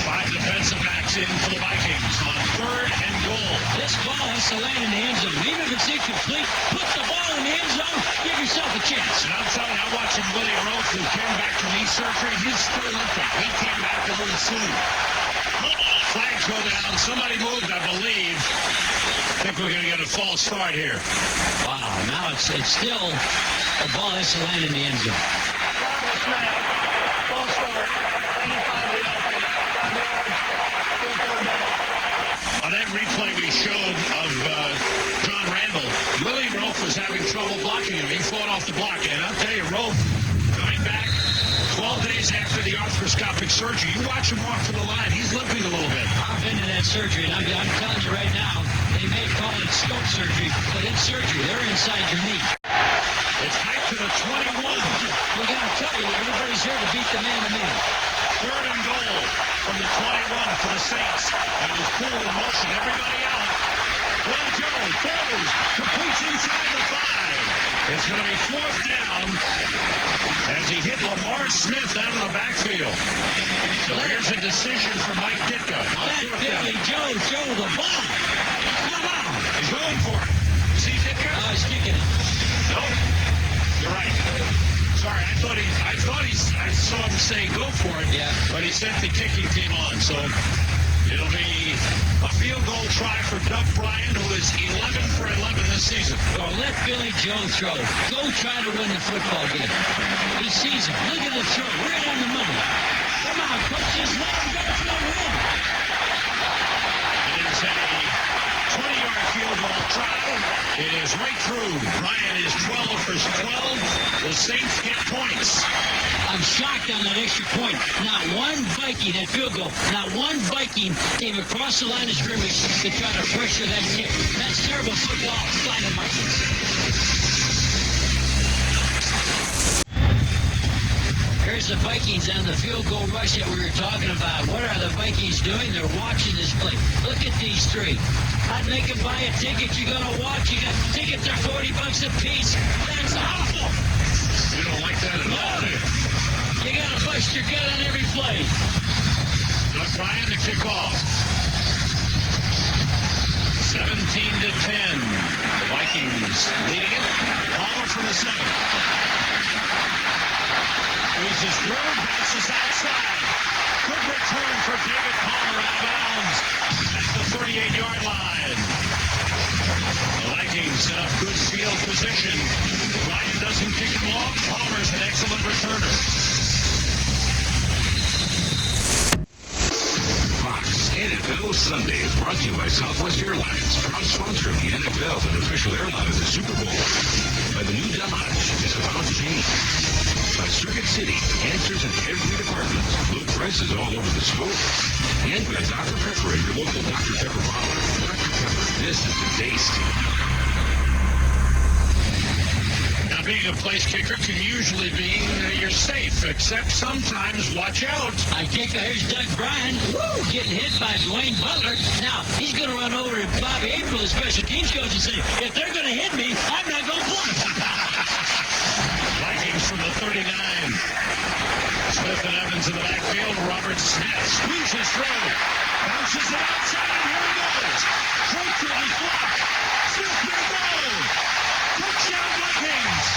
5 defensive backs in for the Vikings on 3rd and goal. This ball has to land in the end zone. Even if it's incomplete, put the ball in the end zone. Give yourself a chance. And I'm telling you, I'm watching Willie Roth, who came back from knee surgery. He's still limping. He came back a little soon. Flags go down. Somebody moved, I believe. I think we're going to get a false start here. Wow, now it's still the ball has to land in the end zone. On that replay we showed of John Randall, Willie Roth was having trouble blocking him. He fought off the block. And I'll tell you, Roth, coming back 12 days after the arthroscopic surgery, you watch him walk to the line. He's limping a little bit. I've been to that surgery, and I'm telling you right now, they may call it scope surgery, but it's surgery. They're inside your knee. It's back to the 21. We got to tell you, everybody's here to beat the man-to-man. 3rd and goal from the 21 for the Saints. And it was pulled in motion. Everybody out. Will Jones throws. Completes inside the 5. It's going to be 4th down as he hit Lamar Smith out of the backfield. So here's a decision for Mike Ditka. Let Billy Joe throw the ball. Come on. He's going for it. See Ditka? Oh, he's kicking it. No. You're right. Sorry, I saw him say go for it. Yeah. But he sent the kicking team on, so it'll be a field goal try for Doug Bryan, who is 11 for 11 this season. Well, let Billy Joe throw. Go try to win the football game. He sees him. Look at the throw. Right on the money. Come on, coach, just let him go for the win. It is a 20-yard field goal try. It is right through. Bryan is 12 for 12. The Saints get points. I'm shocked on that extra point. Not one Viking, that field goal, not one Viking came across the line of scrimmage to try to pressure that kick. That's terrible football by the Vikings. Here's the Vikings on the field goal rush that we were talking about. What are the Vikings doing? They're watching this play. Look at these three. I'd make them buy a ticket. You're going to watch. You got tickets are $40 a piece. That's awful. You don't like that at all, do you? You got to bust your gut on every play. Doug Bryan to kick off. 17-10. The Vikings leading it. Palmer from the 7. Squeezes through, bounces outside. Good return for David Palmer out of bounds at the 38-yard line. The Vikings set up good field position. Ryan doesn't kick him off. Palmer's an excellent returner. Fox NFL Sunday is brought to you by Southwest Airlines, proud sponsor of the NFL and official airline of the Super Bowl. By the new Dodge, it's about change. By Circuit City, answers in every department, low prices all over the store. And by Dr. Pepper and your local Dr. Pepper bottler. Dr. Pepper, this is the taste. Now, being a place kicker can usually mean you're safe, except sometimes watch out. I kick. Here's Doug Bryan. Woo! Getting hit by Dwayne Butler. Now, he's going to run over to Bobby April, the special teams coach, and say, if they're going to hit me, I'm not going to block. Vikings from the 39. Smith and Evans in the backfield. Robert Smith squeezes through. Bounces it outside. Here he goes. Straight to the block. Smith may go. Touchdown Vikings.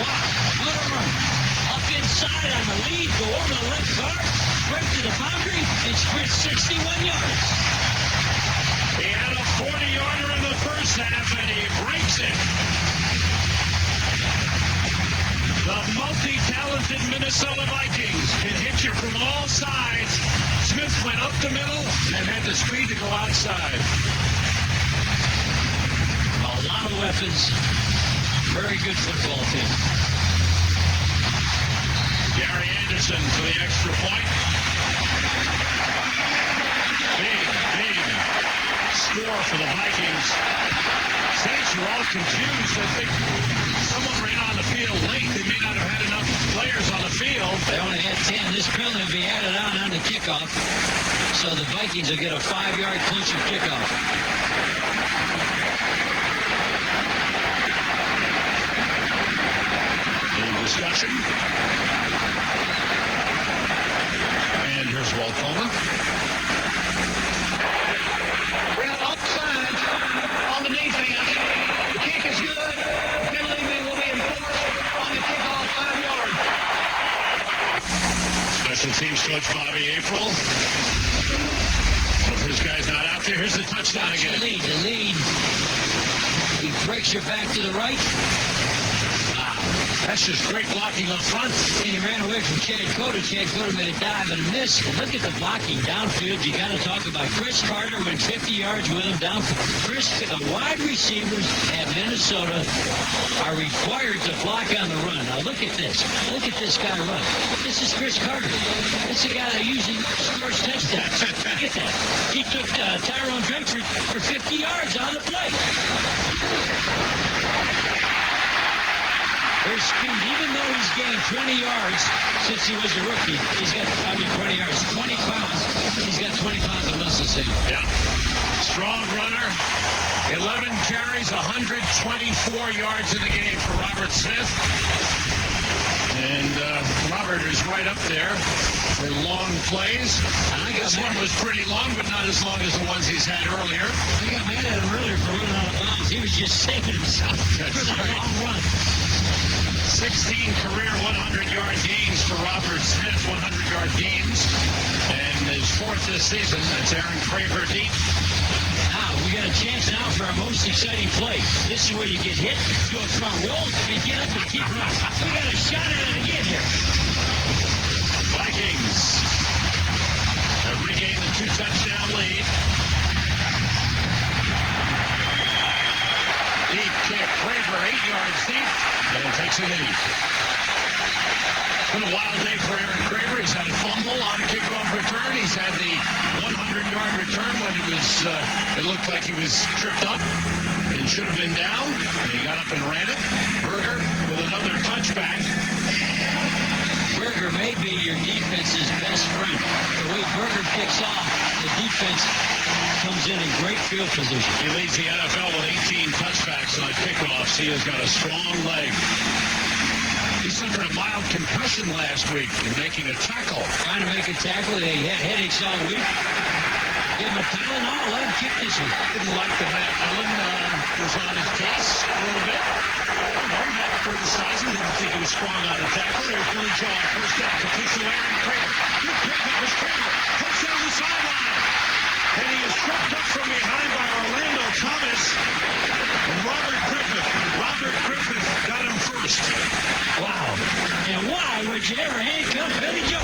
Wow, what a run. Up inside on the lead, go over the left guard, straight to the boundary, and sprint 61 yards. He had a 40-yarder in the first half, and he breaks it. The multi-talented Minnesota Vikings can hit you from all sides. Smith went up the middle and had the speed to go outside. A lot of weapons. Very good football team. Gary Anderson for the extra point. Big score for the Vikings. Saints are all confused. I think someone ran on the field late. They may not have had enough players on the field. They only had 10. This penalty will be added on the kickoff. So the Vikings will get a 5-yard clinching kickoff. Discussion. And here's Walt Coleman. We're offside on the defense. The kick is good. Penalty will be enforced on the kickoff 5 yards. Special teams coach Bobby April. Well, his guy's not out there. Here's the touchdown again. The lead. He breaks your back to the right. That's just great blocking up front. And he ran away from Chad Cota. Chad Cota made a dive and a miss. And look at the blocking downfield. You got to talk about Chris Carter went 50 yards with him downfield. The wide receivers at Minnesota are required to block on the run. Now look at this. Look at this guy run. This is Chris Carter. This is a guy that usually scores touchdowns. Look at that. He took Tyrone Drenford for 50 yards on the play. There's speed. Even though he's gained 20 yards since he was a rookie, 20 yards, 20 pounds. He's got 20 pounds of muscle in him. Yeah. Strong runner. 11 carries, 124 yards in the game for Robert Smith. And Robert is right up there for long plays. This one was pretty long, but not as long as the ones he's had earlier. I got mad at him earlier for running out of bounds. He was just saving himself for the long run. 16 career 100-yard games for Robert Smith, 100-yard games. And his fourth this season. That's Aaron Craver deep. Now, we got a chance now for our most exciting play. This is where you get hit, do a front roll, and get up and keep running. We got a shot at it again here. Vikings have regained the 2-touchdown lead. Deep kick, Craver 8 yards deep, and takes a knee. Been a wild day for Aaron Craver. He's had a fumble on a kickoff return. He's had the 100-yard return when it looked like he was tripped up and should have been down. And he got up and ran it. Berger with another touchback. Berger may be your defense's best friend. The way Berger kicks off, the defense comes in great field position. He leads the NFL with 18 touchbacks on kickoffs. He has got a strong leg. He suffered a mild concussion last week in making a tackle. Trying to make a tackle. They had headaches all week. Give him a Tylenol. Let him kick this one. Didn't like that Matt Allen was on his case a little bit. Matt criticizing. Didn't think he was strong on the tackle. There's Billy Joe on first down. Completion to Aaron Craver. Good pick. That was Craver. Comes down the sideline. And he is tripped up from behind by Orlando Thomas and Robert Griffith got him first. Wow. And why would you ever handcuff Billy Joe?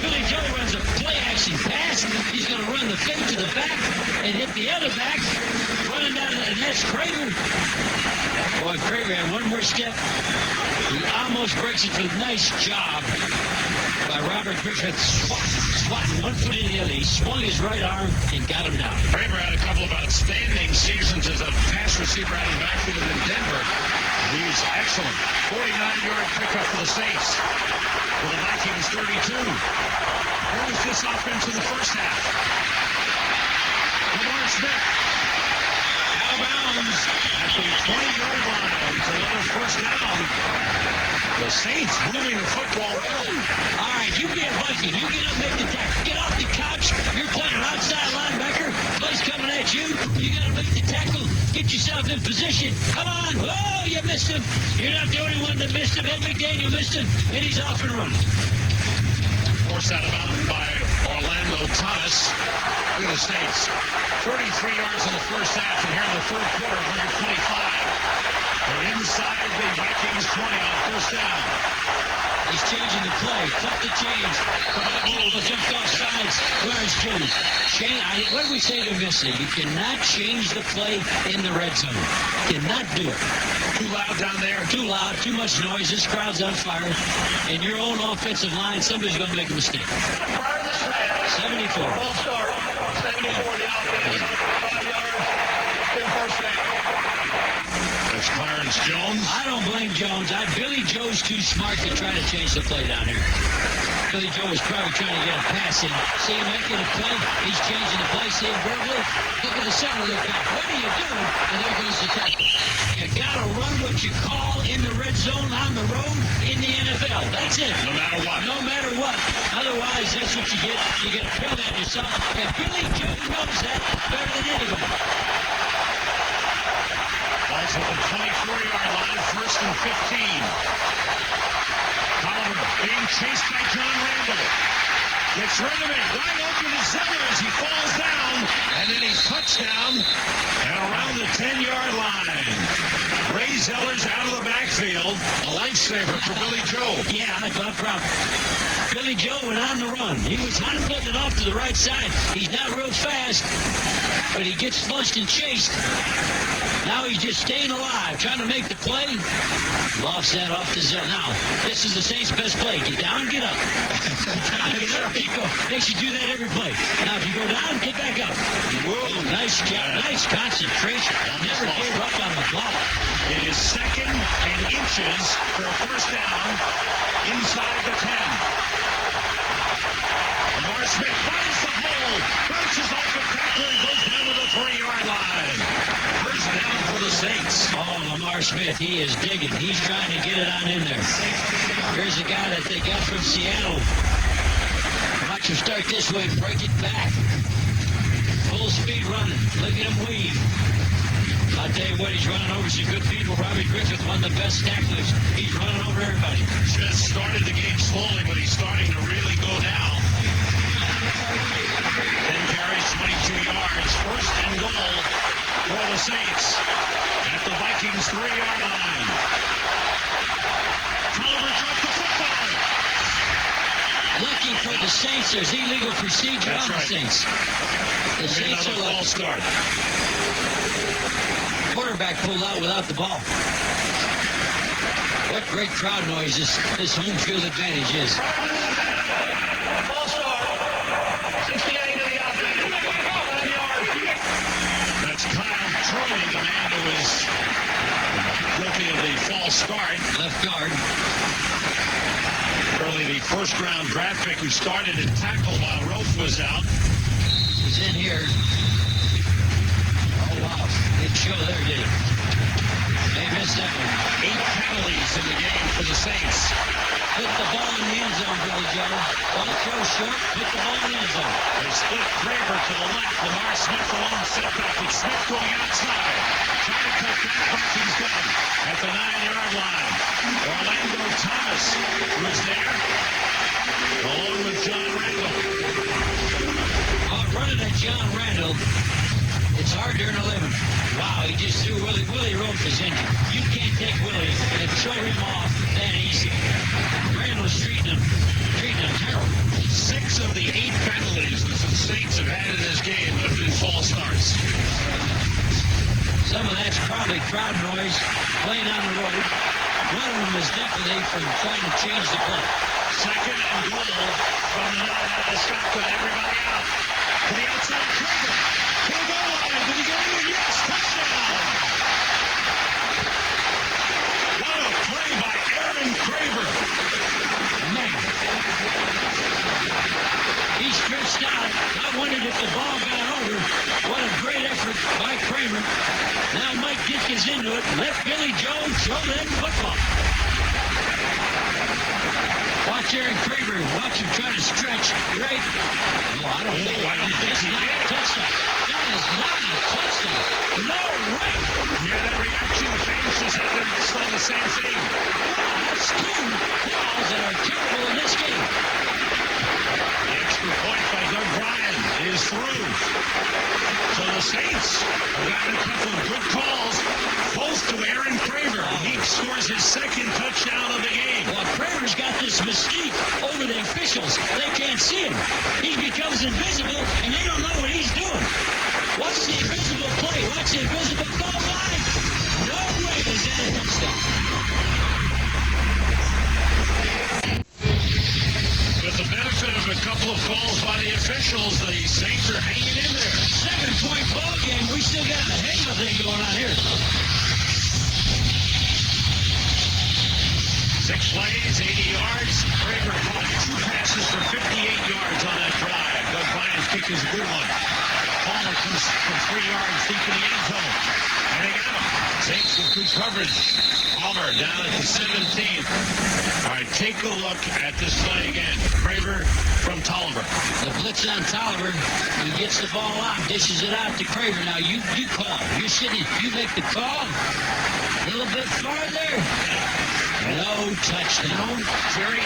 Billy Joe runs a play-action pass. He's going to run the fake to the back and hit the other back, running down, and that's Craver. Boy, Craver had one more step. He almost breaks it. A nice job by Robert Griffith. Swatting one foot in the other. He swung his right arm and got him down. Craver had a couple of outstanding seasons as a pass receiver out of the backfield in Denver. He's excellent. 49-yard pickup for the Saints. For the Vikings, 32. Where was this offense in the first half? Lamar Smith. Out of bounds at the 20-yard line. It's another first down. The Saints moving the football early. All right, you be a Viking. You get up, make the tackle. Get off the couch. You're playing outside linebacker. Play's coming at you. You got to make the tackle. Get yourself in position. Come on. Oh, you missed him. You're not the only one that missed him. Ed McDaniel missed him, and he's off and running. Forced out of bounds by Orlando Thomas. Look at the Saints. 33 yards in the first half, and here in the third quarter, 125. They're inside the Vikings 20 on first down. He's changing the play. Tough to change. Jumped off sides. Where's Jones? What did we say to him yesterday? You cannot change the play in the red zone. Cannot do it. Too loud down there. Too loud, too much noise. This crowd's on fire. And your own offensive line, somebody's going to make a mistake. 74. Full start. 74 the offense. 5 yards. 10 first down. That's Clarence Jones. I don't blame Jones. Billy Joe's too smart to try to change the play down here. Billy Joe was probably trying to get a pass in. See him making a play. He's changing the play. See him verbally. Look at the center. Look out. What are you doing? And there goes the tackle. You got to run what you call in the red zone on the road in the NFL. That's it. No matter what. No matter what. Otherwise, that's what you get. You get a pill at yourself. And Billy Joe knows that better than anybody. Balls at the 24-yard line, 1st and 15. Oliver being chased by John Randall. Gets rid of it. Right open to Zeller as he falls down. And then he's touchdown and around the 10-yard line. Ray Zeller's out of the backfield. A lifesaver for Billy Joe. Yeah, no problem. Billy Joe went on the run. He was kind of putting it off to the right side. He's not real fast, but he gets flushed and chased. Now he's just staying alive, trying to make the play. Lofts that off to Zeller. Now, this is the Saints' best play. Get down, get up. Get up, keep going. They should do that every play. Now, if you go down, get back up. Whoa, nice job. Nice concentration. Never gave up on the ball. It is 2nd and inches for a first down inside the 10. Lamar Smith finds the hole, bounces off the tackler and goes down to the 3-yard line. First down for the Saints. Oh, Lamar Smith, he is digging. He's trying to get it on in there. Here's a guy that they got from Seattle. Watch him start this way, break it back. Full speed running. Look at him weave. I'll tell you what, he's running over some good people. Robbie Griffith, one of the best tacklers. He's running over everybody. Smith started the game slowly, but he's starting to really go down. 10 carries, 22 yards. 1st and goal for the Saints at the Vikings 3-yard line. Tolliver dropped the football. Lucky for the Saints, there's illegal procedure on the Saints. The Saints are false start. Quarterback pulled out without the ball. What great crowd noise this home field advantage is. Full start. 68 to the offense. 5 yards. That's Kyle Troy, the man who was guilty of the false start. Left guard. Early the first-round draft pick who started at tackle while Rofe was out. He's in here. Oh, wow. Didn't show there, did he? They missed that one. 8 penalties in the game for the Saints. Put the ball in the end zone, Billy Joe. Don't throw short. Put the ball in the end zone. They split Kramer to the left. Lamar Smith alone setback with Smith going outside. Trying to cut back. Vikings done at the 9-yard line. Orlando Thomas was there along with John Randall. Running at John Randall. It's hard to earn a living. Wow, he just threw Willie. Willie Rofe is injured. You can't take Willie and throw him off that easy. Randall's treating him terrible. 6 of the 8 penalties that the Saints have had in this game have been false starts. Some of that's probably crowd noise playing on the road. One of them is definitely from trying to change the play. 2nd and goal from the 9. Stop with everybody out. To the outside, Kramer. To the goal line. Did he get in? Yes, touchdown. What a play by Aaron Kramer. Man. He stretched out. I wondered if the ball got over. What a great effort by Kramer. Now Mike Dick is into it. Let Billy Joe throw that football. Watch Aaron Kramer. Watch him try to stretch. Right? No, I don't think he did. Touchdown. That is not a touchdown. No way. Yeah, that reaction, the fans just had them say the same thing. That's 2 calls that are terrible in this game. The extra point by Doug Bryan is through. So the Saints have gotten a couple of good calls, both to Aaron Craver. He scores his second touchdown of the game. Well, Craver's got this mystique over the officials. They can't see him. He becomes invisible, and they don't know what he's doing. Watch the invisible play. Watch the invisible goal line. No way is that a touchdown. With the benefit of a couple of calls by the officials, the Saints are hanging in there. 7-point ball game. We still got a hang of thing going on here. 6 plays, 80 yards. Craver caught 2 passes for 58 yards on that drive. Doug Ryan's kick is a good one. Palmer comes from 3 yards deep in the end zone. And they got him. Saints with good coverage. Palmer down at the 17. All right, take a look at this play again. Craver from Tolliver. The blitz on Tolliver. He gets the ball out, dishes it out to Craver. Now you call. You're sitting. You make the call. A little bit farther. No touchdown. Jerry,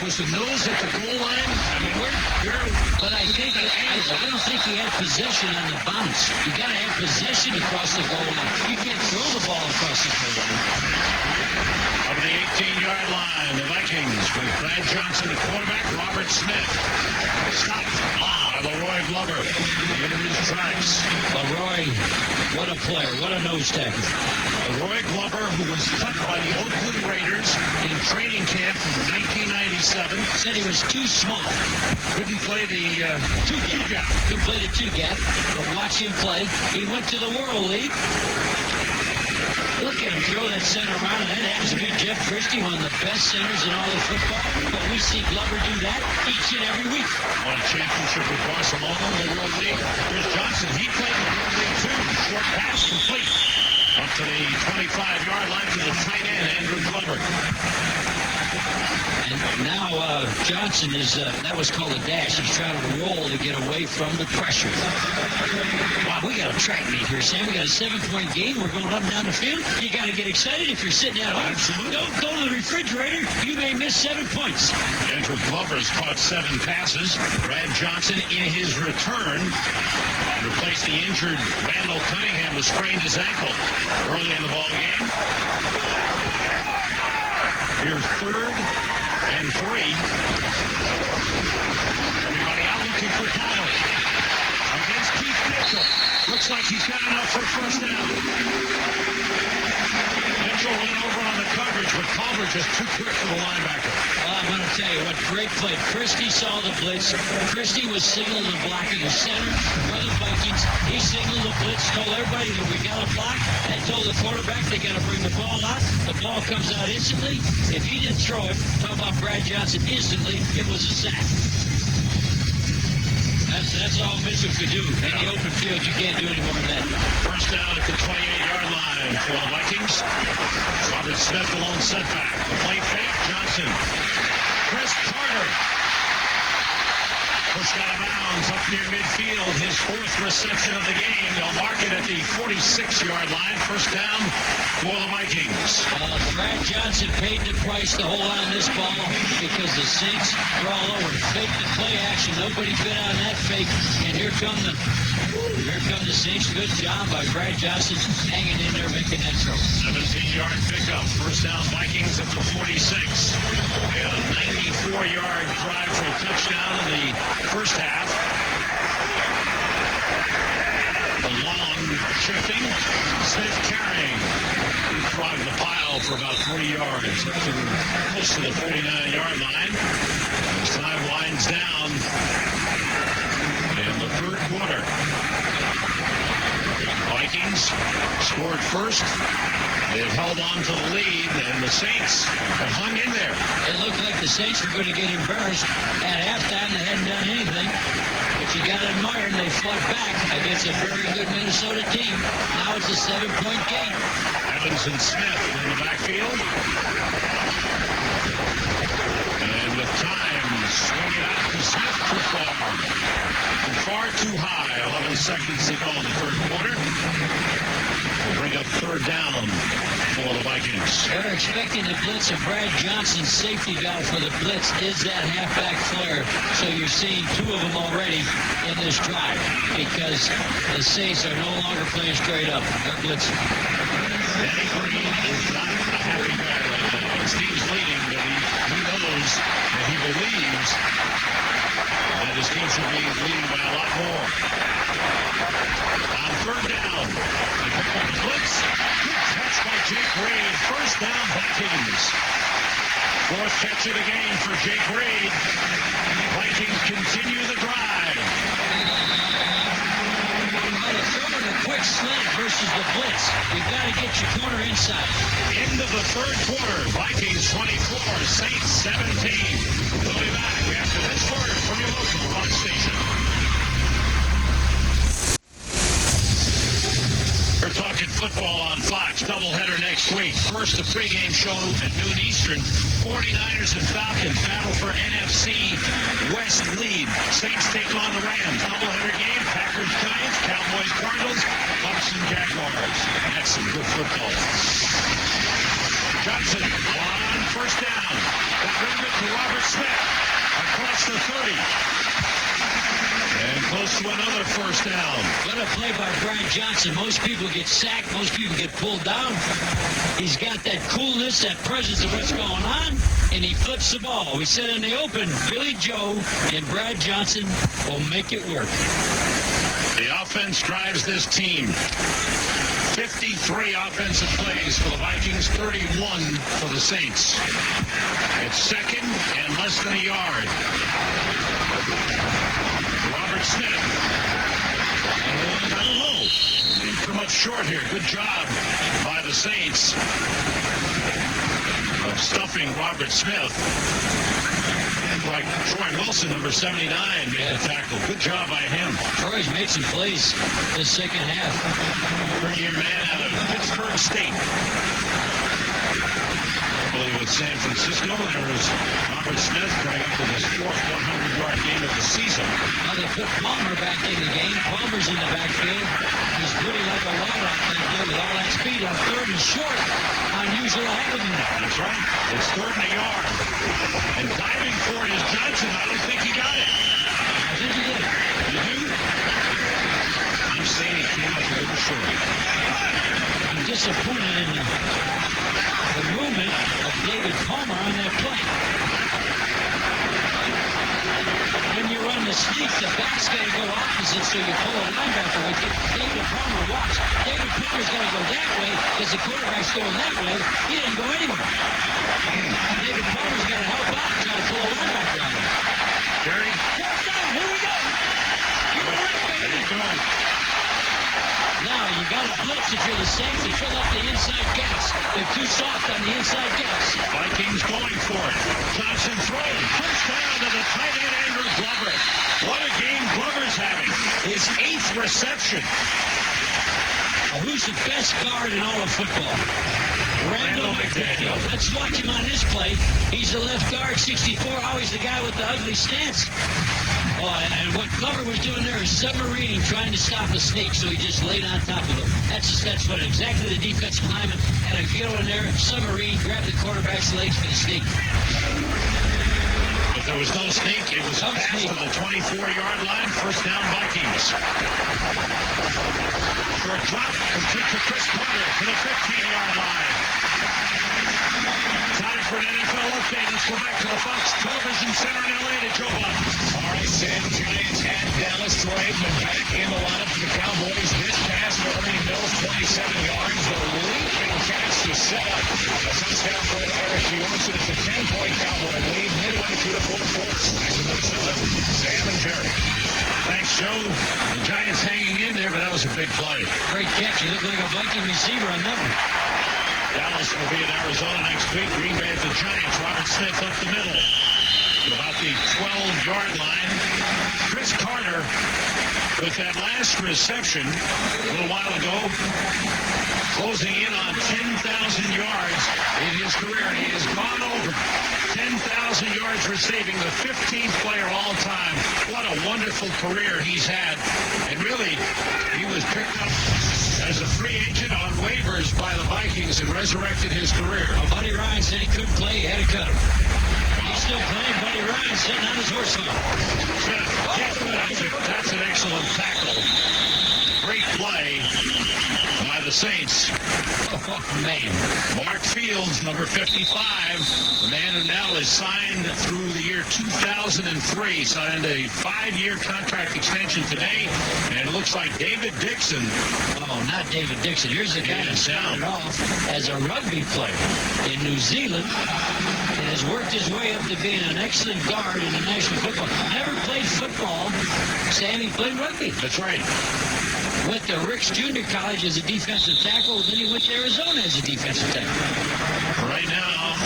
was the nose at the goal line? I mean, But I think I don't think he had possession on the bounce. You got to have possession across the goal line. You can't throw the ball across the goal line. Over the 18-yard line, the Vikings with Brad Johnson, the quarterback, Robert Smith. Stopped by Leroy Glover. Into his tracks. Leroy, what a player. What a nose tackle. Leroy Glover, who was cut by the Oakland Raiders in training camp in 1997. Said he was too small. Couldn't play the two-gap. Couldn't play the two-gap, but watch him play. He went to the World League. Look at him throw that center around. That happens to be Jeff Christie, one of the best centers in all of football. But we see Glover do that each and every week. Won a championship with Barcelona in the World League. Here's Johnson. He played in the World League too. Short pass complete. Up to the 25-yard line to the tight end, Andrew Glover. And now Johnson is, that was called a dash. He's trying to roll to get away from the pressure. Wow, we got a track meet here, Sam. We got a 7-point game. We're going up and down the field. You got to get excited if you're sitting at home. Absolutely. Don't go to the refrigerator. You may miss 7 points. Andrew Glover's caught 7 passes. Brad Johnson, in his return, replaced the injured Randall Cunningham, who sprained his ankle early in the ball game. Here's 3rd and 3. Everybody out looking for Palmer. Against Keith Mitchell. Looks like he's got enough for first down. Mitchell went over on the coverage, but Palmer just too quick for the linebacker. Well, I'm going to tell you what, great play. Christie saw the blitz. Christie was signaling the blocking the center for the Vikings. He signaled the blitz, told everybody that we got a block, and told the quarterback they got to bring the ball out. The ball comes out instantly. If he didn't throw it, talk about Brad Johnson instantly, it was a sack. That's all Mitchell could do. In the open field, you can't do any more than that. First down at the 28-yard line for the Vikings. Robert Smith, the lone setback. The play fake, Johnson. Chris Carter pushed out of bounds up near midfield. His 4th reception of the game. They'll mark it at the 46-yard line. First down for the Vikings. Brad Johnson paid the price to hold on this ball because the Saints were all over. Fake the play action. Nobody bit on that fake. And here come the Saints. Good job by Brad Johnson hanging in there making that throw. 17-yard pickup. First down Vikings at the 46. They had a 94-yard drive for a touchdown in the first half. The long shifting. Smith carrying. He frogged the pile for about 3 yards. Close to the 49-yard line. As time winds down in the 3rd quarter. Vikings scored first. They've held on to the lead, and the Saints have hung in there. It looked like the Saints were going to get embarrassed. At halftime, they hadn't done anything. But you got to admire them. They fought back against a very good Minnesota team. Now it's a 7-point game. Evans and Smith in the backfield. And with time, swing it out to Smith too far. Far too high. 11 seconds to go in the 3rd quarter. bring up third down for the Vikings. They're expecting the blitz, and Brad Johnson's safety valve for the blitz is that halfback flare. So you're seeing two of them already in this drive because the Saints are no longer playing straight up. They're blitzing. Danny Green is not a happy guy right now. His team's leading, but he knows and he believes that his team should be leading by a lot more. On third down, they pick up the blitz. Good catch by Jake Reed. First down, Vikings. Fourth catch of the game for Jake Reed. Vikings continue the drive. Throwing a quick slant versus the blitz. You've got to get your corner inside. Into the third quarter, Vikings 24, Saints 17. We'll be back after this quarter from your local Fox station. We're talking football on Fox. Doubleheader next week. First, the pregame show at noon Eastern. 49ers and Falcons battle for NFC West lead. Saints take on the Rams. Doubleheader game. Packers, Giants, Cowboys, Cardinals, Bucks and Jaguars. That's some good football. Johnson on first down. That brings it to Robert Smith. Across the 30. And close to another first down. What a play by Brian Johnson. Most people get sacked. Most people get pulled down. He's got that coolness, that presence of what's going on, and he flips the ball. We said in the open, Billy Joe and Brad Johnson will make it work. The offense drives this team. 53 offensive plays for the Vikings, 31 for the Saints. It's second and less than a yard. Robert Smith. And I don't know. He's come up short here. Good job by the Saints of stuffing Robert Smith. Like Troy Wilson, number 79, made the tackle. Good job by him. Troy's made some plays this second half. Third-year man out of Pittsburgh State. I believe with San Francisco, there was Robert Smith coming up with his fourth 100-yard game of the season. Now they put Palmer back in the game. Palmer's in the backfield. He's putting like a wide out there with all that speed on third and short. Unusual happening. That's right. It's third and a yard. And diving for it is Johnson. I don't think he got it. I think he did. You do? I'm saying he came up a little short. I'm disappointed in the movement of David Palmer on that play. When you run the sneak, the back's got to go opposite, so you pull a linebacker with you. David Palmer walks. David Palmer's got to go that way because the quarterback's going that way. He didn't go anywhere. David Palmer's got to help out, try to pull a linebacker on him. Jerry? Here we go. There you go. Now, you got to blitz if you're the Saints to fill up the inside gaps. They're too soft on the inside gaps. Vikings going for it. Johnson throwing. First down to the tight end, Andrew Glover. What a game Glover's having. His 8th reception. Who's the best guard in all of football? Randall McDaniel. Let's watch him on this play. He's the left guard, 64, always the guy with the ugly stance. Oh, and what Glover was doing there is submarining, trying to stop a sneak, so he just laid on top of him. That's what exactly the defensive lineman had to get in there, submarine, grab the quarterback's legs for the sneak. If there was no sneak, it was a pass to the 24-yard line. First down, Vikings. Short drop, complete to Chris Carter to the 15-yard line. Time for an NFL update. Let's go back to the Fox Television Center in L.A. to Joe Buck. All right, Sam, Giants at Dallas. Troy Aikman back in the lineup for the Cowboys. This pass to Ernie Mills, 27 yards. The leaping catch to set up a touchdown for Eric Bjornson. It's a 10-point Cowboy lead midway through the fourth quarter. Sam and Jerry. Thanks, Joe. The Giants hanging in there, but that was a big play. Great catch. He looked like a Viking receiver on that one. Dallas will be in Arizona next week. Green Bay at the Giants. Robert Smith up the middle. About the 12-yard line. Chris Carter with that last reception a little while ago, closing in on 10,000 yards in his career. He has gone over 10,000 yards receiving, the 15th player all time. What a wonderful career he's had. And really, he was picked up as a free agent on waivers by the Vikings and resurrected his career. Well, Buddy Ryan said he couldn't play. He had to cut him. He's still playing. Buddy Ryan sitting on his horse farm. That's an excellent tackle. Great play by the Saints. Oh, man. Mark Fields, number 55, the man who now is signed through the year 2003, signed a 5-year contract extension today, and it looks like David Dixon. Oh, not David Dixon. Here's the guy that started off as a rugby player in New Zealand and has worked his way up to being an excellent guard in the National Football. Never played football. Sammy played rugby. That's right. Went to Ricks Junior College as a defensive tackle, then he went to Arizona as a defensive tackle. Right now,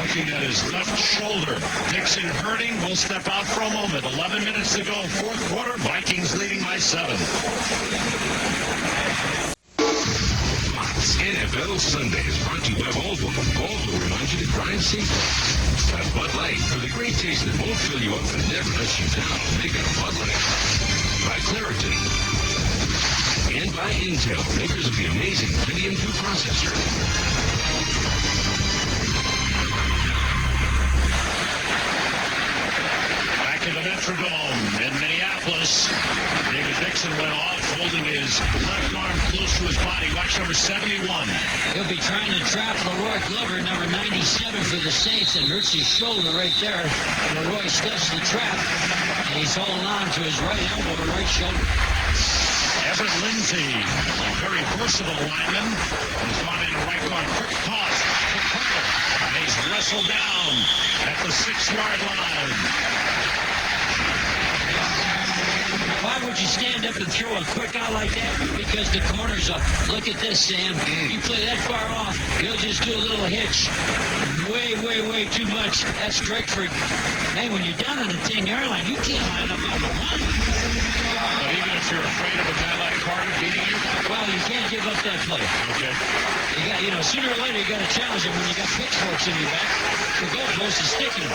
looking at his left shoulder, Dixon hurting. Will step out for a moment. 11 minutes to go, fourth quarter. Vikings leading by 7. NFL Sunday is brought to you by Baldwin. Baldwin reminds you to drive safely. By Bud Light, for the great taste that won't fill you up and never lets you down. Make it Bud Light. By Claritin. And by Intel, makers of the amazing Pentium 2 processor. Back in the Metrodome in Minneapolis, David Dixon went off, holding his left arm close to his body. Watch number 71. He'll be trying to trap Leroy Glover, number 97 for the Saints, and hurts his shoulder right there. Leroy stuffs the trap, and he's holding on to his right elbow, right shoulder. Everett Lindsey, a very versatile lineman, has gone in right guard. Quick toss to Carter, and he's wrestled down at the 6-yard line. Why would you stand up and throw a quick out like that? Because the corner's up. Look at this, Sam. You play that far off, he'll just do a little hitch. Way too much. That's strike for... Man, when you're down on the 10-yard line, you can't line up on the line. But even if you're afraid of a guy like Carter beating you? Well, you can't give up that play. Okay. You got, sooner or later, you got to challenge him when you got pitchforks in your back. The goalpost is sticking.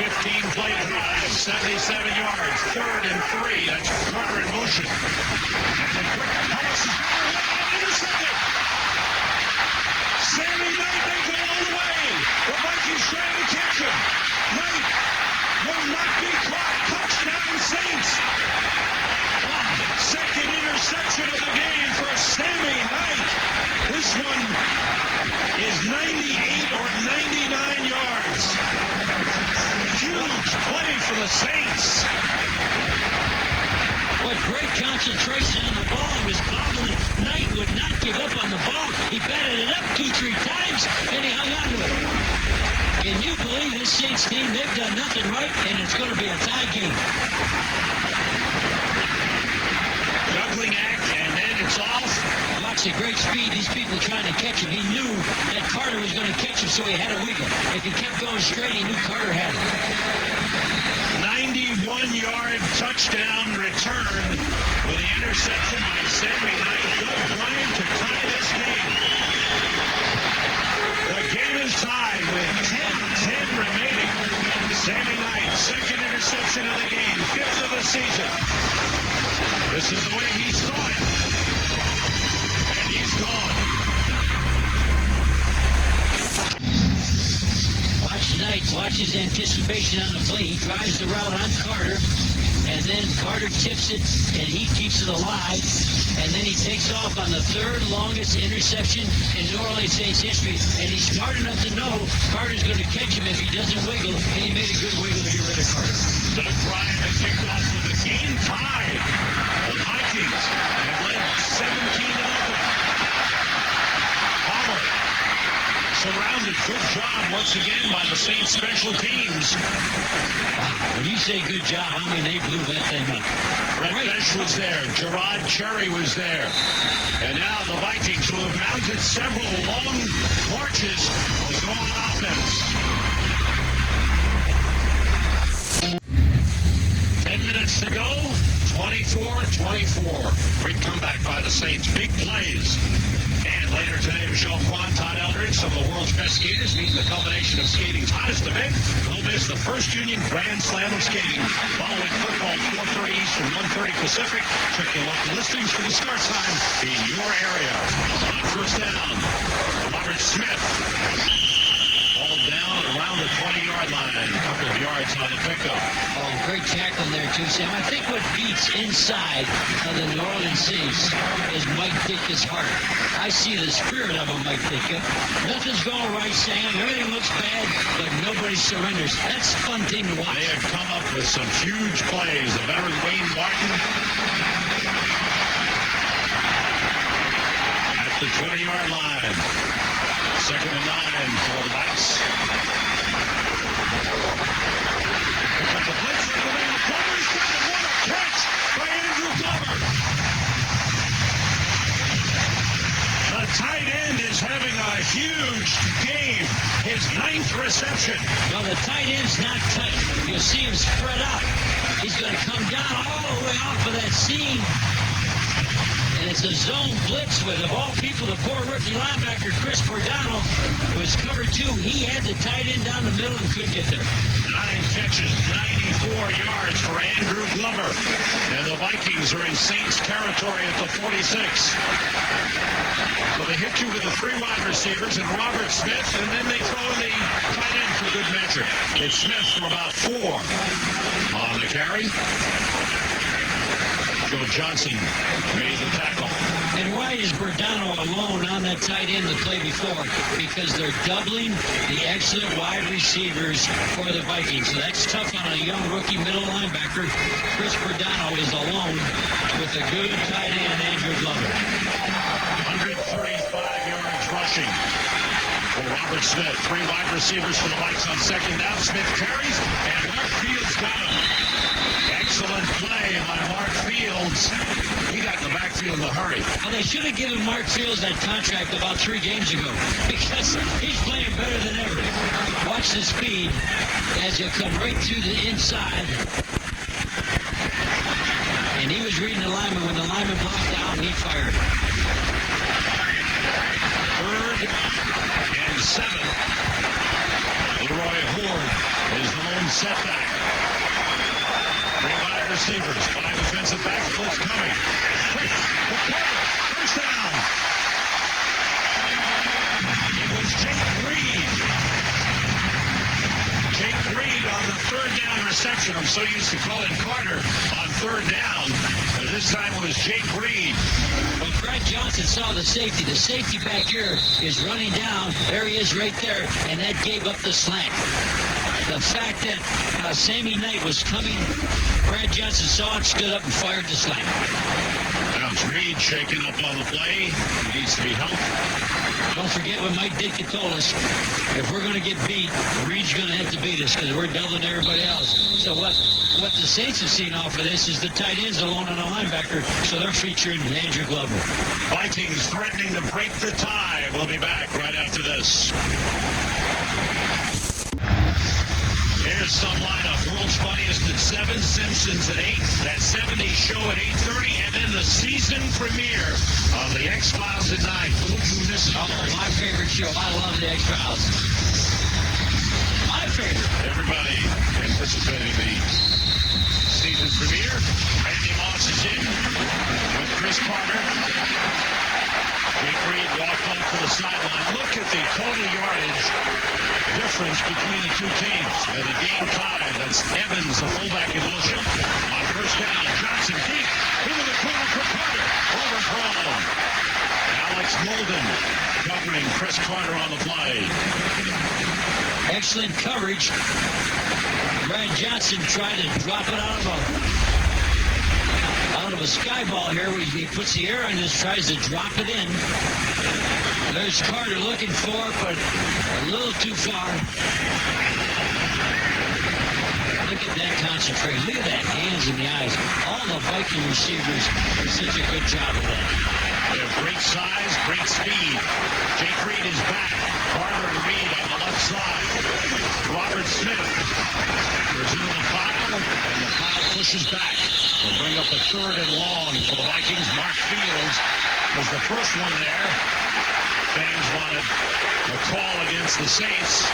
15-play drive, 77 yards, 3rd and 3. That's Carter in motion. And then quick toss is intercepted. Sammy Knight may go all the way. The Vikings trying to catch him. Knight will not be caught. Touchdown Saints. Second interception of the game for Sammy Knight. This one is 98 or 99 yards. Huge play for the Saints. What great concentration on the ball. He was bobbling. Knight would not give up on the ball. He batted it up 2-3 times, and he hung on to it. Can you believe this Saints team? They've done nothing right, and it's going to be a tie game. Juggling act, and then it's off. Watch the great speed. These people trying to catch him. He knew that Carter was going to catch him, so he had to wiggle. If he kept going straight, he knew Carter had it. 91-yard touchdown return with the interception by Sammy Knight. Bill Bryant to tie this game. The game is tied with 10 remaining. Sammy Knight, second interception of the game, 5th of the season. This is the way he saw it. And he's gone. Watch his anticipation on the play. He drives the route on Carter, and then Carter tips it, and he keeps it alive. And then he takes off on the 3rd longest interception in New Orleans Saints history. And he's smart enough to know Carter's going to catch him if he doesn't wiggle, and he made a good wiggle to get rid of Carter. Doug Bryant has kicked off with the game tied. The Vikings have led 17-0. Palmer surrounded. Good job once again by the Saints special teams. When you say good job, I mean they blew that thing up. Brett Besh was there. Gerard Cherry was there. And now the Vikings, who have mounted several long marches, will go on offense. 10 minutes to go. 24-24. Great comeback by the Saints. Big plays. And And later today, Michelle Kwan, Todd Eldridge, some of the world's best skaters, meeting the combination of skating's hottest event. We'll miss the first Union Grand Slam of skating. Following football, 4:30 Eastern, 1:30 Pacific. Check your local listings for the start time in your area. On first down, Robert Smith. Ball down around the 20-yard line. A couple of yards on the pickup. Oh, great tackling there, too, Sam. I think what beats inside of the New Orleans Saints is Mike Ditka's heart. I see the spirit of a Mike Ditka. Nothing's going right, Sam. Everything looks bad, but nobody surrenders. That's a fun team to watch. They have come up with some huge plays. The veteran Wayne Martin at the 20-yard line. 2nd and 9 for the Vikes. Pick up the blitz right away. Glover's got it. What a catch by Andrew Glover. The tight end is having a huge game. His 9th reception. Well, the tight end's not tight. You'll see him spread out. He's going to come down all the way off of that seam. And it's a zone blitz with, of all people, the poor rookie linebacker, Chris Bordano, was cover 2. He had the tight end down the middle and couldn't get there. 9 catches, 94 yards for Andrew Glover. And the Vikings are in Saints territory at the 46. So they hit you with the 3 wide receivers and Robert Smith, and then they throw in the tight end for good measure. It's Smith for about 4 on the carry. Joe Johnson made the tackle. And why is Bordano alone on that tight end the play before? Because they're doubling the excellent wide receivers for the Vikings. So that's tough on a young rookie middle linebacker. Chris Bordano is alone with a good tight end, Andrew Glover. 135 yards rushing for Robert Smith. 3 wide receivers for the Vikes on 2nd down. Smith carries, and Mark Fields got him. Excellent play by Mark Fields. He got in the backfield in a hurry. Well, they should have given Mark Fields that contract about 3 games ago because he's playing better than ever. Watch the speed as he'll come right through the inside. And he was reading the lineman. When the lineman blocked down, he fired. 3rd and 7. Leroy Hoard is the lone setback. 3 wide receivers, 5 defensive backs, blitz coming. Quick, the corner, first down. It was Jake Reed. Jake Reed on the 3rd down reception. I'm so used to calling Carter on 3rd down. But this time it was Jake Reed. Well, Brad Johnson saw the safety. The safety back here is running down. There he is right there, and that gave up the slant. The fact that Sammy Knight was coming, Brad Johnson saw it, stood up, and fired the slant. Now it's Reed shaking up on the play. He needs to be helped. Don't forget what Mike Ditka told us. If we're going to get beat, Reed's going to have to beat us because we're doubling everybody else. So what the Saints have seen off of this is the tight ends alone on a linebacker, so they're featuring Andrew Glover. Vikings threatening to break the tie. We'll be back right after this. Here's some lineup. World's Funniest at 7, Simpsons at 8, that 70s show at 8:30, and then the season premiere of the X-Files at 9. This is My favorite show. I love the X-Files. My favorite. everybody anticipating the season premiere. Randy Moss is in with Chris Carter. Jake Reed walked up to the sideline. Look at the total yardage difference between the 2 teams. And the game time, that's Evans, the fullback in motion. On first down, Johnson deep into the corner for Carter. Overthrown. Alex Molden covering Chris Carter on the play. Excellent coverage. Brad Johnson tried to drop it out of a sky ball here. He puts the air on this, tries to drop it in. There's Carter looking for it, but a little too far. Look at that concentration. Look at that hands in the eyes. All the Viking receivers do such a good job of that. They have great size, great speed. Jake Reed is back. Carter and Reed on the left side. Robert Smith is into the pile, and the pile pushes back. They'll bring up a 3rd and long for the Vikings. Mark Fields was the first one there. fans wanted a call against the Saints.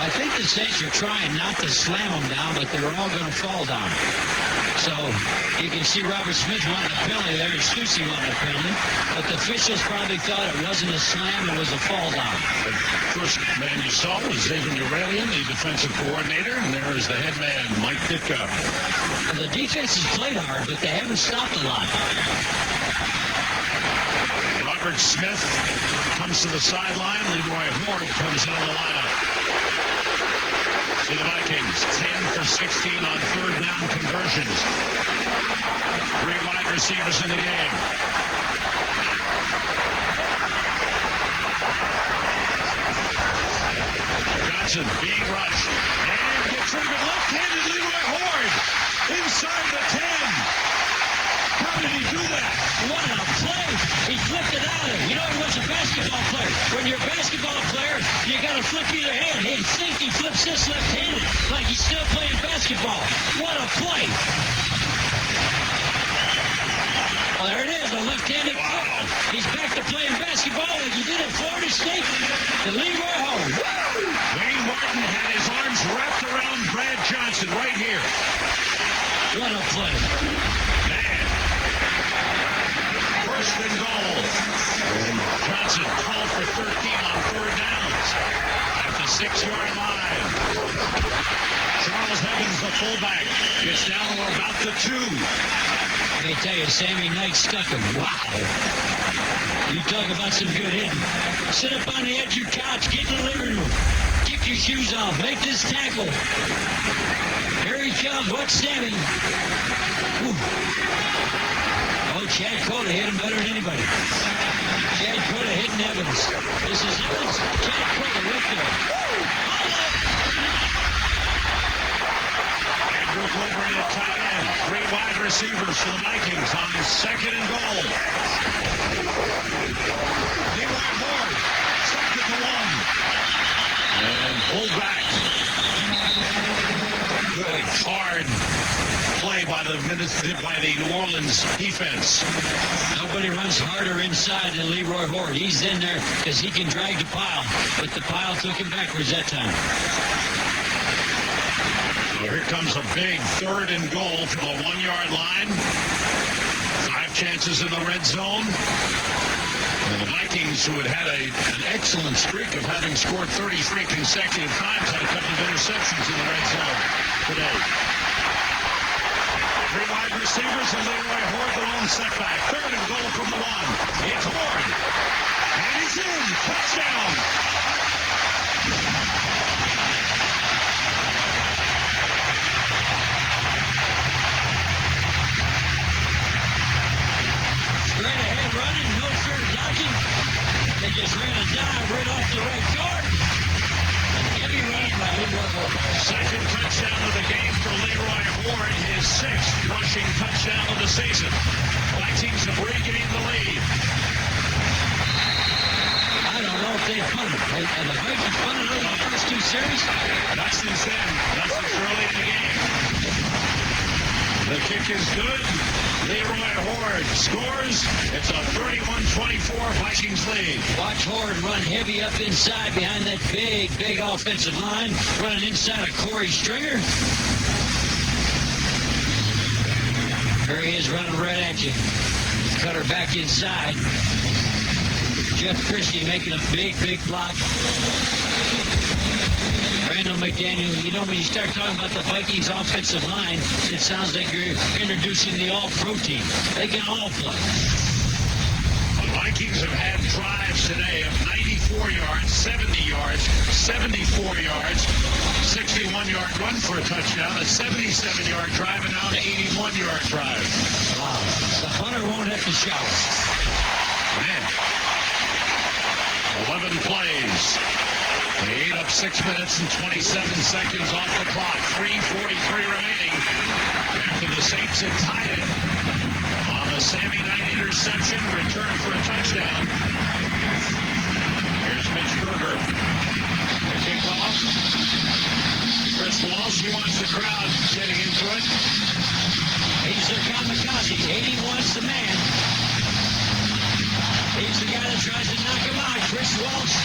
I think the Saints are trying not to slam them down, but they're all going to fall down. So you can see Robert Smith wanting a penalty there, and Stussy wanting a penalty. But the officials probably thought it wasn't a slam, it was a fall down. The first man you saw was David Urelian, the defensive coordinator, and there is the head man, Mike Ditka. The defense has played hard, but they haven't stopped a lot. Robert Smith comes to the sideline. Leroy Horde comes into the lineup. See the Vikings, 10 for 16 on third down conversions. 3 wide receivers in the game. Johnson being rushed. And gets rid of it left-handed. Leroy Horde inside the 10. How did he do that? What a play! He flipped it out of it. You know, he was a basketball player. When you're a basketball player, you got to flip either hand. He thinks he flips this left-handed, like he's still playing basketball. What a play! Well, there it is, a left-handed flip. He's back to playing basketball like he did at Florida State. And Leroy Horde. Wayne Martin had his arms wrapped around Brad Johnson right here. What a play! Man. First and goal. Johnson called for 13 on third downs at the 6-yard line. Charles Evans, the fullback, gets down to about the 2. Let me tell you, Sammy Knight stuck him. Wow. You talk about some good hitting. Sit up on the edge of your couch, get in the living room. Kick your shoes off, make this tackle. Here he comes, watch Sammy. Whew. Oh, Chad Cota hit him better than anybody. Chad Cota hitting Evans. This is Evans. Chad Cota right there. Andrew Glover at tight end. 3 wide receivers for the Vikings on second and goal. Leroy Horde, second to 1. And pulled back. Good, hard play by the New Orleans defense. Nobody runs harder inside than Leroy Horde. He's in there because he can drag the pile, but the pile took him backwards that time. So here comes a big third and goal from the 1-yard line. 5 chances in the red zone. And the Vikings, who had an excellent streak of having scored 33 consecutive times, had a couple of interceptions in the red zone today. 3 wide receivers and Leroy Horde, the lone setback. Third and goal from the 1. It's Horde. And he's in. Touchdown. Straight ahead running, no fair dodging. They just ran a dive right off the right guard. Heavy running by Leroy Horde. Second touchdown of the game for Leroy Horde, his 6th rushing touchdown of the season. Vikings have regained the lead. I don't know if they punted. Have the Vikings punted over the first 2 series? Not since then. Not since early in the game. The kick is good. Leroy Horde scores. It's a 31-24 Vikings lead. Watch Horde run heavy up inside behind that big offensive line. Running inside of Corey Stringer. There he is running right at you. Cut her back inside. Jeff Christie making a big block. Randall McDaniel, you know, when you start talking about the Vikings offensive line, it sounds like you're introducing the all-pro team. They can all play. The Vikings have had drives today of 94 yards, 70 yards, 74 yards, 61-yard run for a touchdown, a 77-yard drive, and now an 81-yard drive. Wow. The punter won't have to shower. Man. 11 plays. They ate up 6 minutes and 27 seconds off the clock. 3:43 remaining after the Saints had tied it on the Sammy Knight interception. Return for a touchdown. Here's Mitch Berger. The kickoff. Chris Walsh, he wants the crowd getting into it. He's their kamikaze. 81's the man. He's the guy that tries to knock Walsh.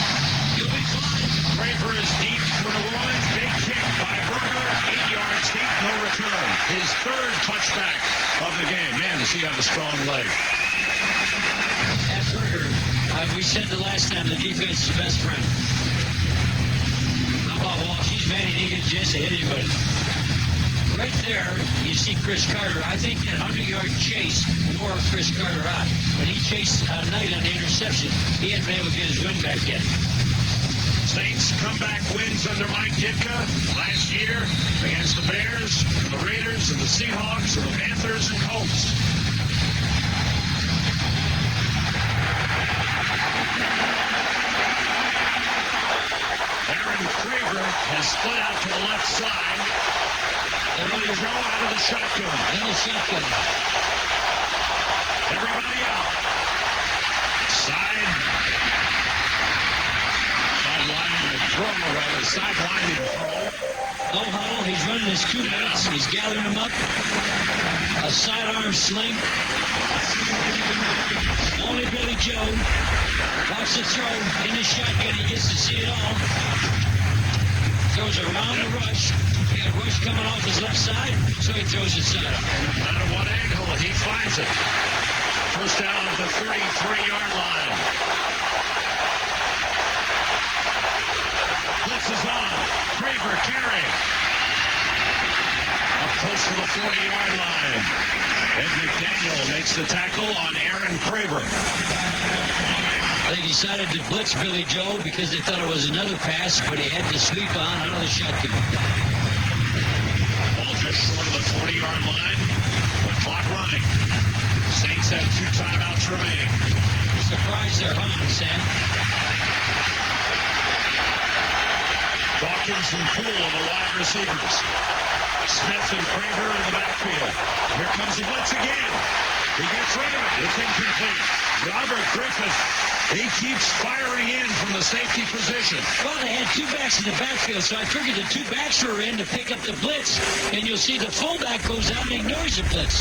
You'll be fine. Craver is deep for New Orleans. Big kick by Berger. 8 yards deep, no return. His third touchback of the game. Man, does he have a strong leg. At Berger, we said the last time, the defense is best friend. How about Walsh? He's man, he didn't get a chance to hit anybody. Right there, you see Chris Carter. I think that 100-yard chase wore Chris Carter out. When he chased Knight on the interception, he hadn't been able to get his win back yet. Saints comeback wins under Mike Ditka last year against the Bears, the Raiders, and the Seahawks, and the Panthers and Colts. Aaron Craver has split out to the left side. Billy Joe out of the shotgun. Everybody out. Sidelining throw. No huddle. He's running his 2 minutes. He's gathering them up. A sidearm sling. Only Billy Joe. Watch the throw in the shotgun. He gets to see it all. Throws around the rush. He got Rush coming off his left side, so he throws it side up. No matter what angle, he finds it. First down at the 33-yard line. Blitz is on. Craver carry. Up close to the 40-yard line. Ed McDaniel makes the tackle on Aaron Craver. They decided to blitz Billy Joe because they thought it was another pass, but he had to sweep on another shotgun. Ball just short of the 40-yard line. The clock running. Saints have 2 timeouts remaining. Surprised they're on, Sam. Dawkins and Poole are the wide receivers. Smith and Craver in the backfield. Here comes the blitz again. He gets rid of it. It's incomplete. Robert Griffith, he keeps firing in from the safety position. Well, they had 2 backs in the backfield, so I figured the 2 backs were in to pick up the blitz, and you'll see the fullback goes out and ignores the blitz.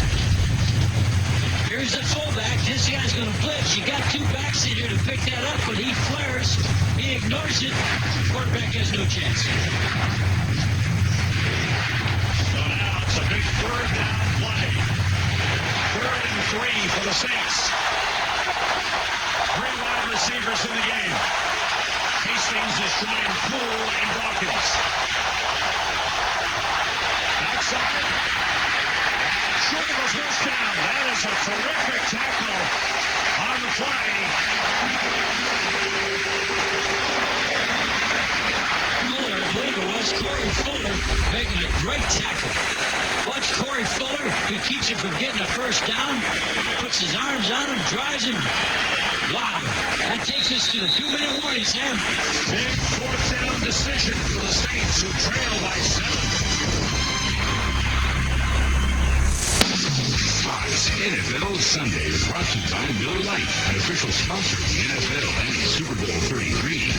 Here's the fullback. This guy's going to blitz. You got 2 backs in here to pick that up, but he flares. He ignores it. Quarterback has no chance. So now it's a big 3rd down play. 3rd and 3 for the Saints. 3 wide receivers in the game. Hastings is trying Poole and Dawkins. Outside. Short of a first down. That is a terrific tackle on the play. Fuller, I believe it was Corey Fuller, making a great tackle. Watch Corey Fuller. He keeps him from getting a first down. Puts his arms on him, drives him. Wow. That takes us to the 2-minute warning, Sam. Big 4th down decision for the Saints, who trail by 7. Fox NFL Sunday is brought to you by Miller Lite, an official sponsor of the NFL and Super Bowl 33.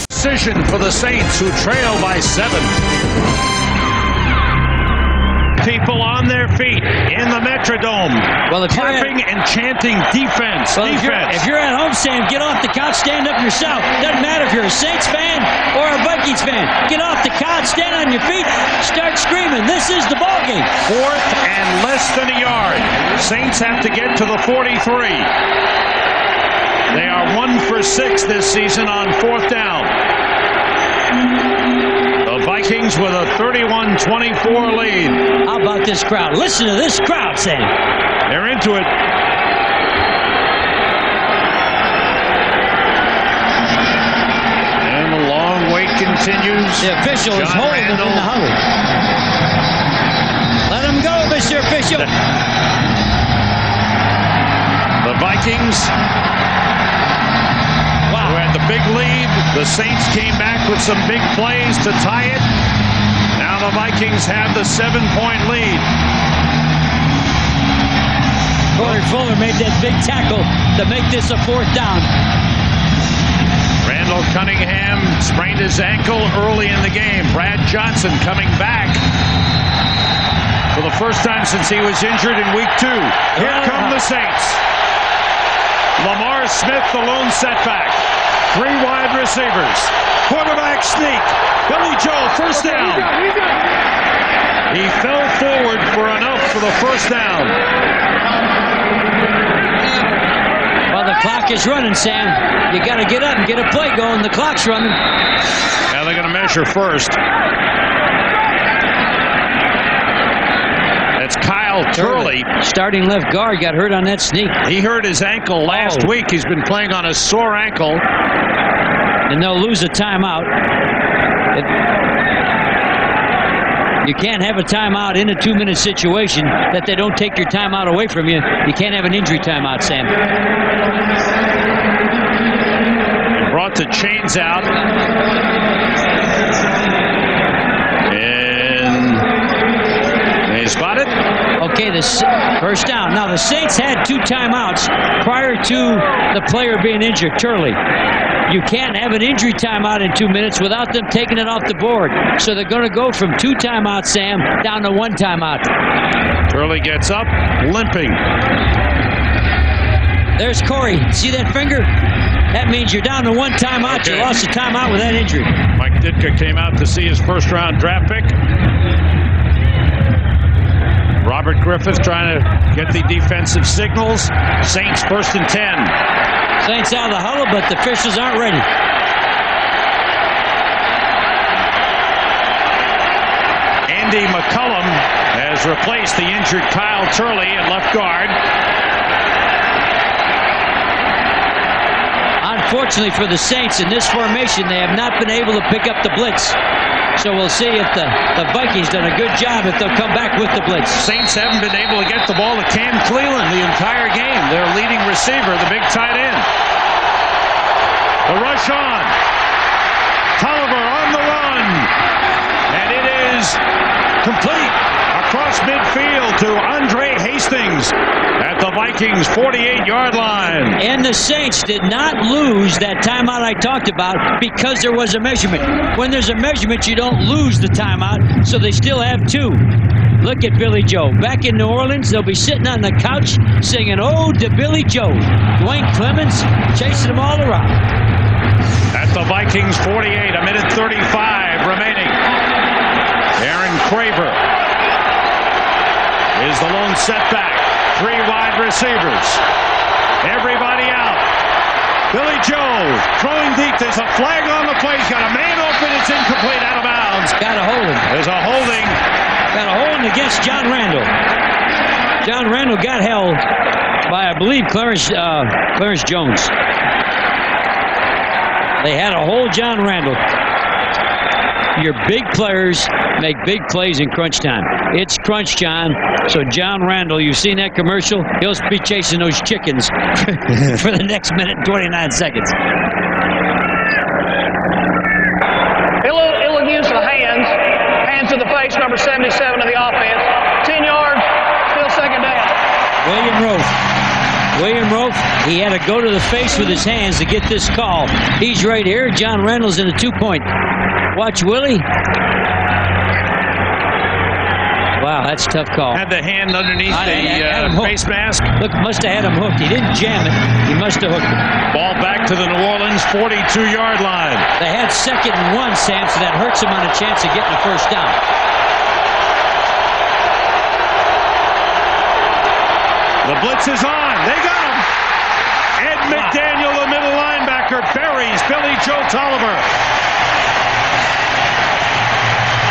Decision for the Saints, who trail by 7. People on their feet in the Metrodome, Well, if clapping and chanting defense, defense. If you're at home, Sam, get off the couch, stand up yourself. Doesn't matter if you're a Saints fan or a Vikings fan. Get off the couch, stand on your feet, start screaming. This is the ball game. 4th and less than a yard. Saints have to get to the 43. They are 1 for 6 this season on 4th down. The Vikings with a 31-24 lead. How about this crowd? Listen to this crowd, Sam. They're into it. And the long wait continues. The official is holding him in the huddle. Let him go, Mr. Official. The Vikings, who had the big lead. The Saints came back with some big plays to tie it. Now the Vikings have the 7-point lead. Corey Fuller made that big tackle to make this a 4th down. Randall Cunningham sprained his ankle early in the game. Brad Johnson coming back for the first time since he was injured in week 2. Here come the Saints. Lamar Smith, the lone setback. 3 wide receivers. Quarterback sneak. Billy Joe, first down. He fell forward for enough for the first down. Well, the clock is running, Sam. You got to get up and get a play going. The clock's running. Now they're going to measure first. That's Kyle Turley. Starting left guard got hurt on that sneak. He hurt his ankle last week. He's been playing on a sore ankle. And they'll lose a timeout. You can't have a timeout in a 2-minute situation that they don't take your timeout away from you. You can't have an injury timeout, Sam. Brought the chains out. And they spot it. Okay, this first down. Now, the Saints had 2 timeouts prior to the player being injured, Turley. You can't have an injury timeout in 2 minutes without them taking it off the board. So they're going to go from 2 timeouts, Sam, down to 1 timeout. Turley gets up, limping. There's Corey. See that finger? That means you're down to 1 timeout. Okay. You lost a timeout with that injury. Mike Ditka came out to see his first-round draft pick. Robert Griffith trying to get the defensive signals. Saints 1st and 10. Saints out of the huddle, but the officials aren't ready. Andy McCullum has replaced the injured Kyle Turley at left guard. Unfortunately for the Saints, in this formation, they have not been able to pick up the blitz. So we'll see if the Vikings done a good job if they'll come back with the blitz. Saints haven't been able to get the ball to Cam Cleveland the entire game. Their leading receiver, the big tight end. The rush on. Tolliver on the run. And it is complete across midfield to Andre Hastings at the Vikings 48-yard line. And the Saints did not lose that timeout I talked about because there was a measurement. When there's a measurement, you don't lose the timeout, so they still have 2. Look at Billy Joe. Back in New Orleans, they'll be sitting on the couch singing, "Ode to Billy Joe." Dwayne Clemens chasing them all around. At the Vikings 48, 1:35 remaining. Aaron Craver is the lone setback. 3 wide receivers. Everybody out. Billy Joe throwing deep. There's a flag on the play. He's got a man open. It's incomplete, out of bounds. Got a holding. There's a holding. Got a holding against John Randall. John Randall got held by, I believe, Clarence Jones. They had to hold John Randall. Your big players make big plays in crunch time. It's crunch time. So John Randall, you've seen that commercial? He'll be chasing those chickens for the next minute and 29 seconds. He'll use the hands. Hands to the face, number 77 of the offense. 10 yards, still second down. William Rofe, he had to go to the face with his hands to get this call. He's right here. John Randall's in a 2-point. Watch Willie. Wow, that's a tough call. Had the hand underneath the face mask. Look, must have had him hooked. He didn't jam it. He must have hooked it. Ball back to the New Orleans 42-yard line. They had 2nd and 1, Sam, so that hurts him on a chance of getting the first down. The blitz is on. They got him. Ed McDaniel, the middle linebacker, buries Billy Joe Tolliver.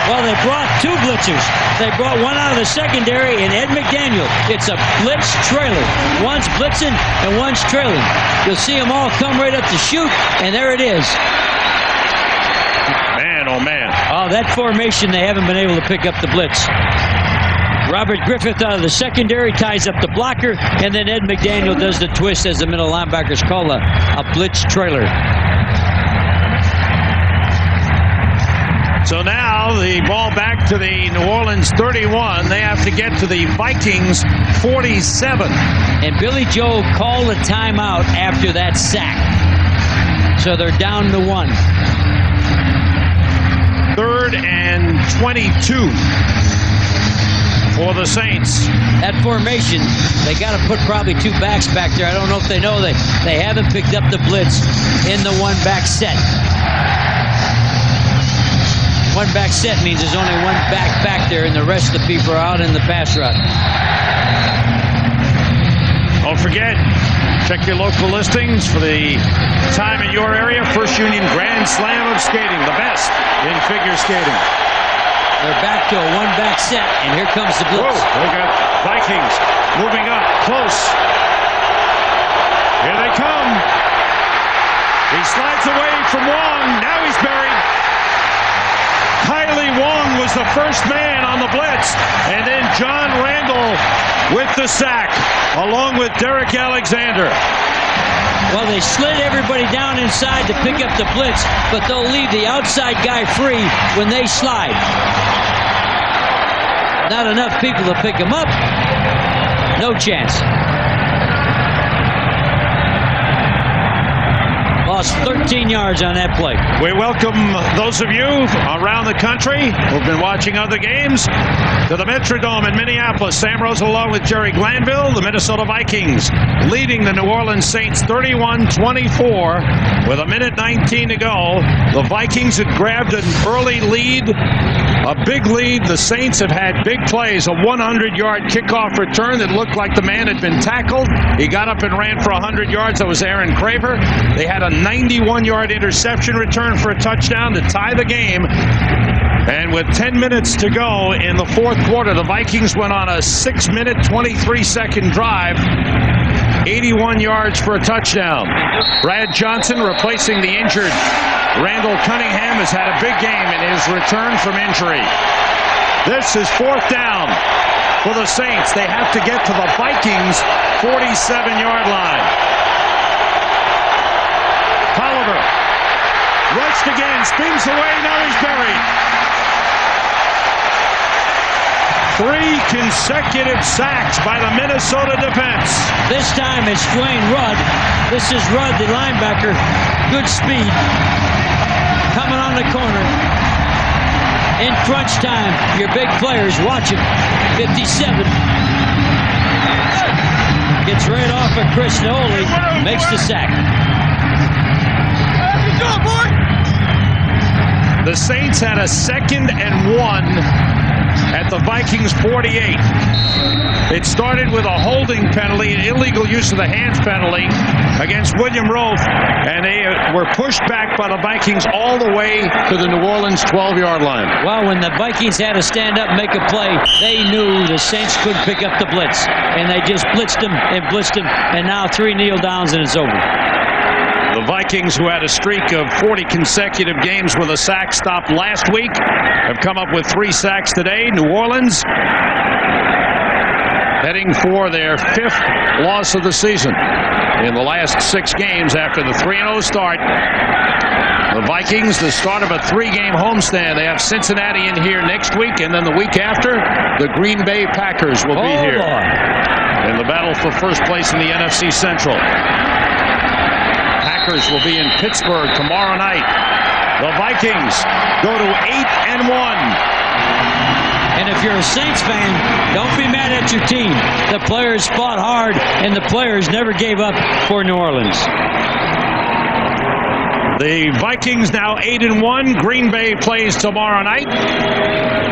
Well, they brought 2 blitzers. They brought one out of the secondary and Ed McDaniel. It's a blitz trailer. One's blitzing and one's trailing. You'll see them all come right up to shoot, and there it is. Man, oh man. Oh, that formation, they haven't been able to pick up the blitz. Robert Griffith out of the secondary ties up the blocker, and then Ed McDaniel does the twist as the middle linebackers call a blitz trailer. So now the ball back to the New Orleans 31. They have to get to the Vikings 47. And Billy Joe called a timeout after that sack. So they're down to 1. 3rd and 22. for the Saints. That formation, they got to put probably 2 backs back there. I don't know if they know that they haven't picked up the blitz in the 1-back set. 1-back set means there's only 1 back there, and the rest of the people are out in the pass route. Don't forget, check your local listings for the time in your area. First Union Grand Slam of Skating, the best in figure skating. They're back to a 1-back set, and here comes the blitz. Whoa, they got Vikings moving up close. Here they come. He slides away from Wong. Now he's buried. Kylie Wong was the first man on the blitz, and then John Randall with the sack, along with Derek Alexander. Well, they slid everybody down inside to pick up the blitz, but they'll leave the outside guy free when they slide. Not enough people to pick him up. No chance. Lost 13 yards on that play. We welcome those of you around the country who've been watching other games to the Metrodome in Minneapolis. Sam Rosen along with Jerry Glanville, the Minnesota Vikings leading the New Orleans Saints 31-24 with 1:19 to go. The Vikings had grabbed an early lead, a big lead. The Saints have had big plays, a 100-yard kickoff return that looked like the man had been tackled. He got up and ran for 100 yards. That was Aaron Craver. They had a 91-yard interception return for a touchdown to tie the game. And with 10 minutes to go in the fourth quarter, the Vikings went on a 6-minute, 23-second drive. 81 yards for a touchdown. Brad Johnson replacing the injured Randall Cunningham has had a big game in his return from injury. This is 4th down for the Saints. They have to get to the Vikings' 47-yard line. Oliver rushed again, spins away, now he's buried. 3 consecutive sacks by the Minnesota defense. This time it's Dwayne Rudd. This is Rudd, the linebacker. Good speed. Coming on the corner. In crunch time, your big players watch him. 57. Gets right off of Chris Noli. Makes the sack. The Saints had a 2nd and 1 at the Vikings 48. It started with a holding penalty, an illegal use of the hands penalty against William Rofe, and they were pushed back by the Vikings all the way to the New Orleans 12-yard line. Well, when the Vikings had to stand up and make a play, they knew the Saints couldn't pick up the blitz, and they just blitzed them, and now 3 kneel downs and it's over. The Vikings, who had a streak of 40 consecutive games with a sack stop last week, have come up with 3 sacks today. New Orleans heading for their 5th loss of the season in the last 6 games after the 3-0 start. The Vikings, the start of a 3-game homestand. They have Cincinnati in here next week, and then the week after, the Green Bay Packers will be here in the battle for first place in the NFC Central. Packers will be in Pittsburgh tomorrow night. The Vikings go to 8-1. And if you're a Saints fan, don't be mad at your team. The players fought hard, and the players never gave up for New Orleans. The Vikings now 8-1. Green Bay plays tomorrow night.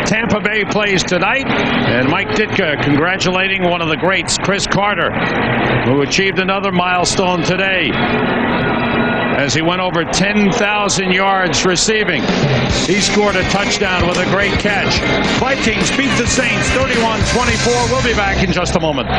Tampa Bay plays tonight. And Mike Ditka congratulating one of the greats, Chris Carter, who achieved another milestone today as he went over 10,000 yards receiving. He scored a touchdown with a great catch. Vikings beat the Saints 31-24. We'll be back in just a moment.